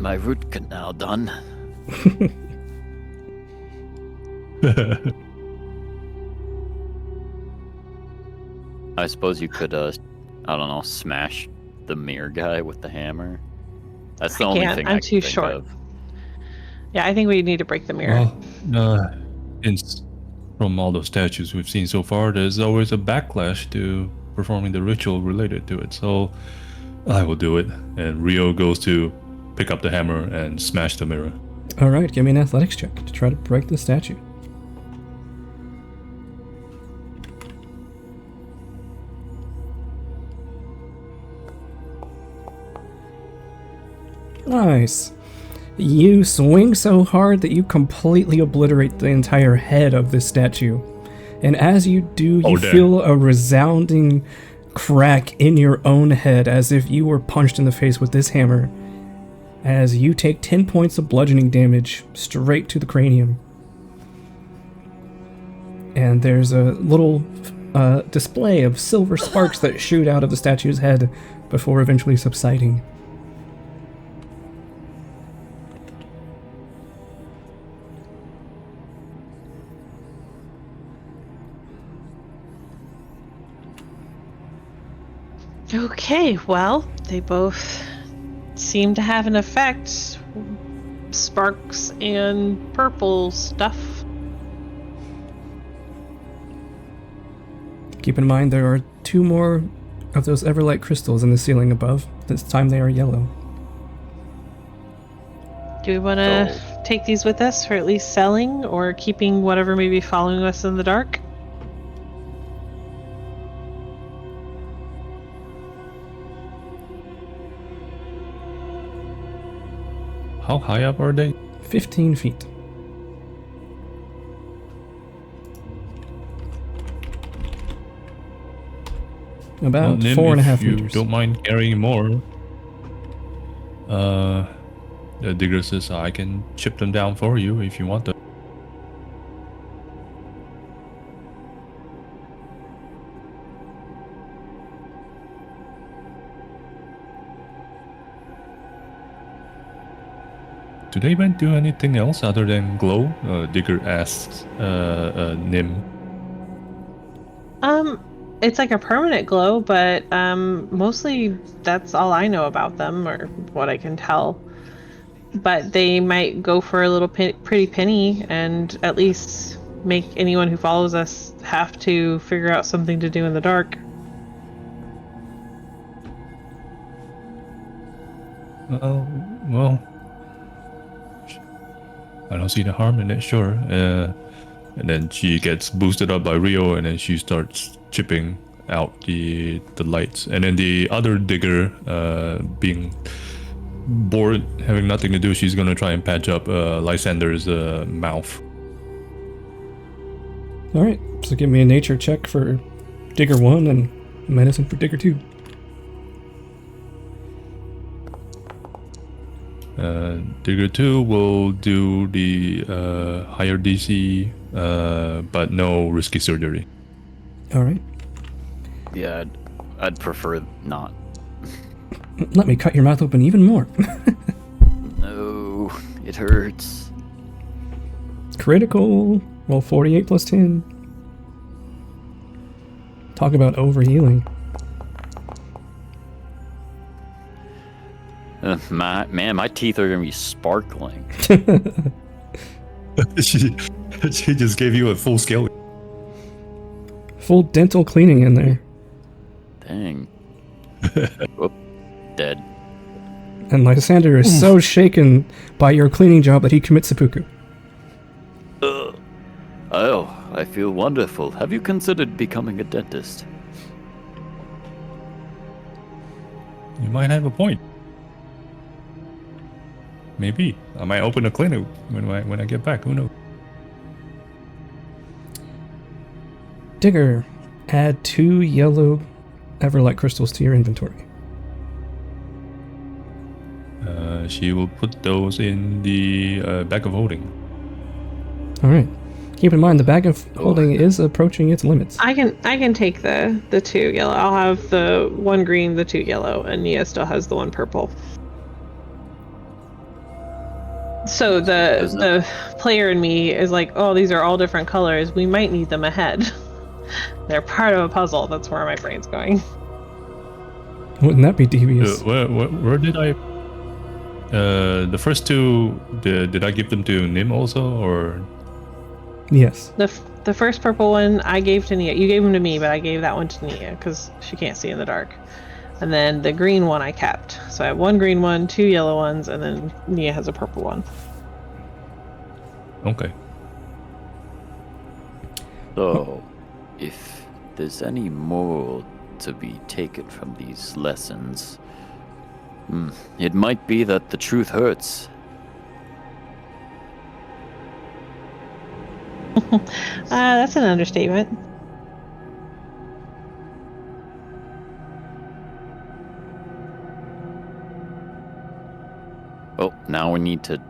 my root canal done. I suppose you could, I don't know, smash the mirror guy with the hammer. That's the I only can't. thing I'm I too can think short. of. Yeah, I think we need to break the mirror. Well, from all those statues we've seen so far, there's always a backlash to performing the ritual related to it. So I will do it. And Rio goes to pick up the hammer and smash the mirror. Alright, give me an athletics check to try to break the statue. Nice. You swing so hard that you completely obliterate the entire head of this statue. And as you do, you damn. feel a resounding crack in your own head as if you were punched in the face with this hammer. As you take 10 points of bludgeoning damage straight to the cranium. And there's a little display of silver sparks that shoot out of the statue's head before eventually subsiding. Okay, well, they both seem to have an effect. Sparks and purple stuff. Keep in mind there are 2 more of those Everlight crystals in the ceiling above. This time they are yellow. Do we want to take these with us for at least selling or keeping whatever may be following us in the dark? How high up are they? 15 feet. About Nim, 4.5 if you meters. don't mind carrying more. The digger says I can chip them down for you if you want them. Do they even do anything else other than glow? Digger asks Nim. It's like a permanent glow, but mostly that's all I know about them, or what I can tell. But they might go for a little pretty penny, and at least make anyone who follows us have to figure out something to do in the dark. Well, I don't see the harm in it, sure. And then she gets boosted up by Rio, and then she starts chipping out the lights. And then the other digger, being bored, having nothing to do, she's gonna try and patch up Lysander's mouth. Alright, so give me a nature check for Digger 1 and medicine for Digger 2. Digger 2 will do the higher DC, but no risky surgery. Alright. Yeah, I'd prefer not. Let me cut your mouth open even more. No, it hurts. Critical. Roll 48 plus 10. Talk about overhealing. My teeth are gonna be sparkling. she just gave you a full scale. Full dental cleaning in there. Dang. Whoop, dead. And Lysander is so shaken by your cleaning job that he commits seppuku. Oh, I feel wonderful. Have you considered becoming a dentist? You might have a point. Maybe I might open a clinic when I get back. Who knows? Digger, add 2 yellow Everlight crystals to your inventory. She will put those in the bag of holding. Alright. Keep in mind the bag of holding is approaching its limits. I can take the 2 yellow. I'll have the 1 green, the 2 yellow, and Nia still has the 1 purple. So the player in me is like, oh, these are all different colors. We might need them ahead. They're part of a puzzle. That's where my brain's going. Wouldn't that be devious? Where did I? The first 2, did I give them to Nim also, or? Yes. The first purple one I gave to Nia. You gave them to me, but I gave that one to Nia because she can't see in the dark. And then the green one I kept. So I have 1 green one, 2 yellow ones, and then Nia has a purple one. Okay. So, if there's any moral to be taken from these lessons, it might be that the truth hurts. That's an understatement. Oh, now we need to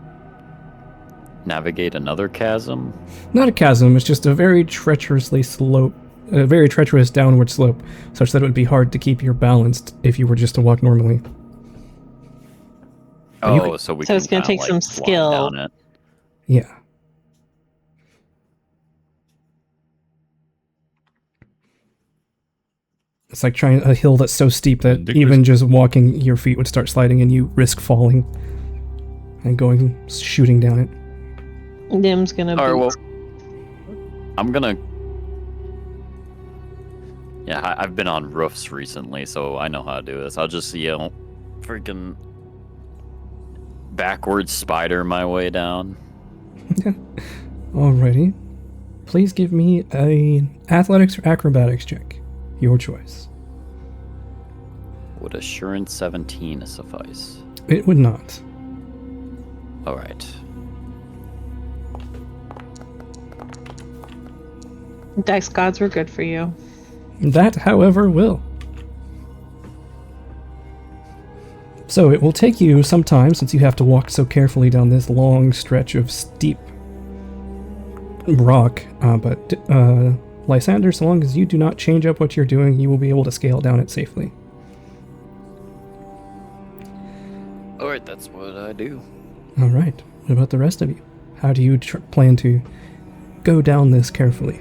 navigate another chasm. Not a chasm, it's just a very treacherous downward slope, such that it would be hard to keep your balanced if you were just to walk normally. Oh, so we So can it's gonna kinda, take like, some slide skill. down it. Yeah. It's like trying a hill that's so steep that Dick even just walking, your feet would start sliding and you risk falling and shooting down it. Nim's gonna. All right, well, boost. I'm gonna. Yeah, I've been on roofs recently, so I know how to do this. I'll just yell, freaking backwards spider my way down. Alrighty. Please give me a athletics or acrobatics check. Your choice. Would assurance 17 suffice? It would not. All right. Dice gods were good for you. That, however, will. So it will take you some time, since you have to walk so carefully down this long stretch of steep rock, but Lysander, so long as you do not change up what you're doing, you will be able to scale down it safely. All right, that's what I do. Alright, what about the rest of you? How do you plan to go down this carefully?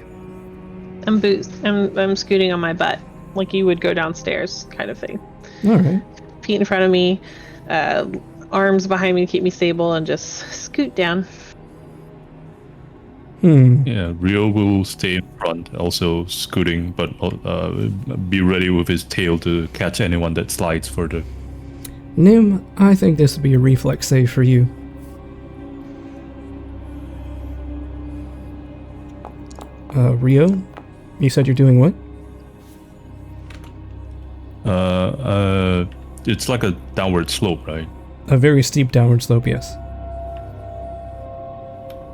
I'm scooting on my butt, like you would go downstairs, kind of thing. Alright. Feet in front of me, arms behind me to keep me stable, and just scoot down. Yeah, Rio will stay in front, also scooting, but be ready with his tail to catch anyone that slides further. Nim, I think this would be a reflex save for you. Rio, you said you're doing what? It's like a downward slope, right? A very steep downward slope, yes.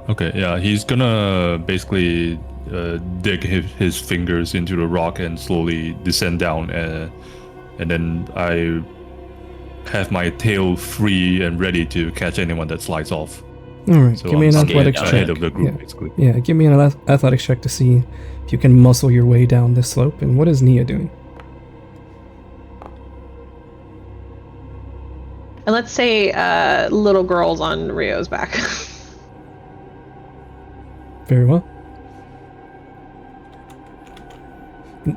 Okay, yeah, he's gonna basically dig his fingers into the rock and slowly descend down, and then I have my tail free and ready to catch anyone that slides off. Alright, So give me an I'm athletics check. ahead of the group, Yeah. basically. Yeah, give me an athletics check to see if you can muscle your way down this slope. And what is Nia doing? And let's say little girl's on Rio's back. Very well.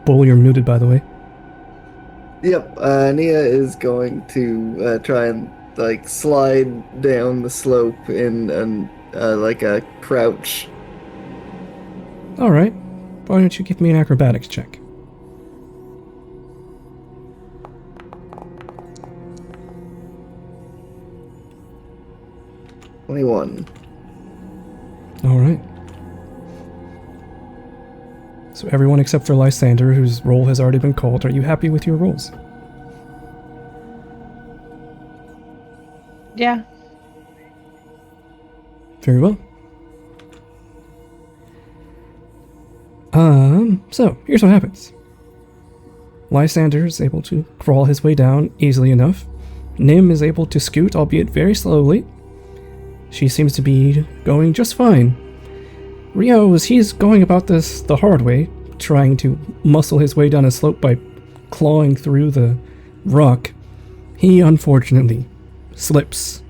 Bull, you're muted, by the way. Yep, Nia is going to try and like slide down the slope in like a crouch. Alright. Why don't you give me an acrobatics check? $21. Alright. So everyone except for Lysander, whose roll has already been called, are you happy with your rolls? Yeah. Very well. So, here's what happens. Lysander is able to crawl his way down easily enough. Nim is able to scoot, albeit very slowly. She seems to be going just fine. Rio, he's going about this the hard way, trying to muscle his way down a slope by clawing through the rock. He unfortunately slips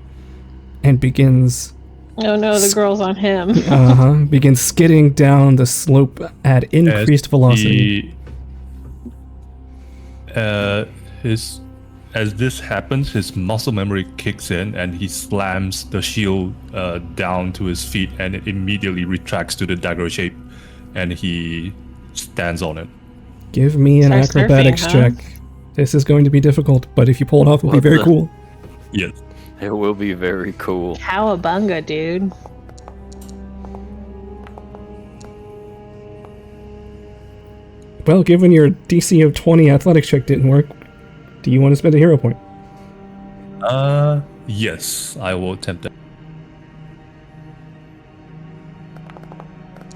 and begins Oh no, the girl's on him. begins skidding down the slope at increased velocity. As this happens, his muscle memory kicks in and he slams the shield down to his feet, and it immediately retracts to the dagger shape, and he stands on it. Give me an Starts acrobatics surfing, huh? check. This is going to be difficult, but if you pull it off, it'll be What very the- cool. Yes. It will be very cool. Cowabunga, dude. Well, given your DC of 20 athletics check didn't work, do you want to spend a hero point? Yes, I will attempt that.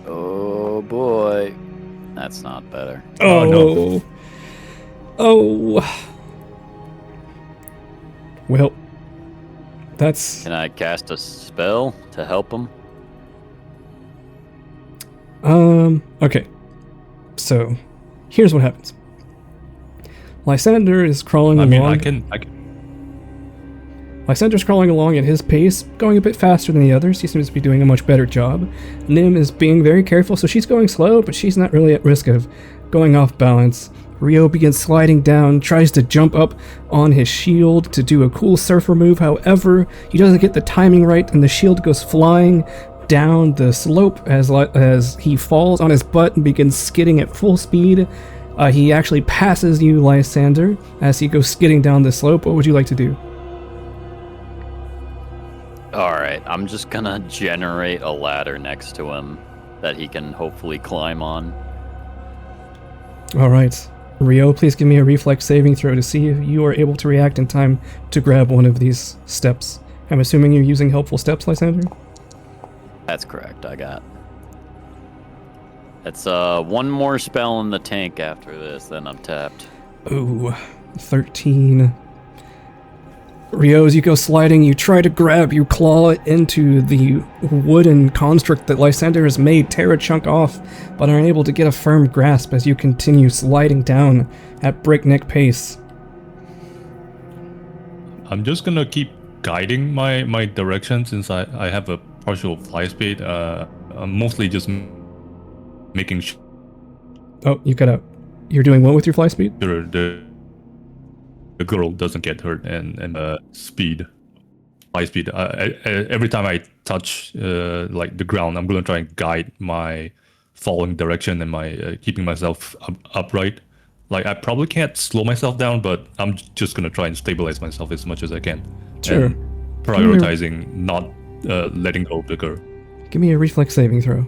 Oh That's not better. Oh, no. Oh. Well, that's... Can I cast a spell to help him? Okay. So, here's what happens. Lysander is crawling I along. mean, I can. Lysander's crawling along at his pace, going a bit faster than the others. He seems to be doing a much better job. Nim is being very careful, so she's going slow, but she's not really at risk of going off balance. Rio begins sliding down, tries to jump up on his shield to do a cool surfer move. However, he doesn't get the timing right, and the shield goes flying down the slope as he falls on his butt and begins skidding at full speed. He actually passes you, Lysander, as he goes skidding down the slope. What would you like to do? Alright, I'm just gonna generate a ladder next to him that he can hopefully climb on. Alright. Rio, please give me a reflex saving throw to see if you are able to react in time to grab one of these steps. I'm assuming you're using helpful steps, Lysander? That's correct, I got. It's one more spell in the tank after this, then I'm tapped. Ooh, 13. Rio, as you go sliding, you try to grab, you claw into the wooden construct that Lysander has made, tear a chunk off, but are unable to get a firm grasp as you continue sliding down at breakneck pace. I'm just gonna keep guiding my direction since I have a partial fly speed. I'm mostly just making sure Oh, you cut out. You're doing what with your fly speed? the girl doesn't get hurt and speed, high speed. Every time I touch like the ground, I'm gonna try and guide my falling direction and my keeping myself upright. Like I probably can't slow myself down, but I'm just gonna try and stabilize myself as much as I can. Sure. And prioritizing not letting go of the girl. Give me a reflex saving throw.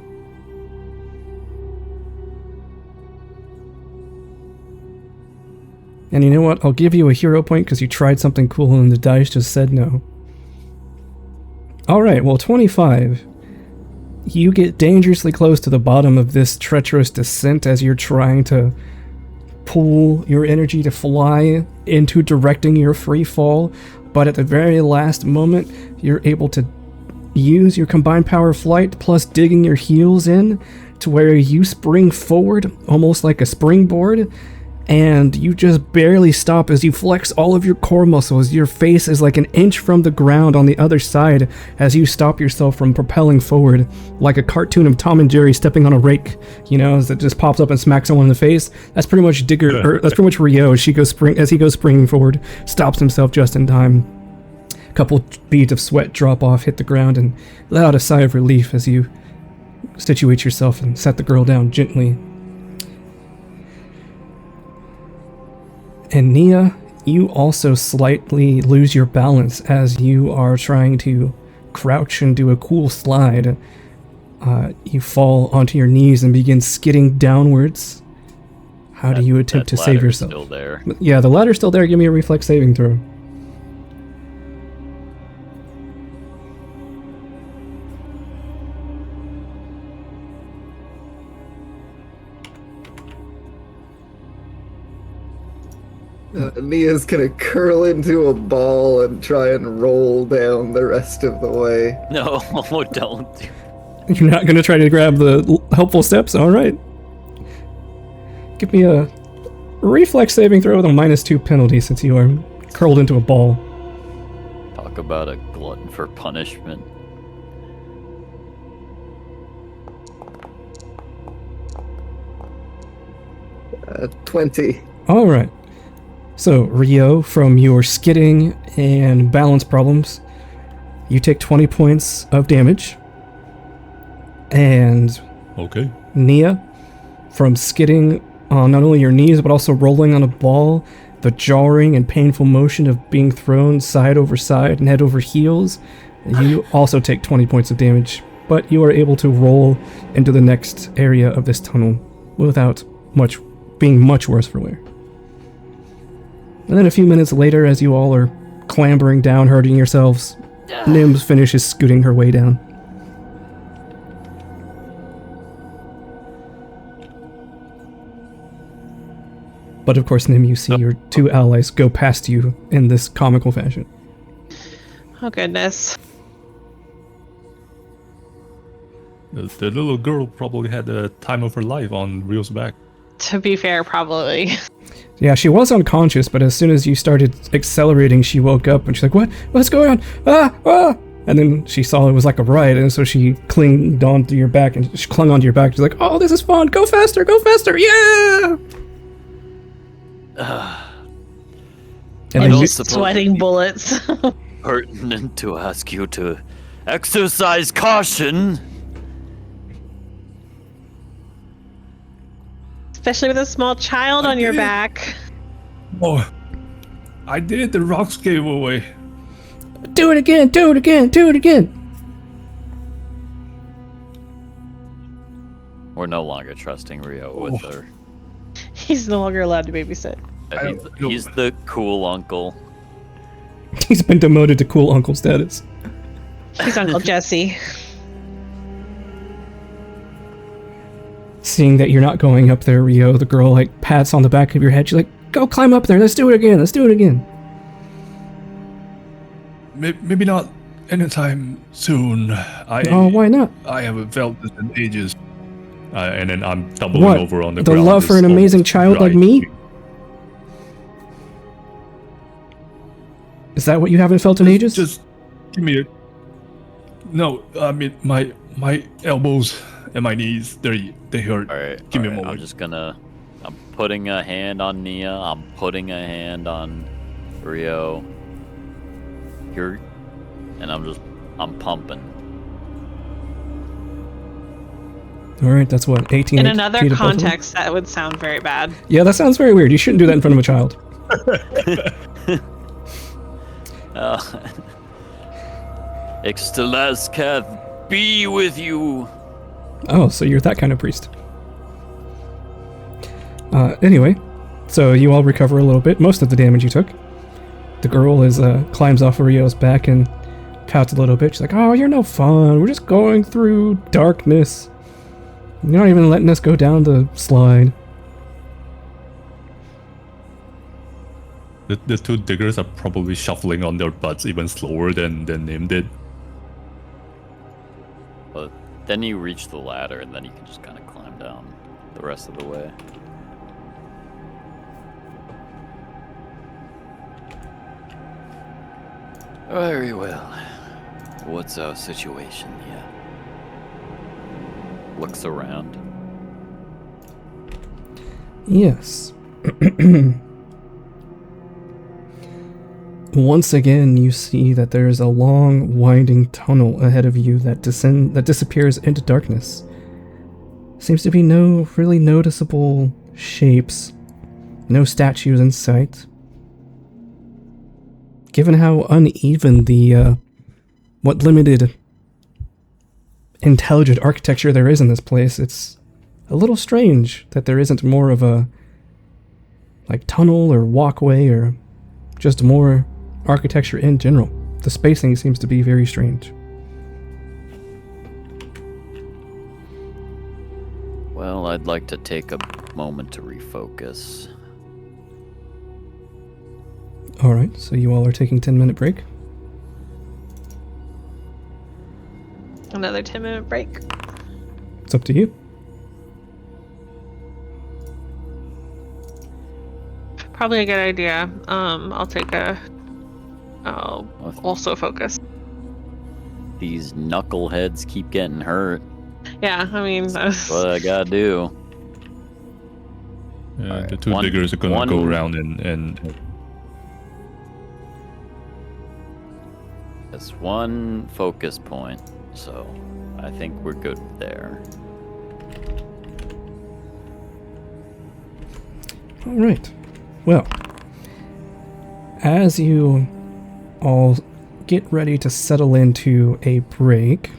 And you know what? I'll give you a hero point because you tried something cool and the dice just said no. Alright, well 25. You get dangerously close to the bottom of this treacherous descent as you're trying to pull your energy to fly into directing your free fall, but at the very last moment, you're able to use your combined power of flight plus digging your heels in to where you spring forward almost like a springboard, and you just barely stop as you flex all of your core muscles. Your face is like an inch from the ground on the other side as you stop yourself from propelling forward like a cartoon of Tom and Jerry stepping on a rake, you know, as it just pops up and smacks someone in the face. That's pretty much that's pretty much Rio as he goes springing forward, stops himself just in time. A couple beads of sweat drop off, hit the ground, and let out a sigh of relief as you situate yourself and set the girl down gently. And Nia, you also slightly lose your balance as you are trying to crouch and do a cool slide. You fall onto your knees and begin skidding downwards. How do you attempt to save yourself? Still there. Yeah, the ladder's still there. Give me a reflex saving throw. Nia's gonna curl into a ball and try and roll down the rest of the way. No, don't. You're not going to try to grab the helpful steps? Alright. Give me a reflex saving throw with a -2 penalty since you are curled into a ball. Talk about a glutton for punishment. Uh, 20. Alright. So, Rio, from your skidding and balance problems, you take 20 points of damage. And Okay. Nia, from skidding on not only your knees but also rolling on a ball, the jarring and painful motion of being thrown side over side and head over heels, you also take 20 points of damage. But you are able to roll into the next area of this tunnel without being much worse for wear. And then a few minutes later, as you all are clambering down, hurting yourselves, Nims finishes scooting her way down. But of course, Nim, you see your two allies go past you in this comical fashion. Oh goodness. The little girl probably had the time of her life on Rio's back. To be fair, probably. Yeah, she was unconscious, but as soon as you started accelerating, she woke up and she's like, "What? What's going on? Ah! Ah!" And then she saw it was like a riot, and so she clinged onto your back, and she clung onto your back. She's like, "Oh, this is fun! Go faster! Go faster! Yeah!" And then don't you, suppose Sweating bullets. pertinent to ask you to exercise caution. Especially with a small child on your did. back. Oh, I did. The rocks gave away. do it again! Do it again! Do it again! We're no longer trusting Rio with her. He's no longer allowed to babysit. He's the cool uncle. He's been demoted to cool uncle status. He's Uncle Jesse. Seeing that you're not going up there, Rio, the girl like pats on the back of your head. She's like, "Go climb up there. Let's do it again. Let's do it again." Maybe not anytime soon. Oh, why not? I haven't felt this in ages. And then I'm tumbling What? over on the The ground. love for an just amazing almost child like dry. me? Is that what you haven't felt in ages? Just give me a. No, I mean my elbows and my knees. They hurt. All right. Give me a all right, moment. I'm putting a hand on Nia. I'm putting a hand on Rio. And I'm pumping. All right, that's what, 18 In feet another of both of them? context, that would sound very bad. Yeah, that sounds very weird. You shouldn't do that in front of a child. Ixtalazcath be with you. Oh, so you're that kind of priest. Anyway, so you all recover a little bit, most of the damage you took. The girl climbs off of Rio's back and pouts a little bit. She's like, "Oh, you're no fun. We're just going through darkness. You're not even letting us go down the slide." The two diggers are probably shuffling on their butts even slower than Nim did. But then you reach the ladder, and then you can just kind of climb down the rest of the way. Very well. What's our situation here? Looks around. Yes. Once again, you see that there is a long, winding tunnel ahead of you that disappears into darkness. Seems to be no really noticeable shapes, no statues in sight. Given how uneven the what limited intelligent architecture there is in this place, it's a little strange that there isn't more of a like tunnel or walkway or just more architecture in general. The spacing seems to be very strange. Well, I'd like to take a moment to refocus. Alright, so you all are taking a 10-minute break. Another 10-minute break. It's up to you. Probably a good idea. I'll also focus. These knuckleheads keep getting hurt. Yeah, I mean, What I gotta do? The Alright, two diggers are gonna one- go around and That's one focus point, so I think we're good there. Alright. Well, as you all get ready to settle into a break,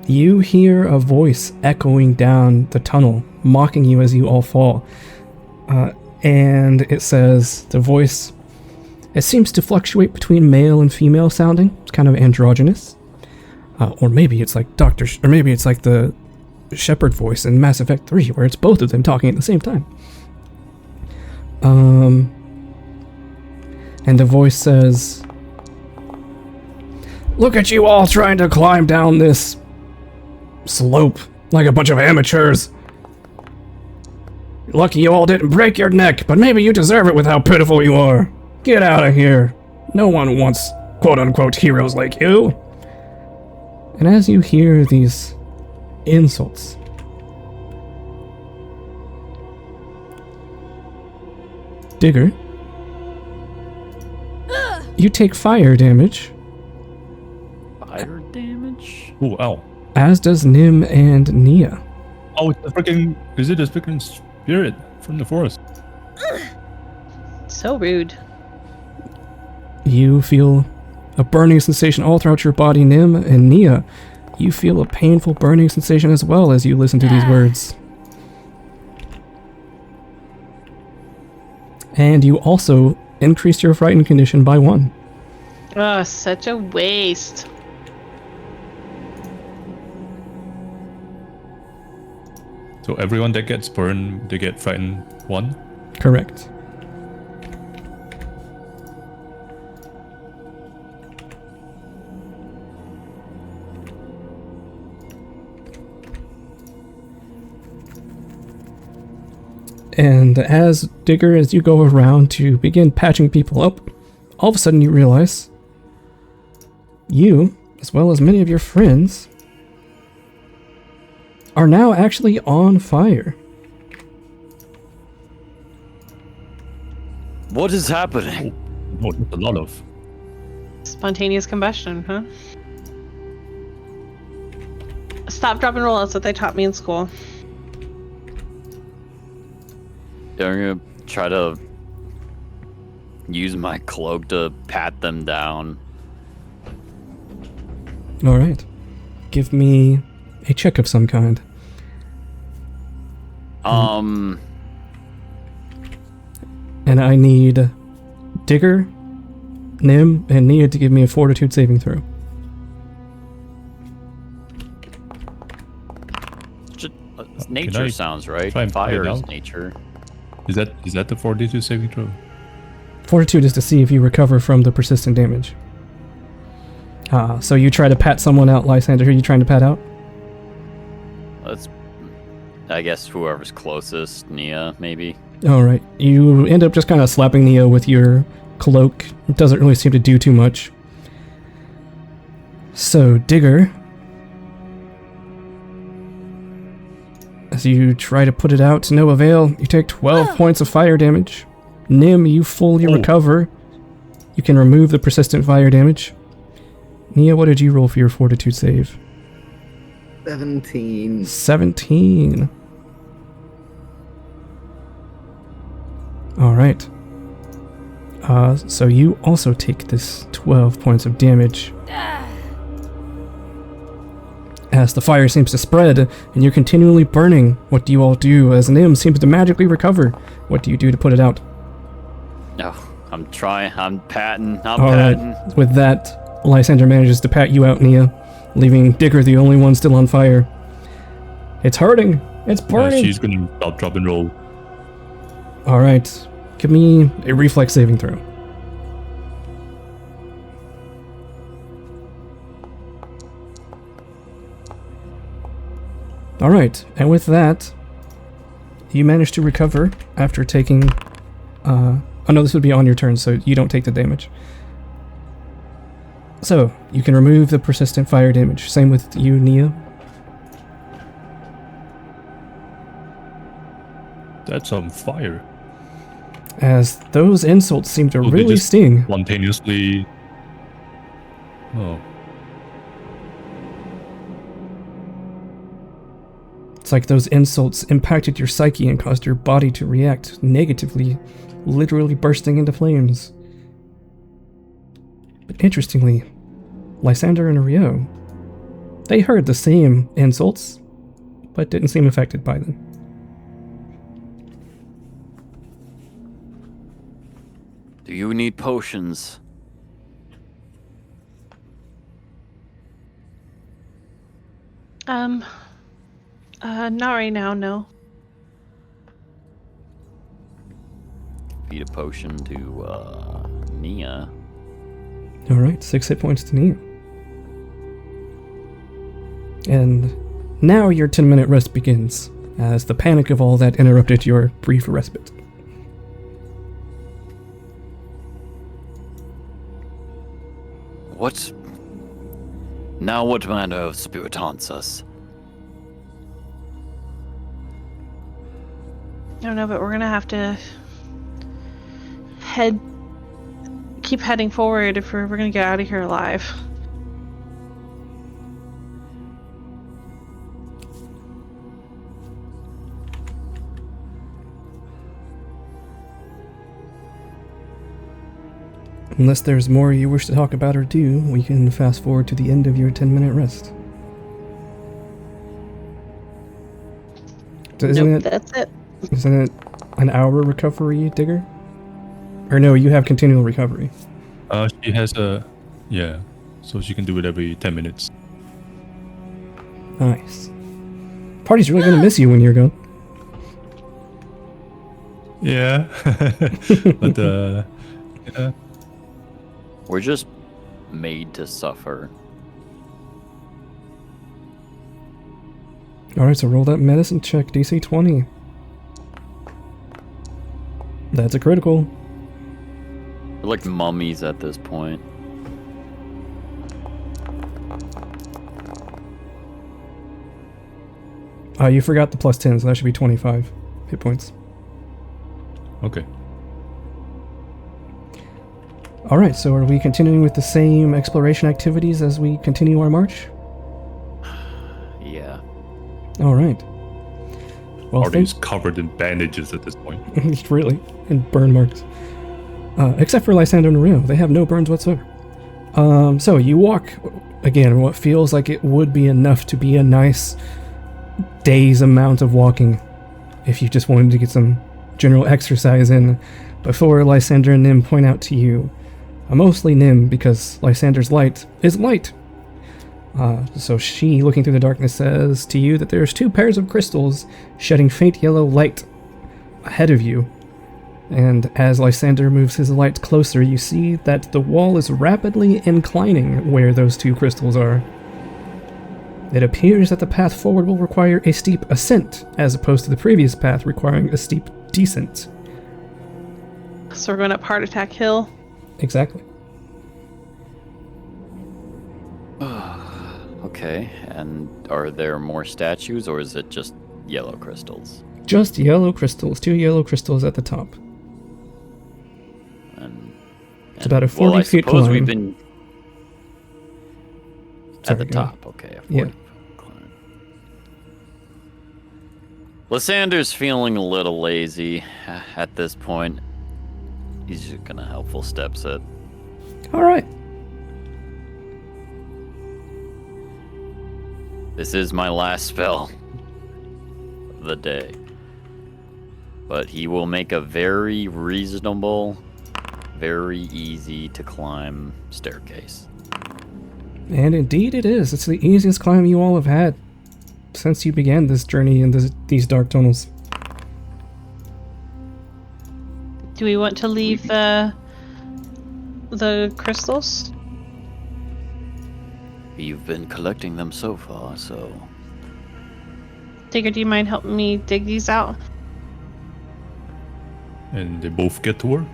you hear a voice echoing down the tunnel, mocking you as you all fall. And it says, the voice, it seems to fluctuate between male and female sounding. It's kind of androgynous. Or maybe it's like or maybe it's like the Shepard voice in Mass Effect 3, where it's both of them talking at the same time. And the voice says, "Look at you all trying to climb down this slope like a bunch of amateurs. Lucky you all didn't break your neck, but maybe you deserve it with how pitiful you are. Get out of here. No one wants quote-unquote heroes like you." And as you hear these insults, Digger, you take fire damage, Fire damage? Oh, ow. as does Nim and Nia. Oh, it's the freaking. Is it a freaking spirit from the forest? So rude. You feel a burning sensation all throughout your body, Nim, and Nia. You feel a painful burning sensation as well as you listen to these words. And you also increased your frightened condition by 1. Oh, such a waste. So everyone that gets burned, they get frightened 1. Correct. And as Digger, as you go around to begin patching people up, all of a sudden you realize you, as well as many of your friends, are now actually on fire. What is happening? Oh, that's a lot of. Spontaneous combustion, huh? Stop, drop, and roll. That's what they taught me in school. I'm gonna try to use my cloak to pat them down. Alright. Give me a check of some kind. And I need Digger, Nim, and Nia to give me a fortitude saving throw. Nature I sounds right. try and Fire find is out? nature. Is that the 42 saving throw? Fortitude is to see if you recover from the persistent damage. So you try to pat someone out, Lysander. Who are you trying to pat out? Let's, I guess whoever's closest, Nia, maybe. Alright. You end up just kind of slapping Nia with your cloak. It doesn't really seem to do too much. So, Digger, as you try to put it out to no avail, you take 12 points of fire damage. Nim, you fully recover. You can remove the persistent fire damage. Nia, what did you roll for your fortitude save? 17. 17. Alright. So you also take this 12 points of damage. As the fire seems to spread, and you're continually burning, what do you all do as Nim seems to magically recover? What do you do to put it out? No, I'm trying. I'm patting. Alright, with that, Lysander manages to pat you out, Nia, leaving Digger the only one still on fire. It's hurting! It's burning! She's gonna drop and roll. Alright, give me a reflex saving throw. Alright, and with that, you manage to recover after taking... oh no, this would be on your turn, so you don't take the damage. So, you can remove the persistent fire damage. Same with you, Nia. That's on fire. As those insults seem to Oh, they really just sting. Spontaneously. Oh. It's like those insults impacted your psyche and caused your body to react negatively, literally bursting into flames. But interestingly, Lysander and Rio, they heard the same insults, but didn't seem affected by them. Do you need potions? Not right now, no. Feed a potion to Nia. Alright, 6 hit points to Nia. And now your 10-minute rest begins, as the panic of all that interrupted your brief respite. What? Now what manner of spirit haunts us? I don't know, but we're gonna have to keep heading forward if we're gonna get out of here alive. Unless there's more you wish to talk about or do, we can fast forward to the end of your 10-minute rest. Nope, that's it. Isn't it an hour recovery, Digger? Or no, you have continual recovery. She has a... Yeah, so she can do it every 10 minutes. Nice. Party's really gonna miss you when you're gone. Yeah. But, yeah. We're just made to suffer. Alright, so roll that medicine check, DC 20. That's a critical. We're like mummies at this point. You forgot the plus 10, so that should be 25 hit points. Okay. Alright, so are we continuing with the same exploration activities as we continue our march? Yeah. Alright. Well, Artie's covered in bandages at this point. really, and burn marks. Except for Lysander and Rio, they have no burns whatsoever. So you walk, again, what feels like it would be enough to be a nice day's amount of walking if you just wanted to get some general exercise in before Lysander and Nim point out to you, mostly Nim because Lysander's light is light. So she, looking through the darkness, says to you that there's 2 pairs of crystals shedding faint yellow light ahead of you. And as Lysander moves his light closer, you see that the wall is rapidly inclining where those 2 crystals are. It appears that the path forward will require a steep ascent, as opposed to the previous path requiring a steep descent. So we're going up Heart Attack Hill. Exactly. Okay, and are there more statues, or is it just yellow crystals? Just yellow crystals, 2 yellow crystals at the top. It's about a 40 feet I suppose climb. we've been Sorry, at the go ahead. top. Okay, a 40 Yeah. foot climb. Lysander's feeling a little lazy at this point. He's just gonna helpful steps it. Alright. This is my last spell of the day. But he will make a very reasonable, very easy to climb staircase. And indeed it is. It's the easiest climb you all have had since you began this journey in these dark tunnels. Do we want to leave the crystals? You've been collecting them so far, so... Digger, do you mind helping me dig these out? And they both get to work.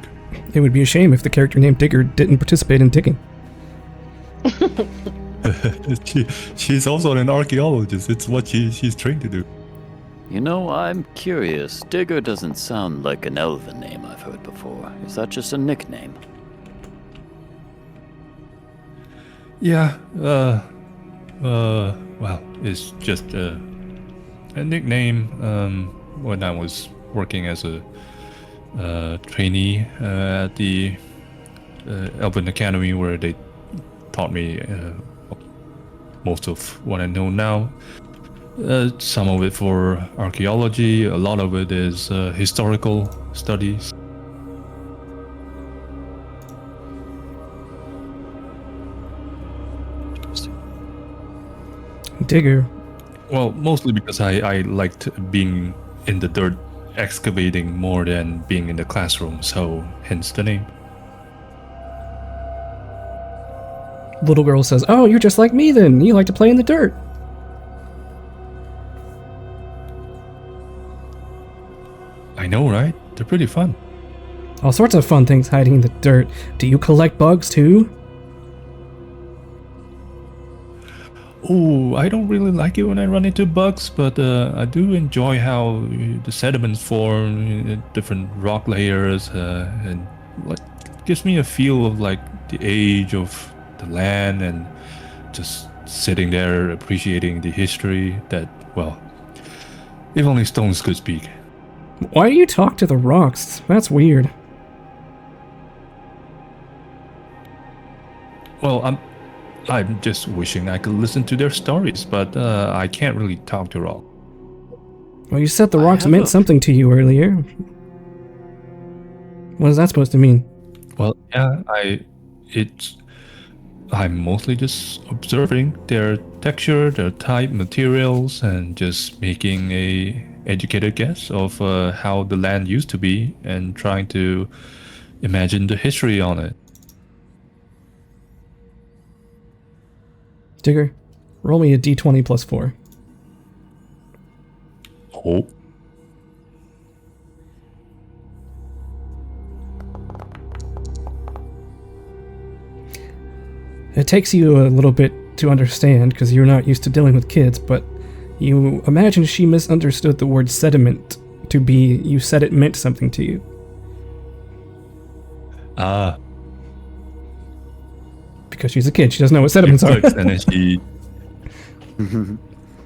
It would be a shame if the character named Digger didn't participate in digging. She's also an archaeologist. It's what she's trained to do. You know, I'm curious. Digger doesn't sound like an elven name I've heard before. Is that just a nickname? Yeah, well, it's just a nickname. When I was working as a trainee at the Elven Academy, where they taught me most of what I know now. Some of it for archaeology, a lot of it is historical studies. Digger, Well, mostly because I liked being in the dirt excavating more than being in the classroom, so hence the name. Little girl says, "Oh, you're just like me then. You like to play in the dirt." I know, right? They're pretty fun. All sorts of fun things hiding in the dirt. Do you collect bugs too? Oh, I don't really like it when I run into bugs, but I do enjoy how the sediments form, different rock layers, and like gives me a feel of like the age of the land and just sitting there appreciating the history that, well, if only stones could speak. Why do you talk to the rocks? That's weird. Well, I'm just wishing I could listen to their stories, but I can't really talk to rock. Well, you said the I rocks have meant a- something to you earlier. What is that supposed to mean? Well, yeah, I'm mostly just observing their texture, their type, materials, and just making a educated guess of how the land used to be and trying to imagine the history on it. Digger, roll me a d20 plus 4. Oh. It takes you a little bit to understand because you're not used to dealing with kids, but you imagine she misunderstood the word sediment to be you said it meant something to you. Ah, Because she's a kid, she doesn't know what it sediments are. clicks and then she...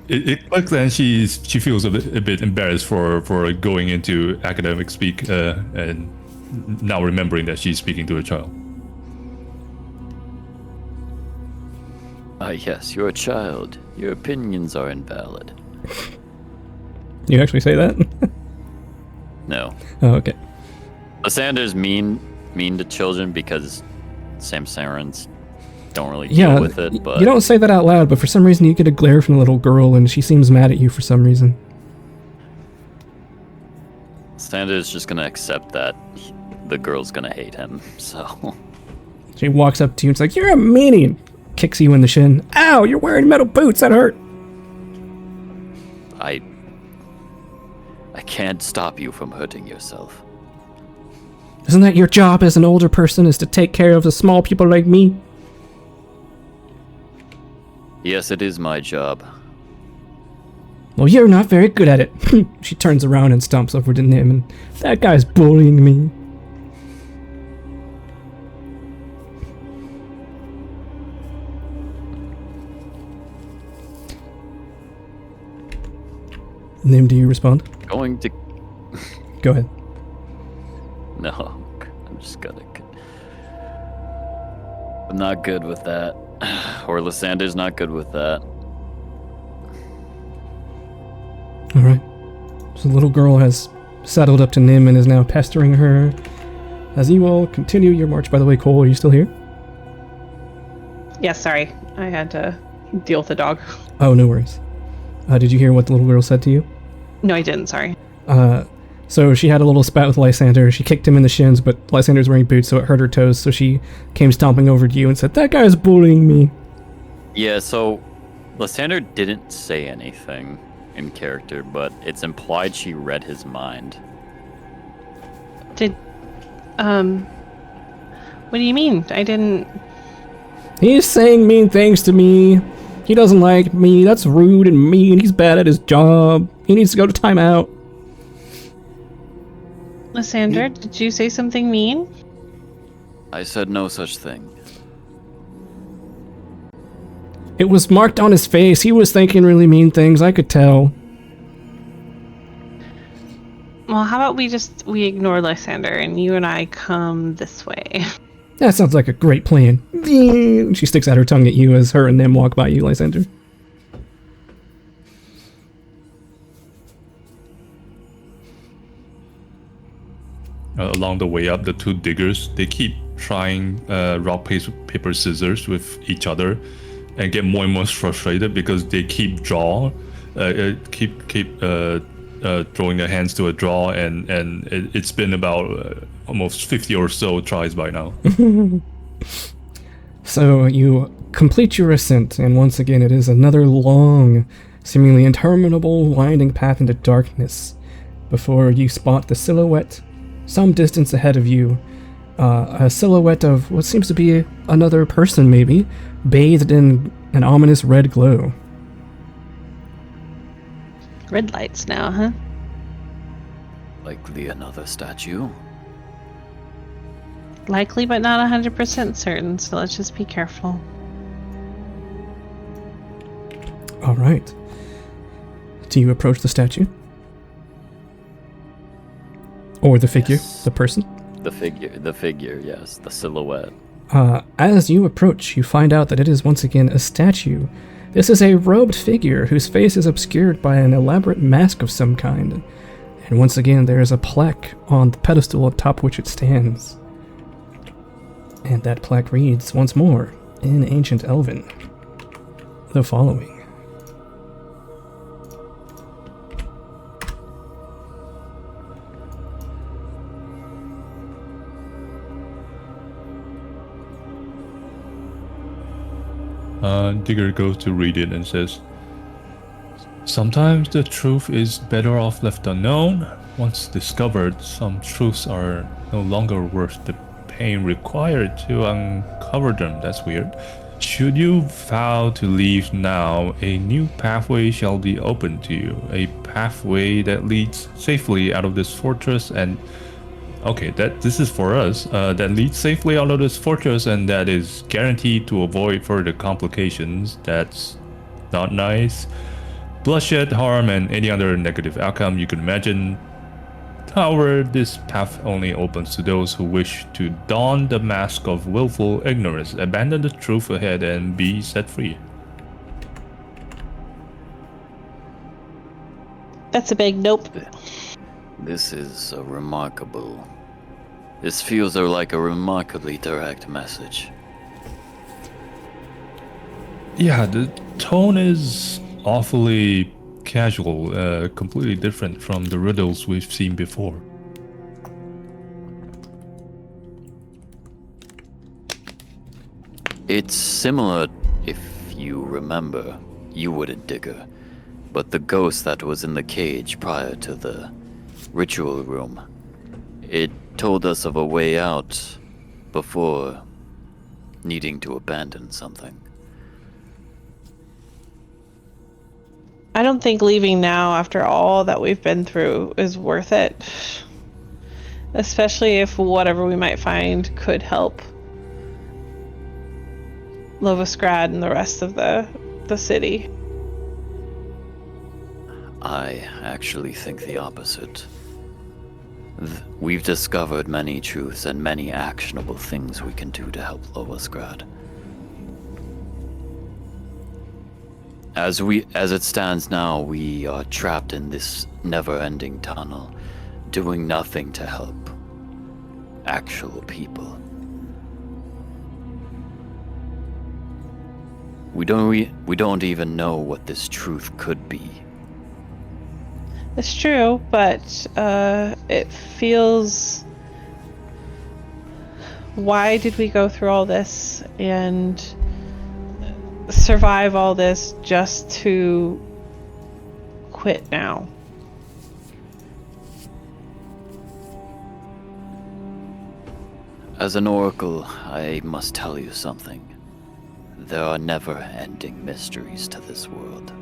it clicks and she feels a bit embarrassed for going into academic speak and now remembering that she's speaking to a child. Yes, you're a child. Your opinions are invalid. You actually say that? No. Oh, okay. Lysander's mean to children because Samsarans don't really Yeah, deal with it, but you don't say that out loud, but for some reason you get a glare from the little girl and she seems mad at you for some reason. Lysander's just gonna accept that the girl's gonna hate him, so... She walks up to you and it's like, "You're a meanie!" and kicks you in the shin. "Ow, you're wearing metal boots, that hurt!" I can't stop you from hurting yourself. Isn't that your job as an older person, is to take care of the small people like me? Yes, it is my job. Well, you're not very good at it. She turns around and stomps over to Nim, and that guy's bullying me. Nim, do you respond? Going to... Go ahead. No, I'm just gonna... I'm not good with that. Or Lysander's not good with that. Alright. So the little girl has saddled up to Nim and is now pestering her. As you all continue your march, by the way, Cole, are you still here? Yes, sorry. I had to deal with the dog. Oh, no worries. Did you hear what the little girl said to you? No, I didn't, sorry. So she had a little spat with Lysander. She kicked him in the shins, but Lysander's wearing boots, so it hurt her toes. So she came stomping over to you and said, "That guy's bullying me." Yeah, so Lysander didn't say anything in character, but it's implied she read his mind. Did, what do you mean? I didn't... He's saying mean things to me. He doesn't like me. That's rude and mean. He's bad at his job. He needs to go to timeout. Lysander, did you say something mean? I said no such thing. It was marked on his face. He was thinking really mean things. I could tell. Well, how about we ignore Lysander and you and I come this way? That sounds like a great plan. She sticks out her tongue at you as her and them walk by you, Lysander. Along the way up, the two diggers, they keep trying rock, paper, scissors with each other and get more and more frustrated because they keep draw keep throwing their hands to a draw, and it's been about almost 50 or so tries by now. So you complete your ascent, and once again it is another long, seemingly interminable, winding path into darkness before you spot the silhouette some distance ahead of you. A silhouette of what seems to be another person, maybe, bathed in an ominous red glow. Red lights now, huh? Likely another statue. Likely, but not 100% certain, so let's just be careful. All right. Do you approach the statue? Or the figure, Yes. the person? The figure, yes, the silhouette. As you approach, you find out that it is once again a statue. This is a robed figure whose face is obscured by an elaborate mask of some kind. And once again, there is a plaque on the pedestal atop which it stands. And that plaque reads, once more, in Ancient Elven, the following. Digger goes to read it and says, "Sometimes the truth is better off left unknown. Once discovered, some truths are no longer worth the pain required to uncover them." That's weird. "Should you vow to leave now, a new pathway shall be open to you. A pathway that leads safely out of this fortress and..." Okay, this is for us. That leads safely out of this fortress and that is guaranteed to avoid further complications. That's not nice. Bloodshed, harm, and any other negative outcome you can imagine. However, this path only opens to those who wish to don the mask of willful ignorance, abandon the truth ahead, and be set free. That's a big nope. This feels like a remarkably direct message. Yeah, the tone is awfully casual, completely different from the riddles we've seen before. It's similar, if you remember. You wouldn't, Digger. But the ghost that was in the cage prior to the ritual room, it told us of a way out before needing to abandon something. I don't think leaving now after all that we've been through is worth it. Especially if whatever we might find could help Lovasgrad and the rest of the city. I actually think the opposite. We've discovered many truths and many actionable things we can do to help Lovasgrad. As it stands now, we are trapped in this never-ending tunnel, doing nothing to help actual people. We don't even know what this truth could be. It's true, but it feels... Why did we go through all this and survive all this just to quit now? As an oracle, I must tell you something. There are never-ending mysteries to this world.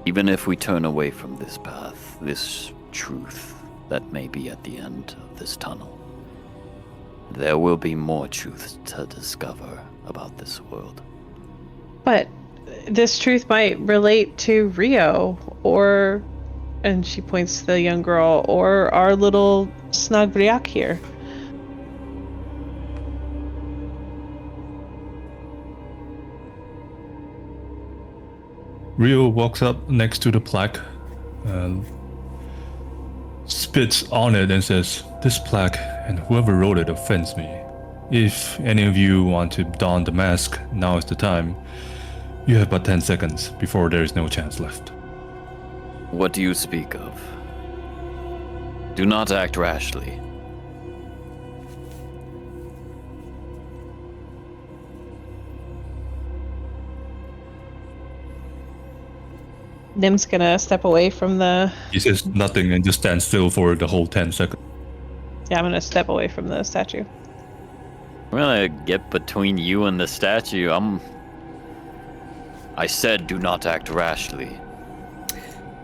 Even if we turn away from this path, this truth that may be at the end of this tunnel, there will be more truths to discover about this world. But this truth might relate to Rio, or, and she points to the young girl, or our little Snugbriak here. Rio walks up next to the plaque, spits on it and says, "This plaque and whoever wrote it offends me. If any of you want to don the mask, now is the time. You have but 10 seconds before there is no chance left. What do you speak of? Do not act rashly. Nim's gonna step away from the. He says nothing and just stands still for the whole 10 seconds. Yeah, I'm gonna step away from the statue. I'm gonna get between you and the statue. I said do not act rashly.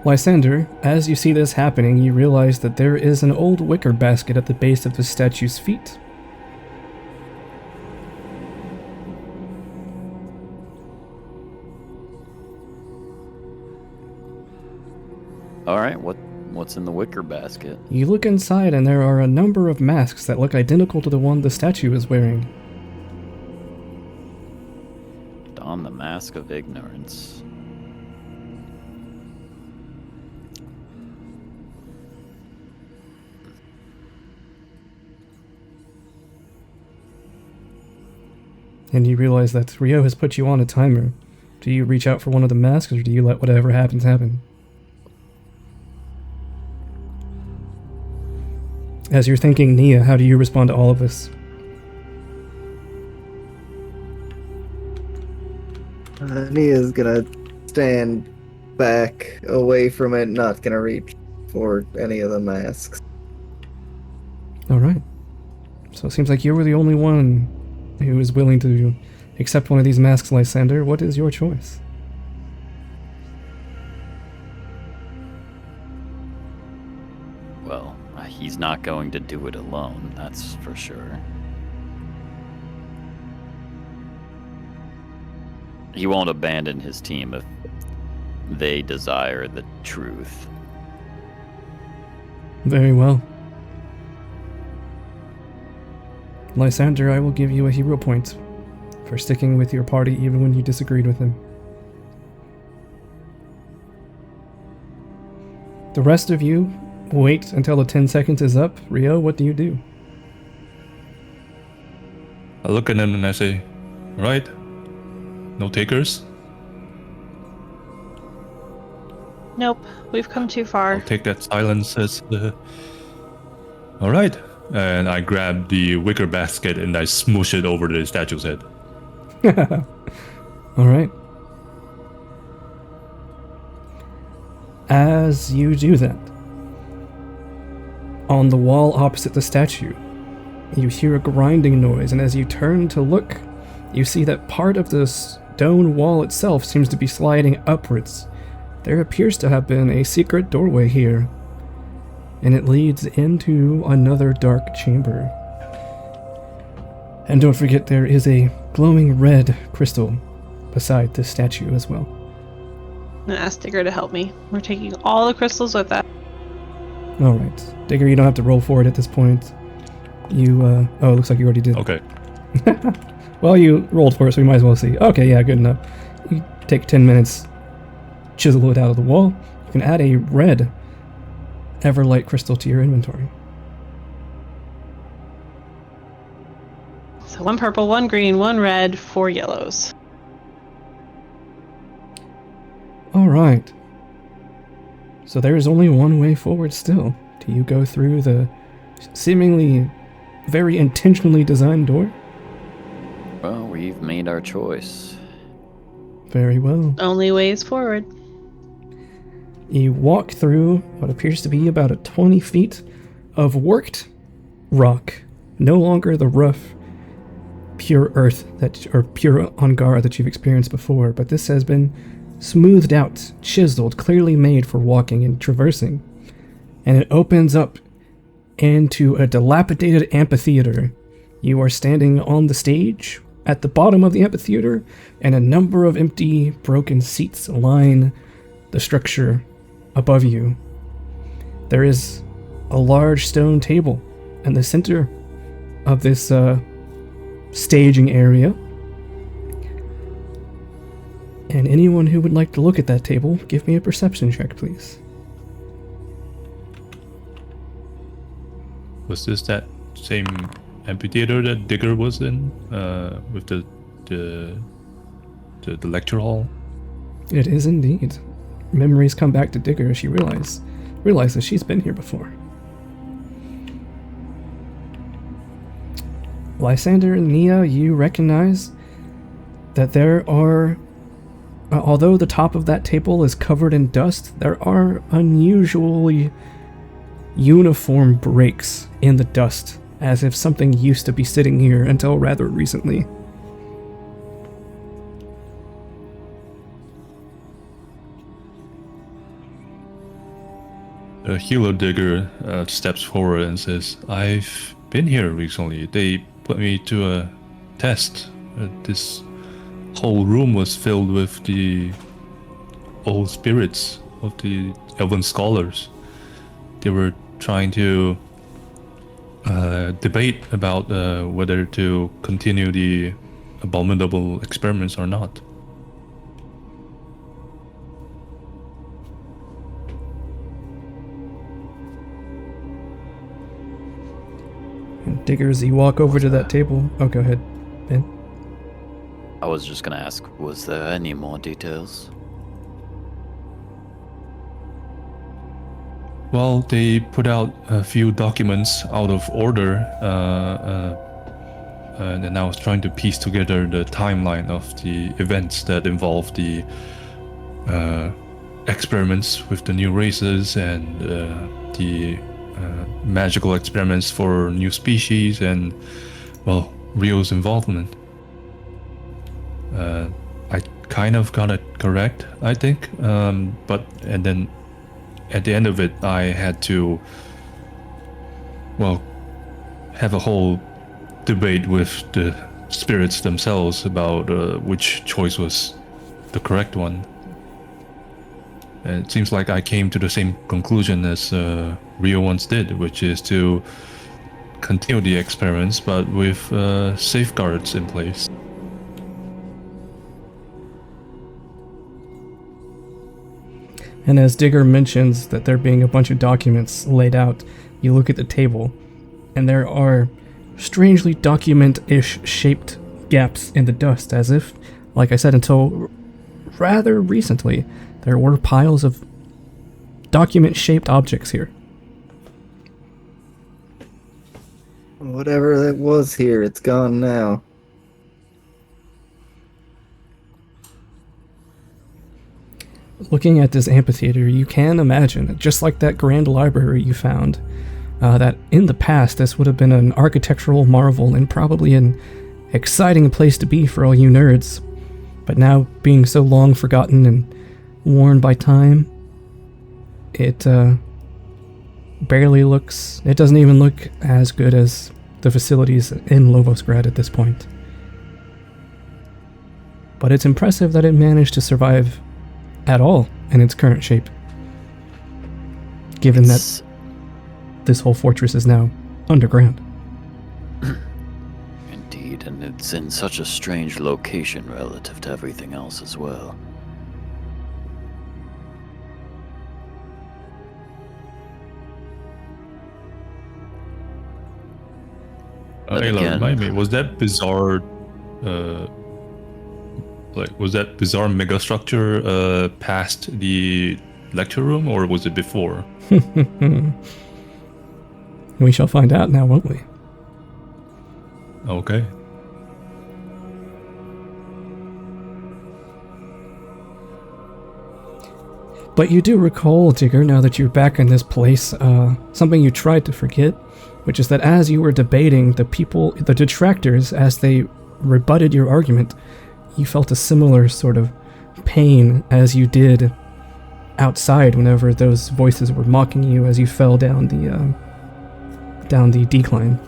Lysander, as you see this happening, you realize that there is an old wicker basket at the base of the statue's feet. Alright, what's in the wicker basket? You look inside and there are a number of masks that look identical to the one the statue is wearing. Don the mask of ignorance. And you realize that Rio has put you on a timer. Do you reach out for one of the masks or do you let whatever happens happen? As you're thinking, Nia, how do you respond to all of this? Nia's gonna stand back away from it, not gonna reach for any of the masks. Alright. So it seems like you were the only one who is willing to accept one of these masks, Lysander. What is your choice? Well, he's not going to do it alone, that's for sure. He won't abandon his team if they desire the truth. Very well. Lysander, I will give you a hero point for sticking with your party even when you disagreed with him. The rest of you wait until the 10 seconds is up. Rio, what do you do? I look at him and I say, right, no takers? Nope, we've come too far. I'll take that silence as all right. And I grab the wicker basket and I smoosh it over the statue's head. Alright. As you do that, on the wall opposite the statue, you hear a grinding noise, and as you turn to look, you see that part of the stone wall itself seems to be sliding upwards. There appears to have been a secret doorway here, and it leads into another dark chamber. And don't forget, there is a glowing red crystal beside this statue as well. I'm gonna ask Digger to help me. We're taking all the crystals with us. Alright. Digger, you don't have to roll for it at this point. You, oh, it looks like you already did. Okay. Well, you rolled for it, so we might as well see. Okay, yeah, good enough. You take 10 minutes, chisel it out of the wall. You can add a red Everlight crystal to your inventory. So 1 purple, 1 green, 1 red, 4 yellows. Alright. So there is only one way forward still. Do you go through the seemingly very intentionally designed door? Well, we've made our choice. Very well. Only ways forward. You walk through what appears to be about 20 feet of worked rock. No longer the rough, pure earth or pure Angara that you've experienced before, but this has been smoothed out, chiseled, clearly made for walking and traversing. And it opens up into a dilapidated amphitheater. You are standing on the stage at the bottom of the amphitheater, and a number of empty, broken seats line the structure above you. There is a large stone table in the center of this staging area. And anyone who would like to look at that table, give me a perception check, please. Was this that same amphitheater that Digger was in? With the the lecture hall? It is indeed. Memories come back to Digger as she realizes she's been here before. Lysander and Nia, you recognize that there are, although the top of that table is covered in dust, there are unusually uniform breaks in the dust, as if something used to be sitting here until rather recently. The Helo Digger steps forward and says, I've been here recently. They put me to a test. This whole room was filled with the old spirits of the elven scholars. They were trying to debate about whether to continue the abominable experiments or not. And Digger, as you walk over to that table... Oh, go ahead, Ben. I was just gonna ask, was there any more details? Well, they put out a few documents out of order, and I was trying to piece together the timeline of the events that involve the experiments with the new races and the magical experiments for new species and, well, Rio's involvement. I kind of got it correct, I think, and then at the end of it, I had to, well, have a whole debate with the spirits themselves about which choice was the correct one. And it seems like I came to the same conclusion as Rio once did, which is to continue the experiments, but with safeguards in place. And as Digger mentions that there being a bunch of documents laid out, you look at the table, and there are strangely document-ish shaped gaps in the dust, as if, like I said, until rather recently, there were piles of document-shaped objects here. Whatever that was here, it's gone now. Looking at this amphitheater, you can imagine, just like that grand library you found, that in the past this would have been an architectural marvel and probably an exciting place to be for all you nerds. But now, being so long forgotten and worn by time, it barely looks... It doesn't even look as good as the facilities in Lovosgrad at this point. But it's impressive that it managed to survive at all in its current shape, given that this whole fortress is now underground. Indeed, and it's in such a strange location relative to everything else as well. Ayla, remind me, was that bizarre was that bizarre megastructure past the lecture room, or was it before? We shall find out now, won't we? Okay. But you do recall, Digger, now that you're back in this place, something you tried to forget, which is that as you were debating, the detractors, as they rebutted your argument, you felt a similar sort of pain as you did outside whenever those voices were mocking you as you fell down the decline.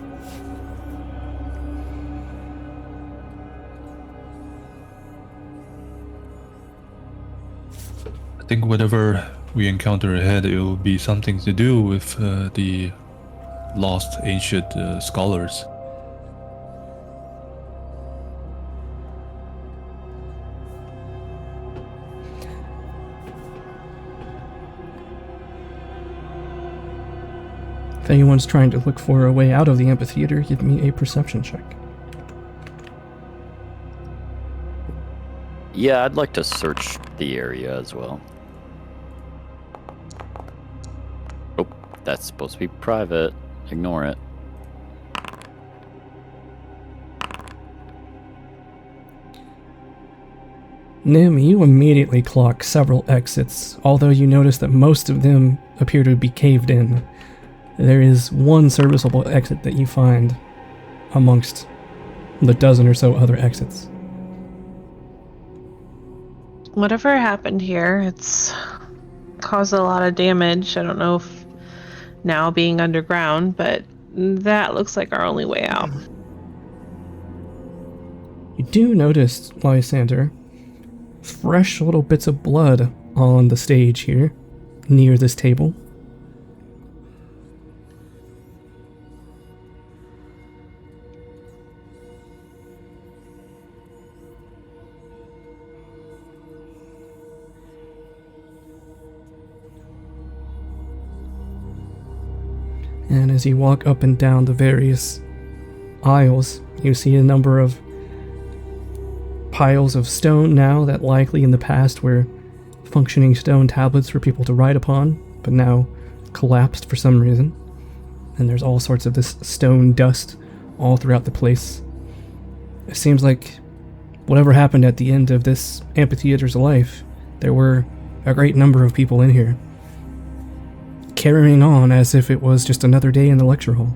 I think whatever we encounter ahead, it will be something to do with the lost ancient scholars. If anyone's trying to look for a way out of the amphitheater, give me a perception check. Yeah, I'd like to search the area as well. Oh, that's supposed to be private. Ignore it. Nim, you immediately clock several exits, although you notice that most of them appear to be caved in. There is one serviceable exit that you find amongst the dozen or so other exits. Whatever happened here, it's caused a lot of damage. I don't know if now being underground, but that looks like our only way out. You do notice, Lysander, fresh little bits of blood on the stage here, near this table. And as you walk up and down the various aisles, you see a number of piles of stone now that likely in the past were functioning stone tablets for people to write upon, but now collapsed for some reason. And there's all sorts of this stone dust all throughout the place. It seems like whatever happened at the end of this amphitheater's life, there were a great number of people in here, carrying on as if it was just another day in the lecture hall.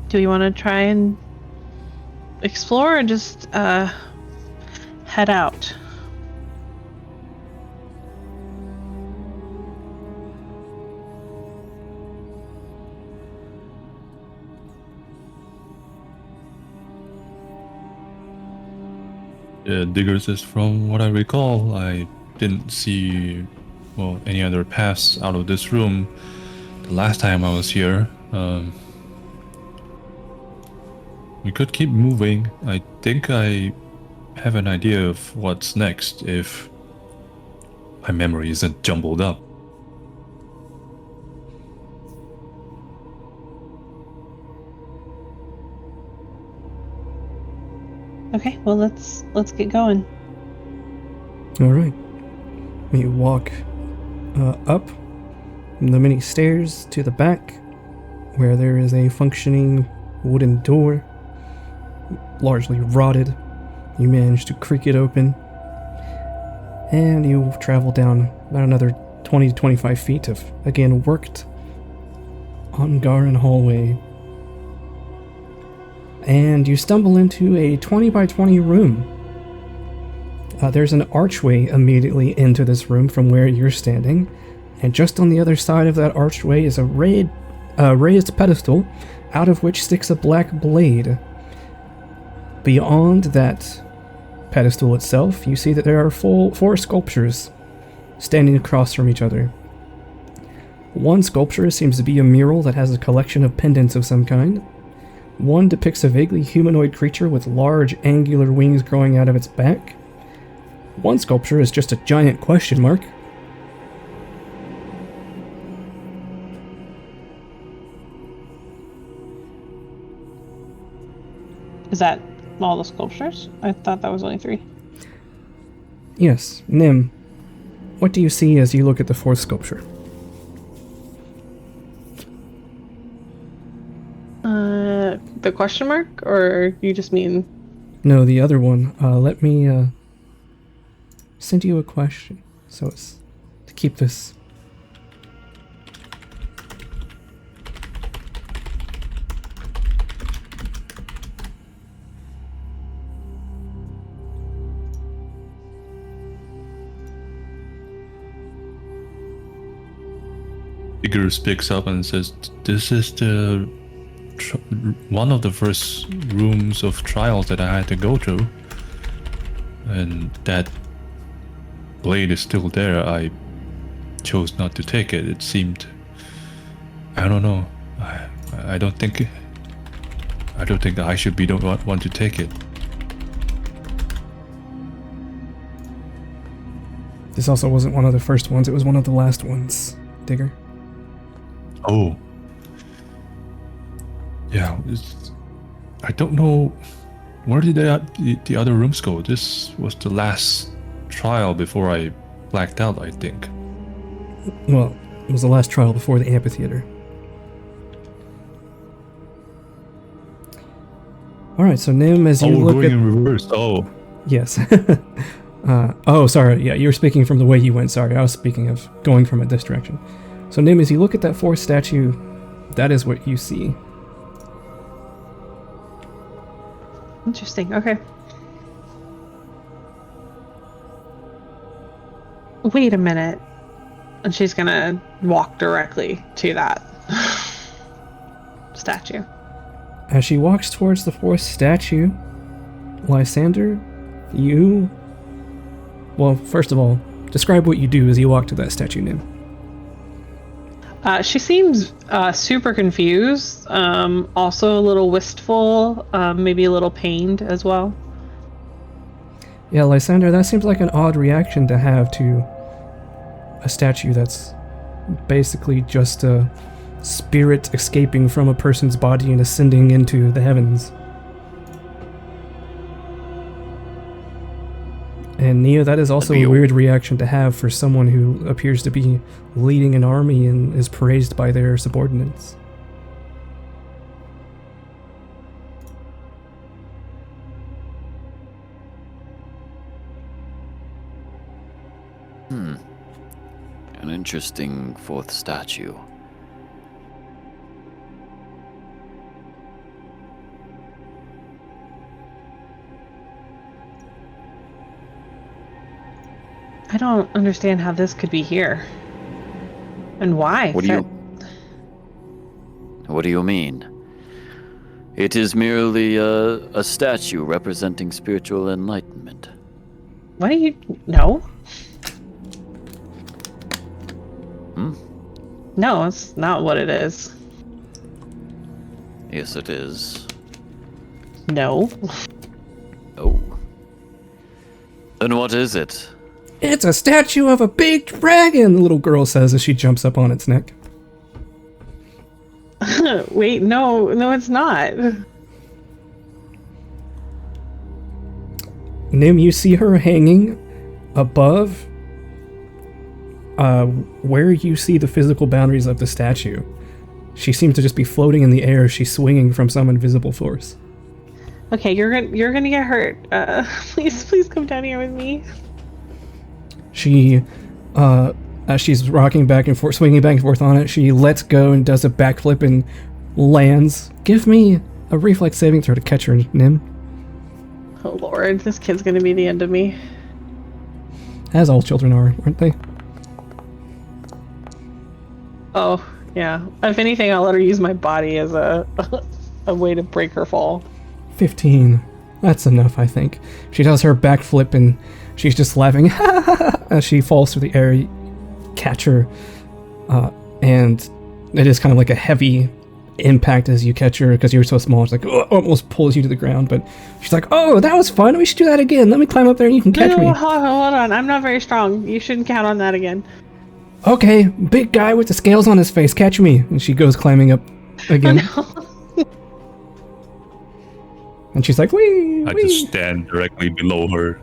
Do we want to try and explore or just head out? Diggers, is from what I recall, I didn't see, well, any other paths out of this room the last time I was here. We could keep moving. I think I have an idea of what's next if my memory isn't jumbled up. Okay, well let's get going. All right. You walk up the many stairs to the back, where there is a functioning wooden door, largely rotted. You manage to creak it open, and you travel down about another 20 to 25 feet of, again, worked Angaran hallway. And you stumble into a 20 by 20 room. There's an archway immediately into this room from where you're standing, and just on the other side of that archway is a raised pedestal, out of which sticks a black blade. Beyond that pedestal itself, you see that there are four sculptures standing across from each other. One sculpture seems to be a mural that has a collection of pendants of some kind. One depicts a vaguely humanoid creature with large angular wings growing out of its back. One sculpture is just a giant question mark. Is that all the sculptures? I thought that was only 3. Yes, Nim, what do you see as you look at the fourth sculpture? The question mark, or you just mean? No, the other one. Let me send you a question, so it's to keep this. Diggers picks up and says, "This is the one of the first rooms of trials that I had to go through, and that blade is still there. I chose not to take it. It seemed, I don't know. I don't think I should be the one to take it." This also wasn't one of the first ones, it was one of the last ones, Digger. Oh. Yeah, I don't know. Where did the other rooms go? This was the last trial before I blacked out, I think. Well, it was the last trial before the amphitheater. Alright, so Nim, as you we're look going at... in reverse. Oh. Yes. Oh, sorry. Yeah, you were speaking from the way you went. Sorry, I was speaking of going from this direction. So Nim, as you look at that fourth statue, that is what you see. Interesting. Okay. Wait a minute. And she's gonna walk directly to that statue. As she walks towards the fourth statue, Lysander, you... Well, first of all, describe what you do as you walk to that statue, Nim. She seems super confused, also a little wistful, maybe a little pained as well. Yeah, Lysander, that seems like an odd reaction to have to a statue that's basically just a spirit escaping from a person's body and ascending into the heavens. And Nia, that is also a weird reaction to have for someone who appears to be leading an army and is praised by their subordinates. An interesting fourth statue. I don't understand how this could be here. And why? What do you mean? It is merely a statue representing spiritual enlightenment. What do you... No? No, it's not what it is. Yes, it is. No. Oh. Then what is it? It's a statue of a big dragon, the little girl says as she jumps up on its neck. Wait, no, it's not. Nim, you see her hanging above where you see the physical boundaries of the statue. She seems to just be floating in the air. She's swinging from some invisible force. Okay, you're gonna get hurt. Please come down here with me. She, as she's rocking back and forth, swinging back and forth on it, she lets go and does a backflip and lands. Give me a reflex saving throw to catch her, Nim. Oh lord, this kid's gonna be the end of me. As all children are, aren't they? Oh, yeah. If anything, I'll let her use my body as a way to break her fall. 15. That's enough, I think. She does her backflip and she's just laughing as she falls through the air. You catch her, and it is kind of like a heavy impact as you catch her because you're so small. It's like almost pulls you to the ground, but she's like, "Oh, that was fun. We should do that again. Let me climb up there and you can catch me." Hold on. I'm not very strong. You shouldn't count on that again. Okay, big guy with the scales on his face, catch me. And she goes climbing up again. Oh, no. And she's like, wee, I just stand directly below her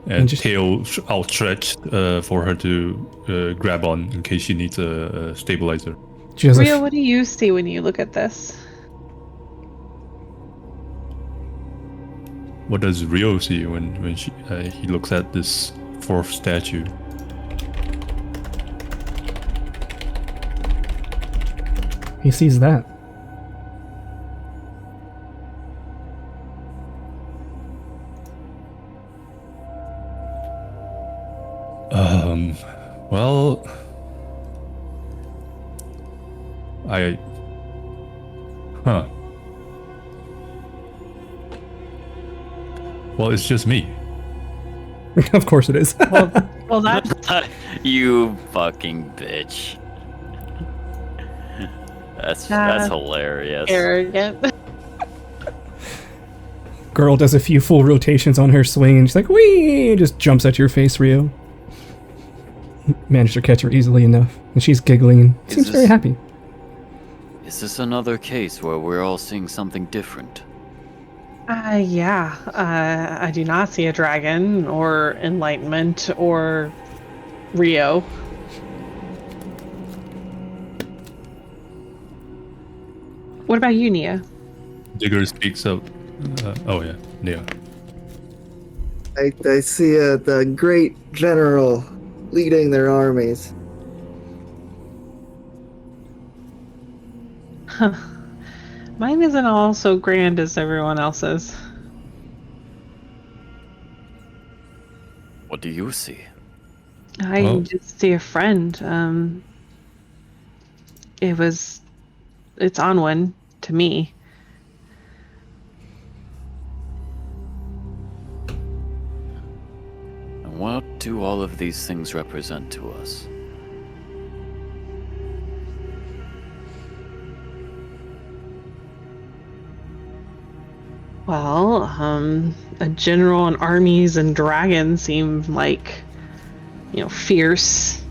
and just tail outstretched for her to grab on in case she needs a stabilizer. She has Rio, what do you see when you look at this? What does Rio see when he looks at this fourth statue? He sees that. Well, Well, it's just me. Of course it is. Well, that's... You fucking bitch. That's hilarious. arrogant. Girl does a few full rotations on her swing and she's like, wee, just jumps at your face, Rio. Managed to catch her easily enough. And she's giggling and seems very happy. Is this another case where we're all seeing something different? Yeah. I do not see a dragon or enlightenment or Rio. What about you, Nia? Digger speaks up. Oh yeah, Nia. I see the great general leading their armies. Huh. Mine isn't all so grand as everyone else's. What do you see? I Well- just see a friend. It's on one to me. And what do all of these things represent to us? Well, a general and armies and dragons seem like, fierce,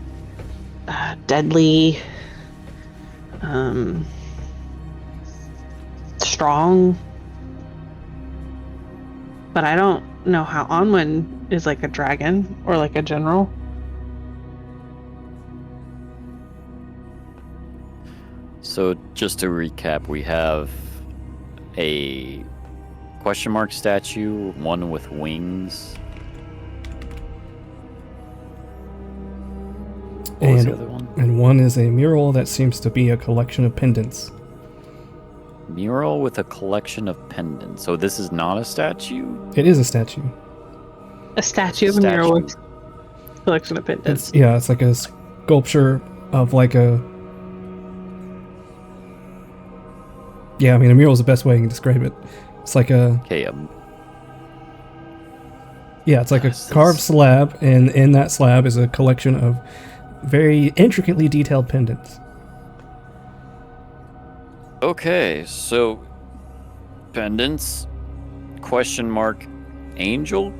deadly, strong. But I don't know how Onwin is like a dragon or like a general. So, just to recap, we have a question mark statue, one with wings. What was the other one? And one is a mural that seems to be a collection of pendants. Mural with a collection of pendants. So this is not a statue? It is a statue. A statue of a mural with a collection of pendants. It's like a sculpture of like a. Yeah, I mean, a mural is the best way I can describe it. It's like a. Okay, Yeah, it's like a This carved is- slab, and in that slab is a collection of very intricately detailed pendants. okay, so pendants, question mark, angel?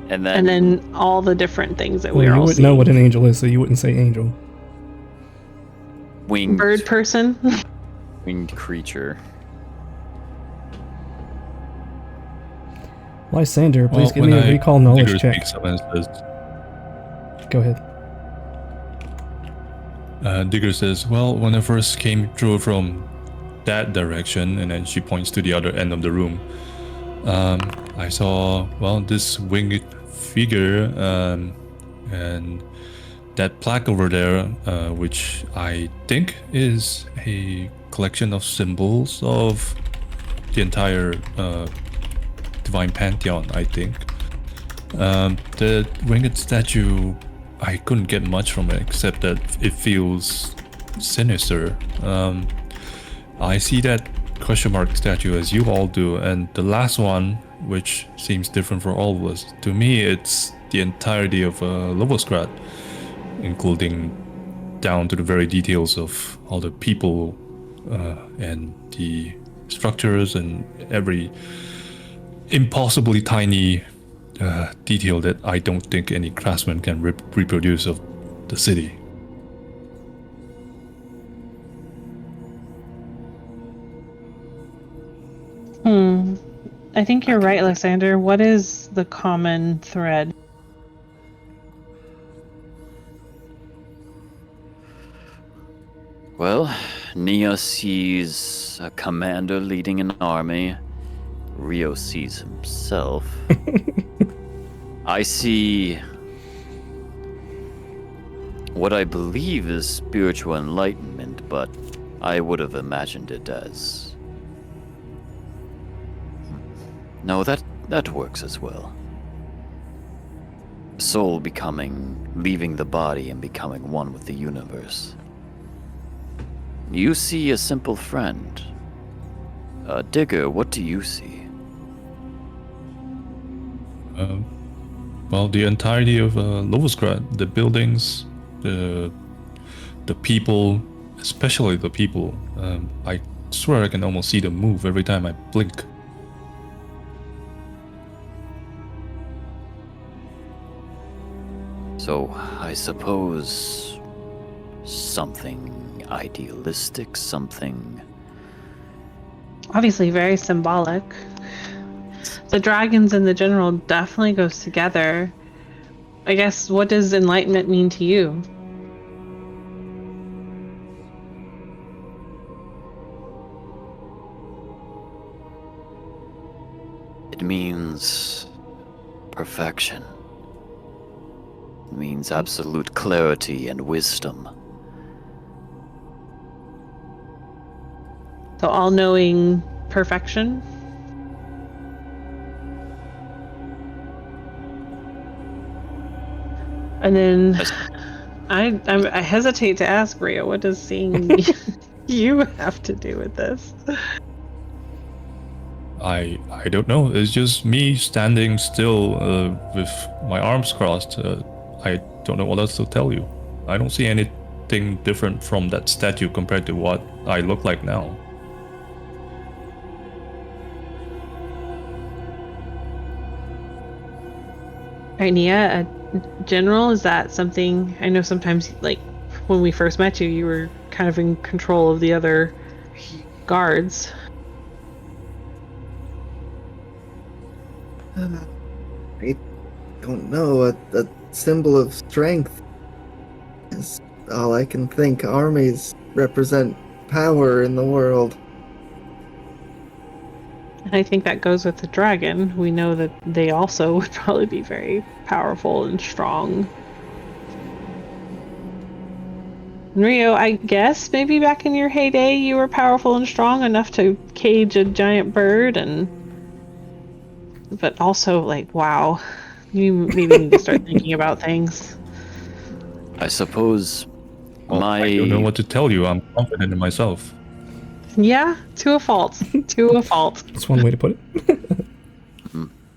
And then all the different things that Well, we're you all wouldn't seeing. know what an angel is, so you wouldn't say angel. winged, Bird person. winged creature. Lysander, please give when me a I- recall knowledge Digger check. speaks up and says, Go ahead. Digger says, well, when I first came through from that direction, and then she points to the other end of the room, I saw, well, this winged figure, and that plaque over there, which I think is a collection of symbols of the entire divine pantheon, I think. The winged statue, I couldn't get much from it except that it feels sinister. I see that question mark statue as you all do, and the last one, which seems different for all of us, to me it's the entirety of Lovosgrad, including down to the very details of all the people and the structures and every impossibly tiny detail that I don't think any craftsman can reproduce of the city. I think you're right, Lysander. What is the common thread? Well, Nia sees a commander leading an army. Rio sees himself. I see what I believe is spiritual enlightenment, but I would have imagined it as... No, that works as well. Soul leaving the body and becoming one with the universe. You see a simple friend. Digger, what do you see? Well, the entirety of Lovosgrad, the buildings, the people, especially the people. I swear I can almost see them move every time I blink. So, I suppose something idealistic, something... Obviously very symbolic. The dragons and the general definitely goes together. I guess, what does enlightenment mean to you? It means perfection. It means absolute clarity and wisdom. So all-knowing perfection? And then I hesitate to ask Rio, what does seeing you have to do with this? I don't know. It's just me standing still with my arms crossed. I don't know what else to tell you. I don't see anything different from that statue compared to what I look like now. Right, Nia, general, is that something, I know sometimes, like, when we first met you, you were kind of in control of the other guards. I don't know. A symbol of strength is all I can think. Armies represent power in the world. And I think that goes with the dragon. We know that they also would probably be very powerful and strong. And Rio, I guess maybe back in your heyday you were powerful and strong enough to cage a giant bird, but also, like, wow, you maybe need to start thinking about things. I suppose I don't know what to tell you. I'm confident in myself. Yeah, to a fault. To a fault. That's one way to put it.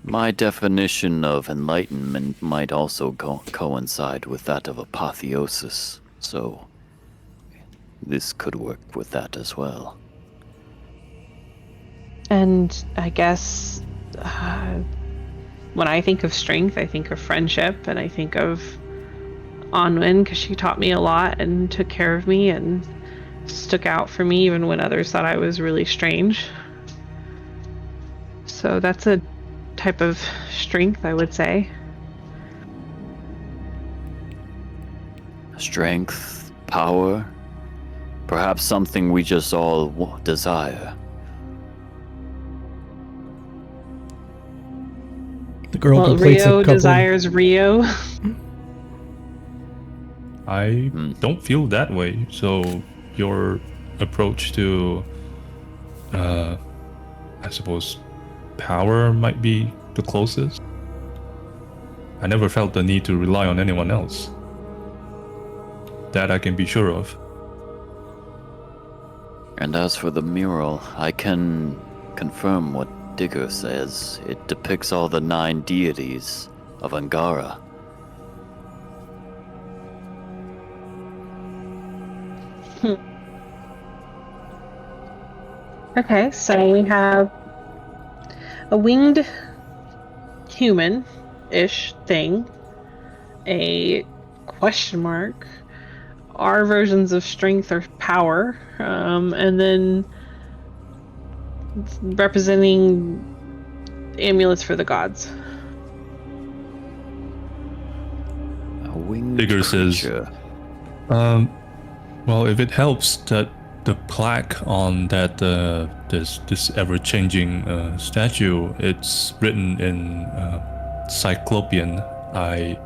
my definition of enlightenment might also coincide with that of apotheosis, so this could work with that as well. And I guess when I think of strength, I think of friendship, and I think of Anwen, because she taught me a lot and took care of me and stuck out for me even when others thought I was really strange. So that's a type of strength, I would say. Strength, power, perhaps something we just all desire. The girl Well, completes Rio a couple. desires Rio. I don't feel that way. So your approach to, I suppose, power might be the closest. I never felt the need to rely on anyone else. That I can be sure of. And as for the mural, I can confirm what Digger says. It depicts all the 9 deities of Angara. Okay, so we have a winged human-ish thing, a question mark, our versions of strength or power, and then representing amulets for the gods. A winged Digger says, creature. well, if it helps, that the plaque on that this ever-changing statue, it's written in Cyclopean. I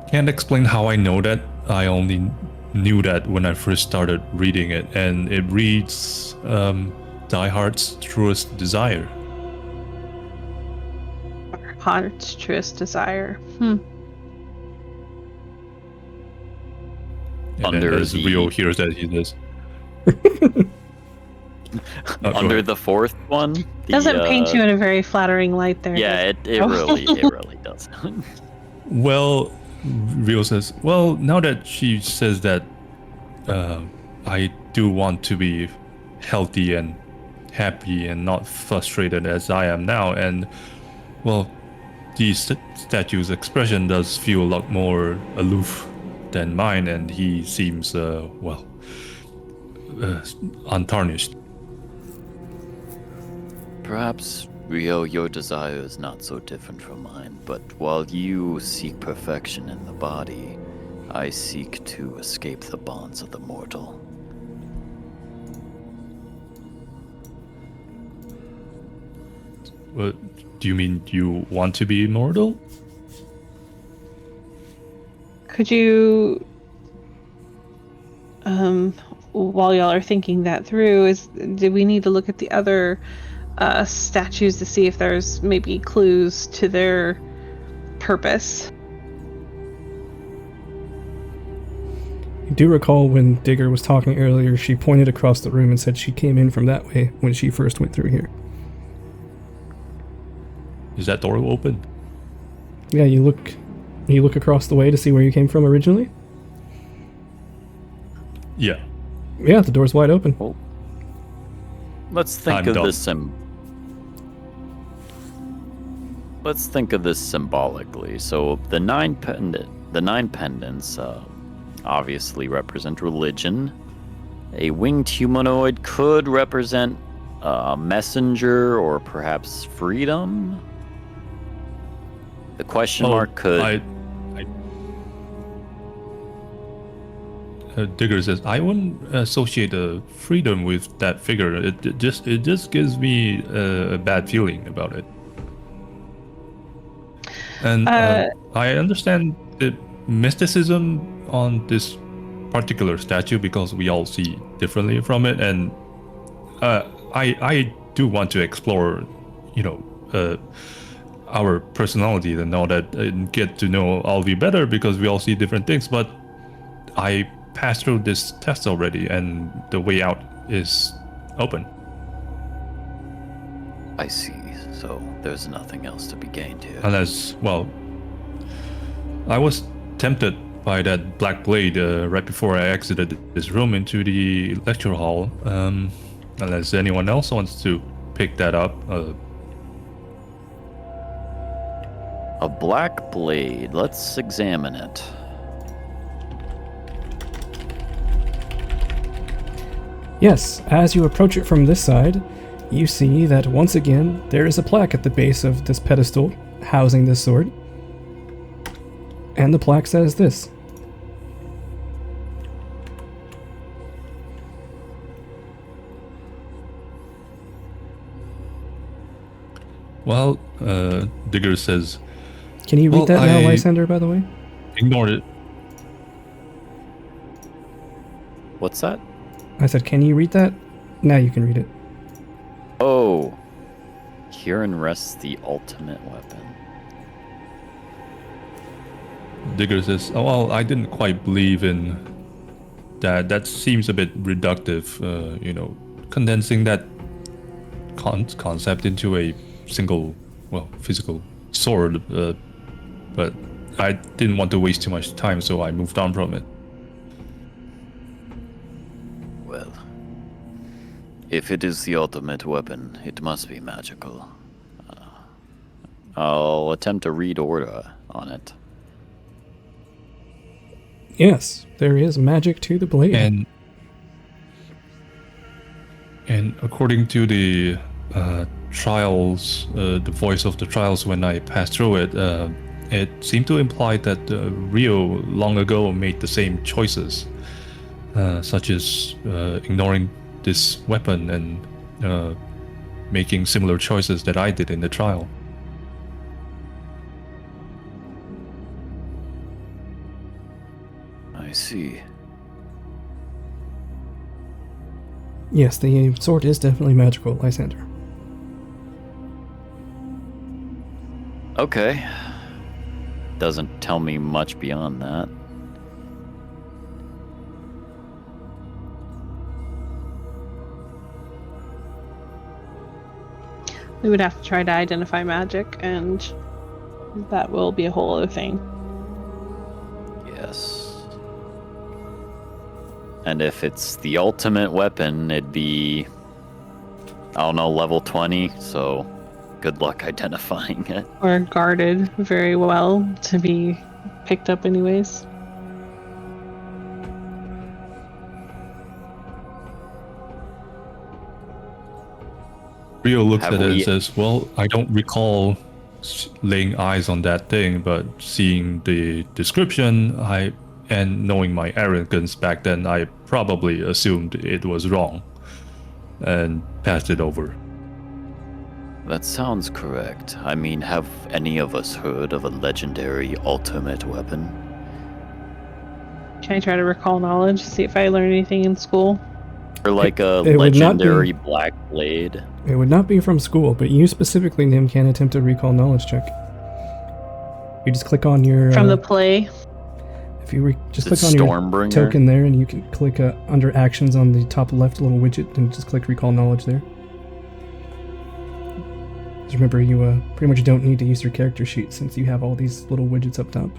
can't explain how I know that. I only knew that when I first started reading it, and it reads "Thy heart's truest desire." Our heart's truest desire. And Under then as the- Rio hears that, he says, Under the 4th one? Doesn't paint you in a very flattering light there. Yeah, does it really does. Well, Rio says, well, now that she says that, I do want to be healthy and happy and not frustrated as I am now. And, well, the statue's expression does feel a lot more aloof than mine, and he seems, untarnished. Perhaps, Rio, your desire is not so different from mine, but while you seek perfection in the body, I seek to escape the bonds of the mortal. Do you mean you want to be immortal? Could you, while y'all are thinking that through, do we need to look at the other statues to see if there's maybe clues to their purpose? You do recall when Digger was talking earlier, she pointed across the room and said she came in from that way when she first went through here. Is that door open? Yeah, you look across the way to see where you came from originally? Yeah. Yeah, the door's wide open. Well, let's think I'm of done. this Let's think of this symbolically. So the nine pendants obviously represent religion. A winged humanoid could represent a messenger or perhaps freedom. The question mark could. Digger says, I wouldn't associate freedom with that figure. It just gives me a bad feeling about it. And I understand the mysticism on this particular statue because we all see differently from it, and I do want to explore, our personality and all that, and get to know all of you better because we all see different things. But I passed through this test already, and the way out is open. I see. So there's nothing else to be gained here. Unless, I was tempted by that black blade right before I exited this room into the lecture hall. Unless anyone else wants to pick that up. A black blade. Let's examine it. Yes, as you approach it from this side, you see that once again there is a plaque at the base of this pedestal housing this sword. And the plaque says this: Well, Digger says, Can you read Well, that now, I- Lysander, by the way? ignored it. What's that? I said, can you read that? Now you can read it. Oh. Herein rests the ultimate weapon. Digger says, oh, well, I didn't quite believe in that. That seems a bit reductive, condensing that concept into a single, physical sword. But I didn't want to waste too much time, so I moved on from it. Well, if it is the ultimate weapon, it must be magical. I'll attempt to read order on it. Yes, there is magic to the blade. And according to the trials, the voice of the trials when I passed through it, it seemed to imply that Rio long ago made the same choices, such as ignoring this weapon and making similar choices that I did in the trial. I see. Yes, the sword is definitely magical, Lysander. Okay. Doesn't tell me much beyond that. We would have to try to identify magic, and that will be a whole other thing. Yes. And if it's the ultimate weapon, it'd be, I don't know, level 20, so good luck identifying it. Or guarded very well to be picked up anyways. Rio looks Have at it and we- says, "Well, I don't recall laying eyes on that thing, but seeing the description, and knowing my arrogance back then, I probably assumed it was wrong and passed it over." That sounds correct. I mean, have any of us heard of a legendary ultimate weapon? Can I try to recall knowledge, see if I learned anything in school? Or like a it would not be- legendary black blade? It would not be from school, but you specifically, Nim, can attempt a recall knowledge check. You just click on your... From the play? If you just Is it click on your Stormbringer? token there, and you can click under actions on the top left little widget, and just click recall knowledge there. Just remember, you pretty much don't need to use your character sheet since you have all these little widgets up top.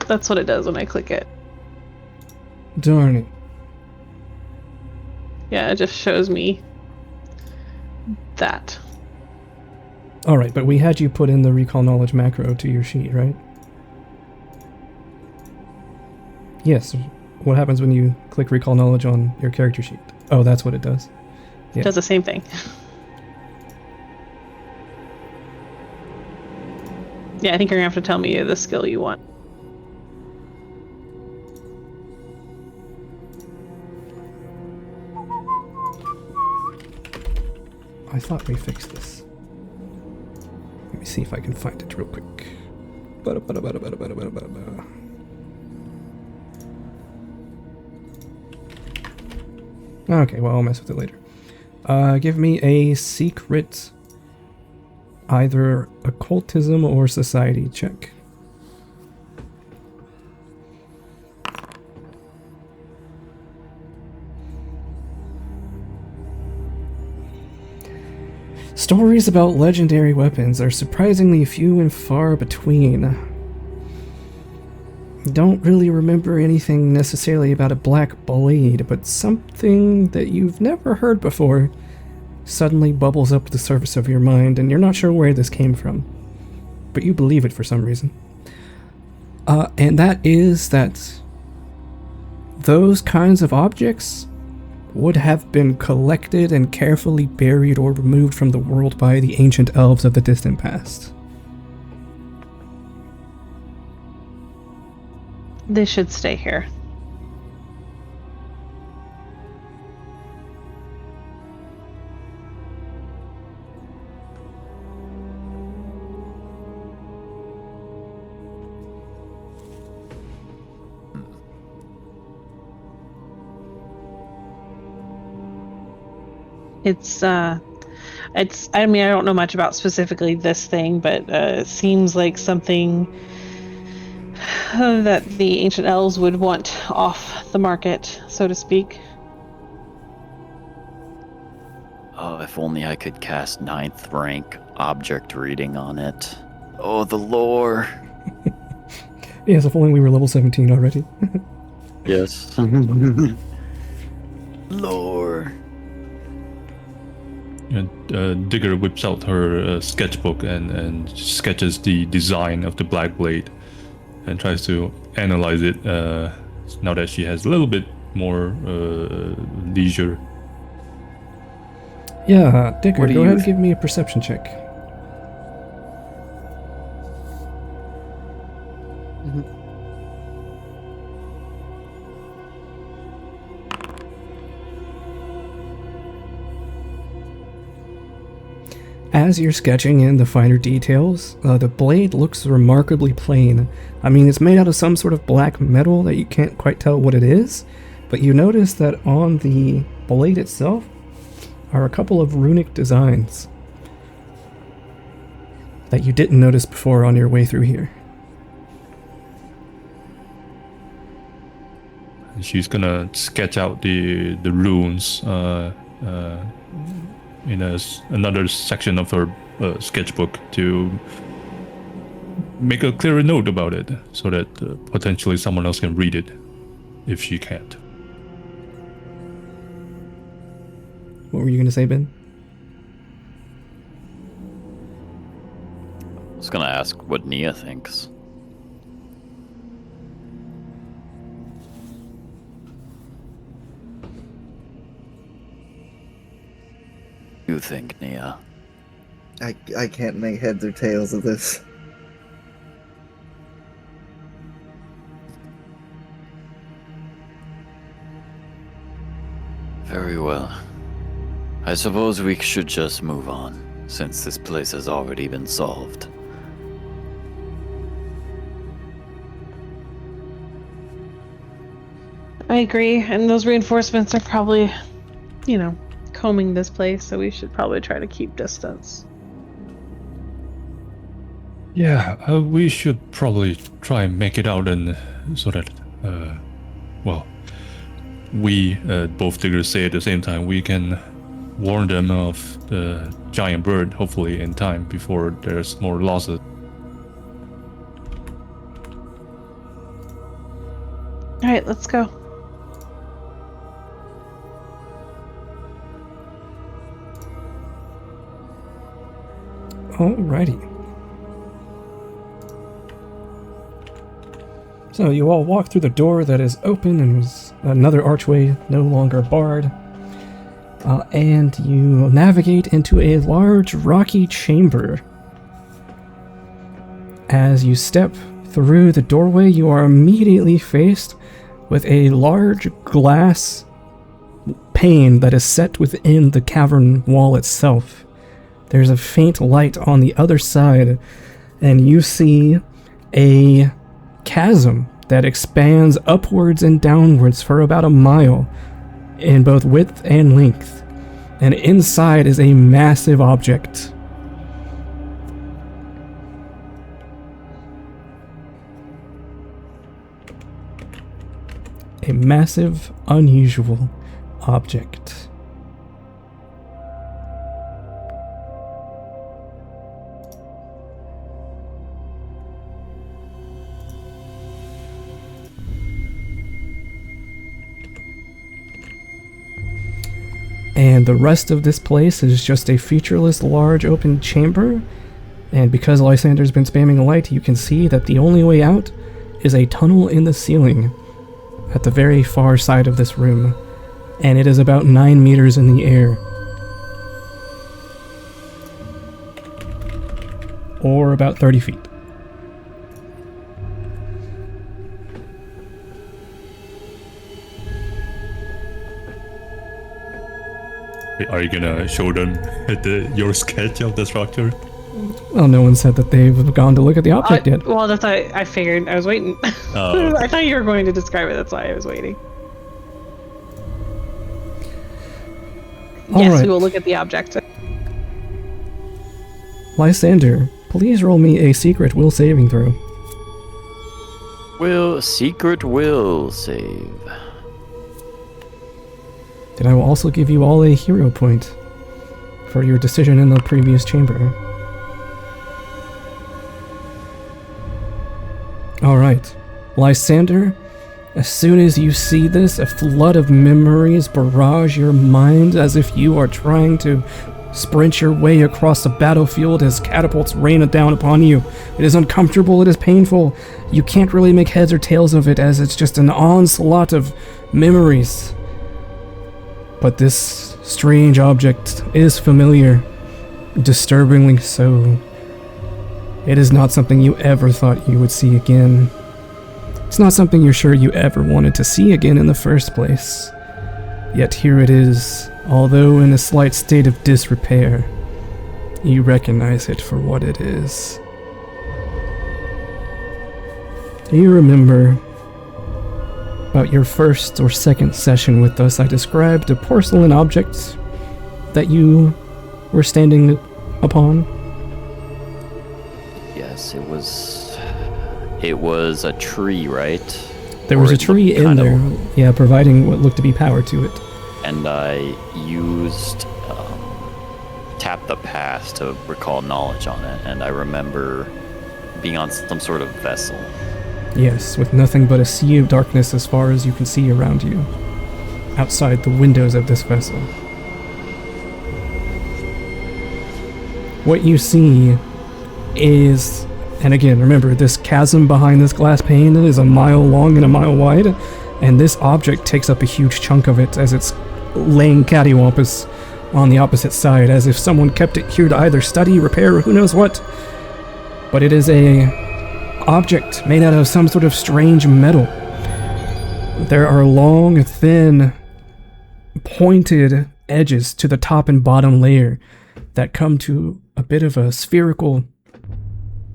That's what it does when I click it. Darn it. Yeah, it just shows me that. Alright, but we had you put in the recall knowledge macro to your sheet, right? Yes. What happens when you click recall knowledge on your character sheet? Oh, that's what it does. Yeah. It does the same thing. Yeah, I think you're gonna have to tell me the skill you want. I thought we fixed this. Let me see if I can find it real quick. Okay, well, I'll mess with it later. Give me a secret, either occultism or society check. Stories about legendary weapons are surprisingly few and far between. Don't really remember anything necessarily about a black blade, but something that you've never heard before suddenly bubbles up to the surface of your mind, and you're not sure where this came from, but you believe it for some reason. And that is that those kinds of objects would have been collected and carefully buried or removed from the world by the ancient elves of the distant past. They should stay here. I mean, I don't know much about specifically this thing, but it seems like something that the ancient elves would want off the market, so to speak. Oh, if only I could cast 9th rank object reading on it. Oh, the lore. Yes, if only we were level 17 already. Yes. Lore. And Digger whips out her sketchbook and sketches the design of the black blade and tries to analyze it now that she has a little bit more leisure. Yeah, Dicker, What do go you ahead and give me a perception check. As you're sketching in the finer details, the blade looks remarkably plain. I mean, it's made out of some sort of black metal that you can't quite tell what it is, but you notice that on the blade itself are a couple of runic designs that you didn't notice before on your way through here. And she's gonna sketch out the runes in another section of her sketchbook to make a clearer note about it, so that potentially someone else can read it if she can't. What were you going to say, Ben? I was gonna ask what Nia thinks. You think, Nia? I can't make heads or tails of this. Very well. I suppose we should just move on, since this place has already been solved. I agree, and those reinforcements are probably, combing this place, so we should probably try to keep distance. Yeah, we should probably try and make it out, and so that, we both diggers say at the same time, we can warn them of the giant bird, hopefully in time, before there's more losses. Alright, let's go. Alrighty. So you all walk through the door that is open and was another archway, no longer barred. And you navigate into a large rocky chamber. As you step through the doorway, you are immediately faced with a large glass pane that is set within the cavern wall itself. There's a faint light on the other side, and you see a chasm that expands upwards and downwards for about a mile in both width and length. And inside is a massive object. A massive, unusual object. And the rest of this place is just a featureless, large, open chamber. And because Lysander's been spamming a light, you can see that the only way out is a tunnel in the ceiling at the very far side of this room. And it is about 9 meters in the air. Or about 30 feet. Are you gonna show them your sketch of the structure? Well, no one said that they've gone to look at the object yet. Well, that's why I figured. I was waiting. Oh. I thought you were going to describe it. That's why I was waiting. All yes, right. we will look at the object. Lysander, please roll me a secret will saving throw. Secret will save. Then I will also give you all a hero point for your decision in the previous chamber. Alright, Lysander, as soon as you see this, a flood of memories barrage your mind as if you are trying to sprint your way across the battlefield as catapults rain down upon you. It is uncomfortable, it is painful. You can't really make heads or tails of it as it's just an onslaught of memories. But this strange object is familiar, disturbingly so. It is not something you ever thought you would see again. It's not something you're sure you ever wanted to see again in the first place. Yet here it is, although in a slight state of disrepair. You recognize it for what it is. Do you remember about your first or second session with us, I described a porcelain object that you were standing upon? Yes, it was a tree, right? There was a tree in there, yeah, providing what looked to be power to it. And I used tap the past to recall knowledge on it, and I remember being on some sort of vessel. Yes, with nothing but a sea of darkness as far as you can see around you, outside the windows of this vessel. What you see is, and again, remember, this chasm behind this glass pane is a mile long and a mile wide, and this object takes up a huge chunk of it as it's laying cattywampus on the opposite side, as if someone kept it here to either study, repair, or who knows what. But it is a object made out of some sort of strange metal. There are long, thin, pointed edges to the top and bottom layer that come to a bit of a spherical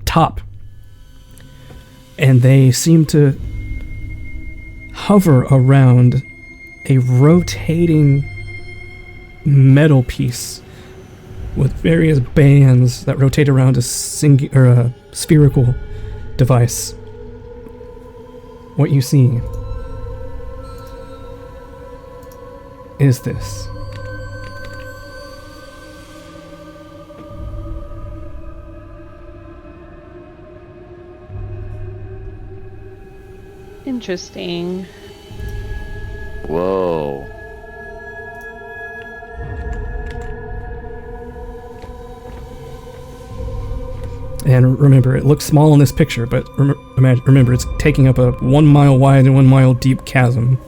top. And they seem to hover around a rotating metal piece with various bands that rotate around a spherical device. What you see is this. Interesting. Whoa. And remember, it looks small in this picture, but remember, it's taking up a 1 mile wide and 1 mile deep chasm.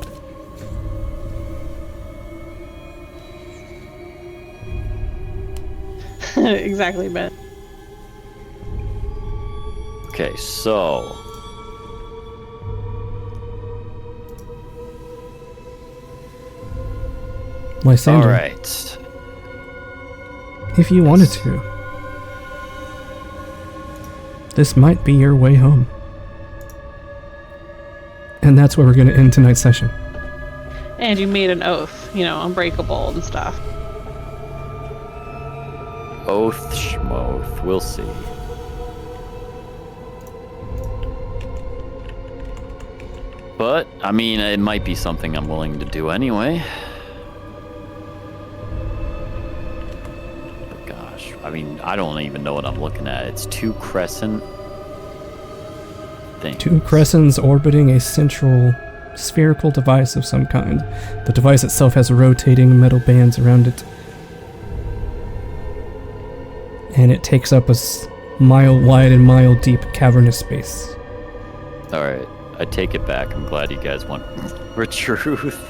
Exactly, Ben. Okay, so Lysander, all right. if you wanted to, this might be your way home. And that's where we're going to end tonight's session. And you made an oath, unbreakable and stuff. Oath schmoth. We'll see. But, I mean, it might be something I'm willing to do anyway. But gosh, I mean, I don't even know what I'm looking at. It's 2 crescent things. 2 crescents orbiting a central spherical device of some kind. The device itself has rotating metal bands around it. And it takes up a mile wide and mile deep cavernous space. Alright, I take it back. I'm glad you guys want for truth.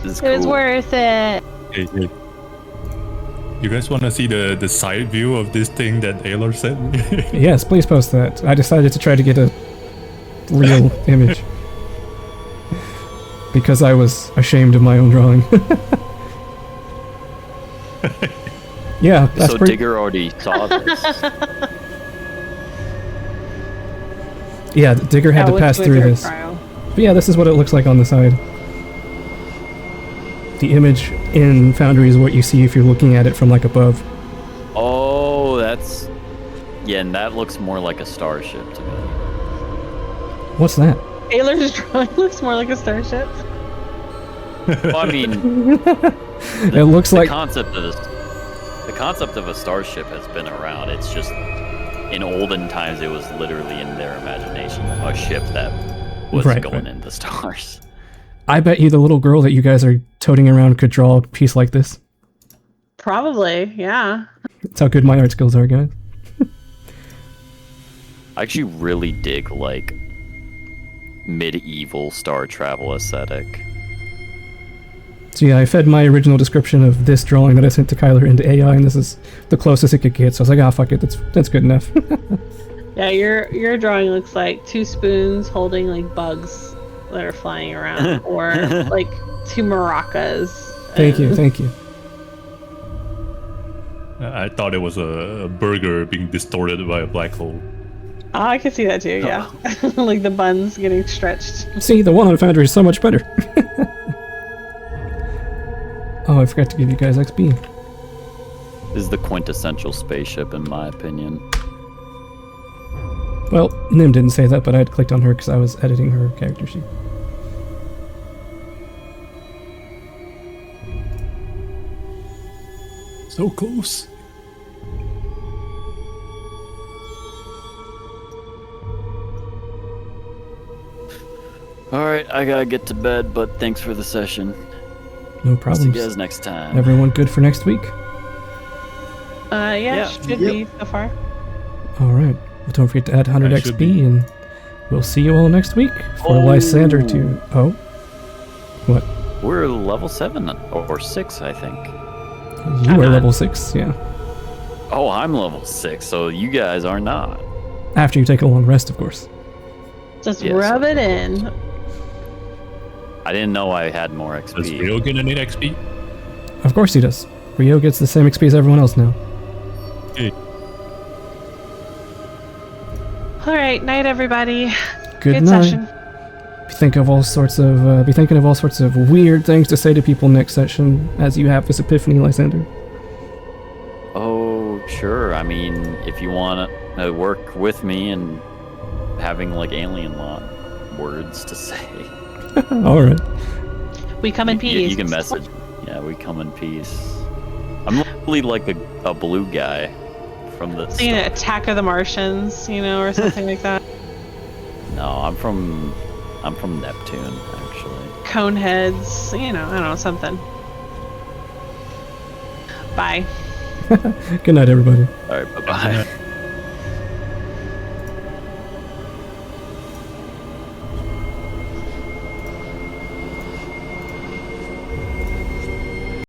This is It was cool. worth it. Hey. You guys want to see the side view of this thing that Aylor sent me? Yes, please post that. I decided to try to get a real image. Because I was ashamed of my own drawing. Yeah, that's So pretty... Digger already saw this. Yeah, Digger had to With pass through your this. trial. But yeah, this is what it looks like on the side. The image in Foundry is what you see if you're looking at it from like above. Oh, that's... Yeah, and that looks more like a starship to me. What's that? Taylor's drawing looks more like a starship. Well, I mean... It looks like... The concept of a starship has been around. It's just... In olden times, it was literally in their imagination a ship that was going into stars. I bet you the little girl that you guys are toting around could draw a piece like this. Probably, yeah. That's how good my art skills are, guys. I actually really dig, like, medieval star travel aesthetic. So yeah, I fed my original description of this drawing that I sent to Kyler into AI, and this is the closest it could get. So I was like, fuck it, that's good enough. Yeah, your drawing looks like 2 spoons holding like bugs that are flying around, or like 2 maracas. Thank you. I thought it was a burger being distorted by a black hole. Oh, I can see that too, yeah. Like the buns getting stretched. See, the one on Foundry is so much better. Oh, I forgot to give you guys XP. This is the quintessential spaceship, in my opinion. Well, Nim didn't say that, but I had clicked on her because I was editing her character sheet. So close. Alright, I gotta get to bed, but thanks for the session. No See problems. you guys next time. Everyone good for next week? Yeah, should be so far. Alright. Well, don't forget to add 100 I should XP, be. and we'll see you all next week for Lysander 2. Oh? What? We're level 7 or 6, I think. You I'm are not. level 6, yeah. Oh, I'm level 6, so you guys are not. After you take a long rest, of course. Just Yes, rub of it in. I didn't know I had more Does XP. Rio get an 8 XP? Of course he does. Rio gets the same XP as everyone else now. Okay. All right, night, everybody. Good Good night. session. Be thinking of all sorts of weird things to say to people next session as you have this epiphany, Lysander. Oh, sure. I mean, if you want to work with me and having like alien law words to say, All right. We come in peace. you can message. Yeah, we come in peace. I'm literally like a blue guy from the. So, Attack of the Martians, or something like that. No, I'm from Neptune, actually. Coneheads, I don't know, something. Bye. Good night, everybody. All right, bye bye.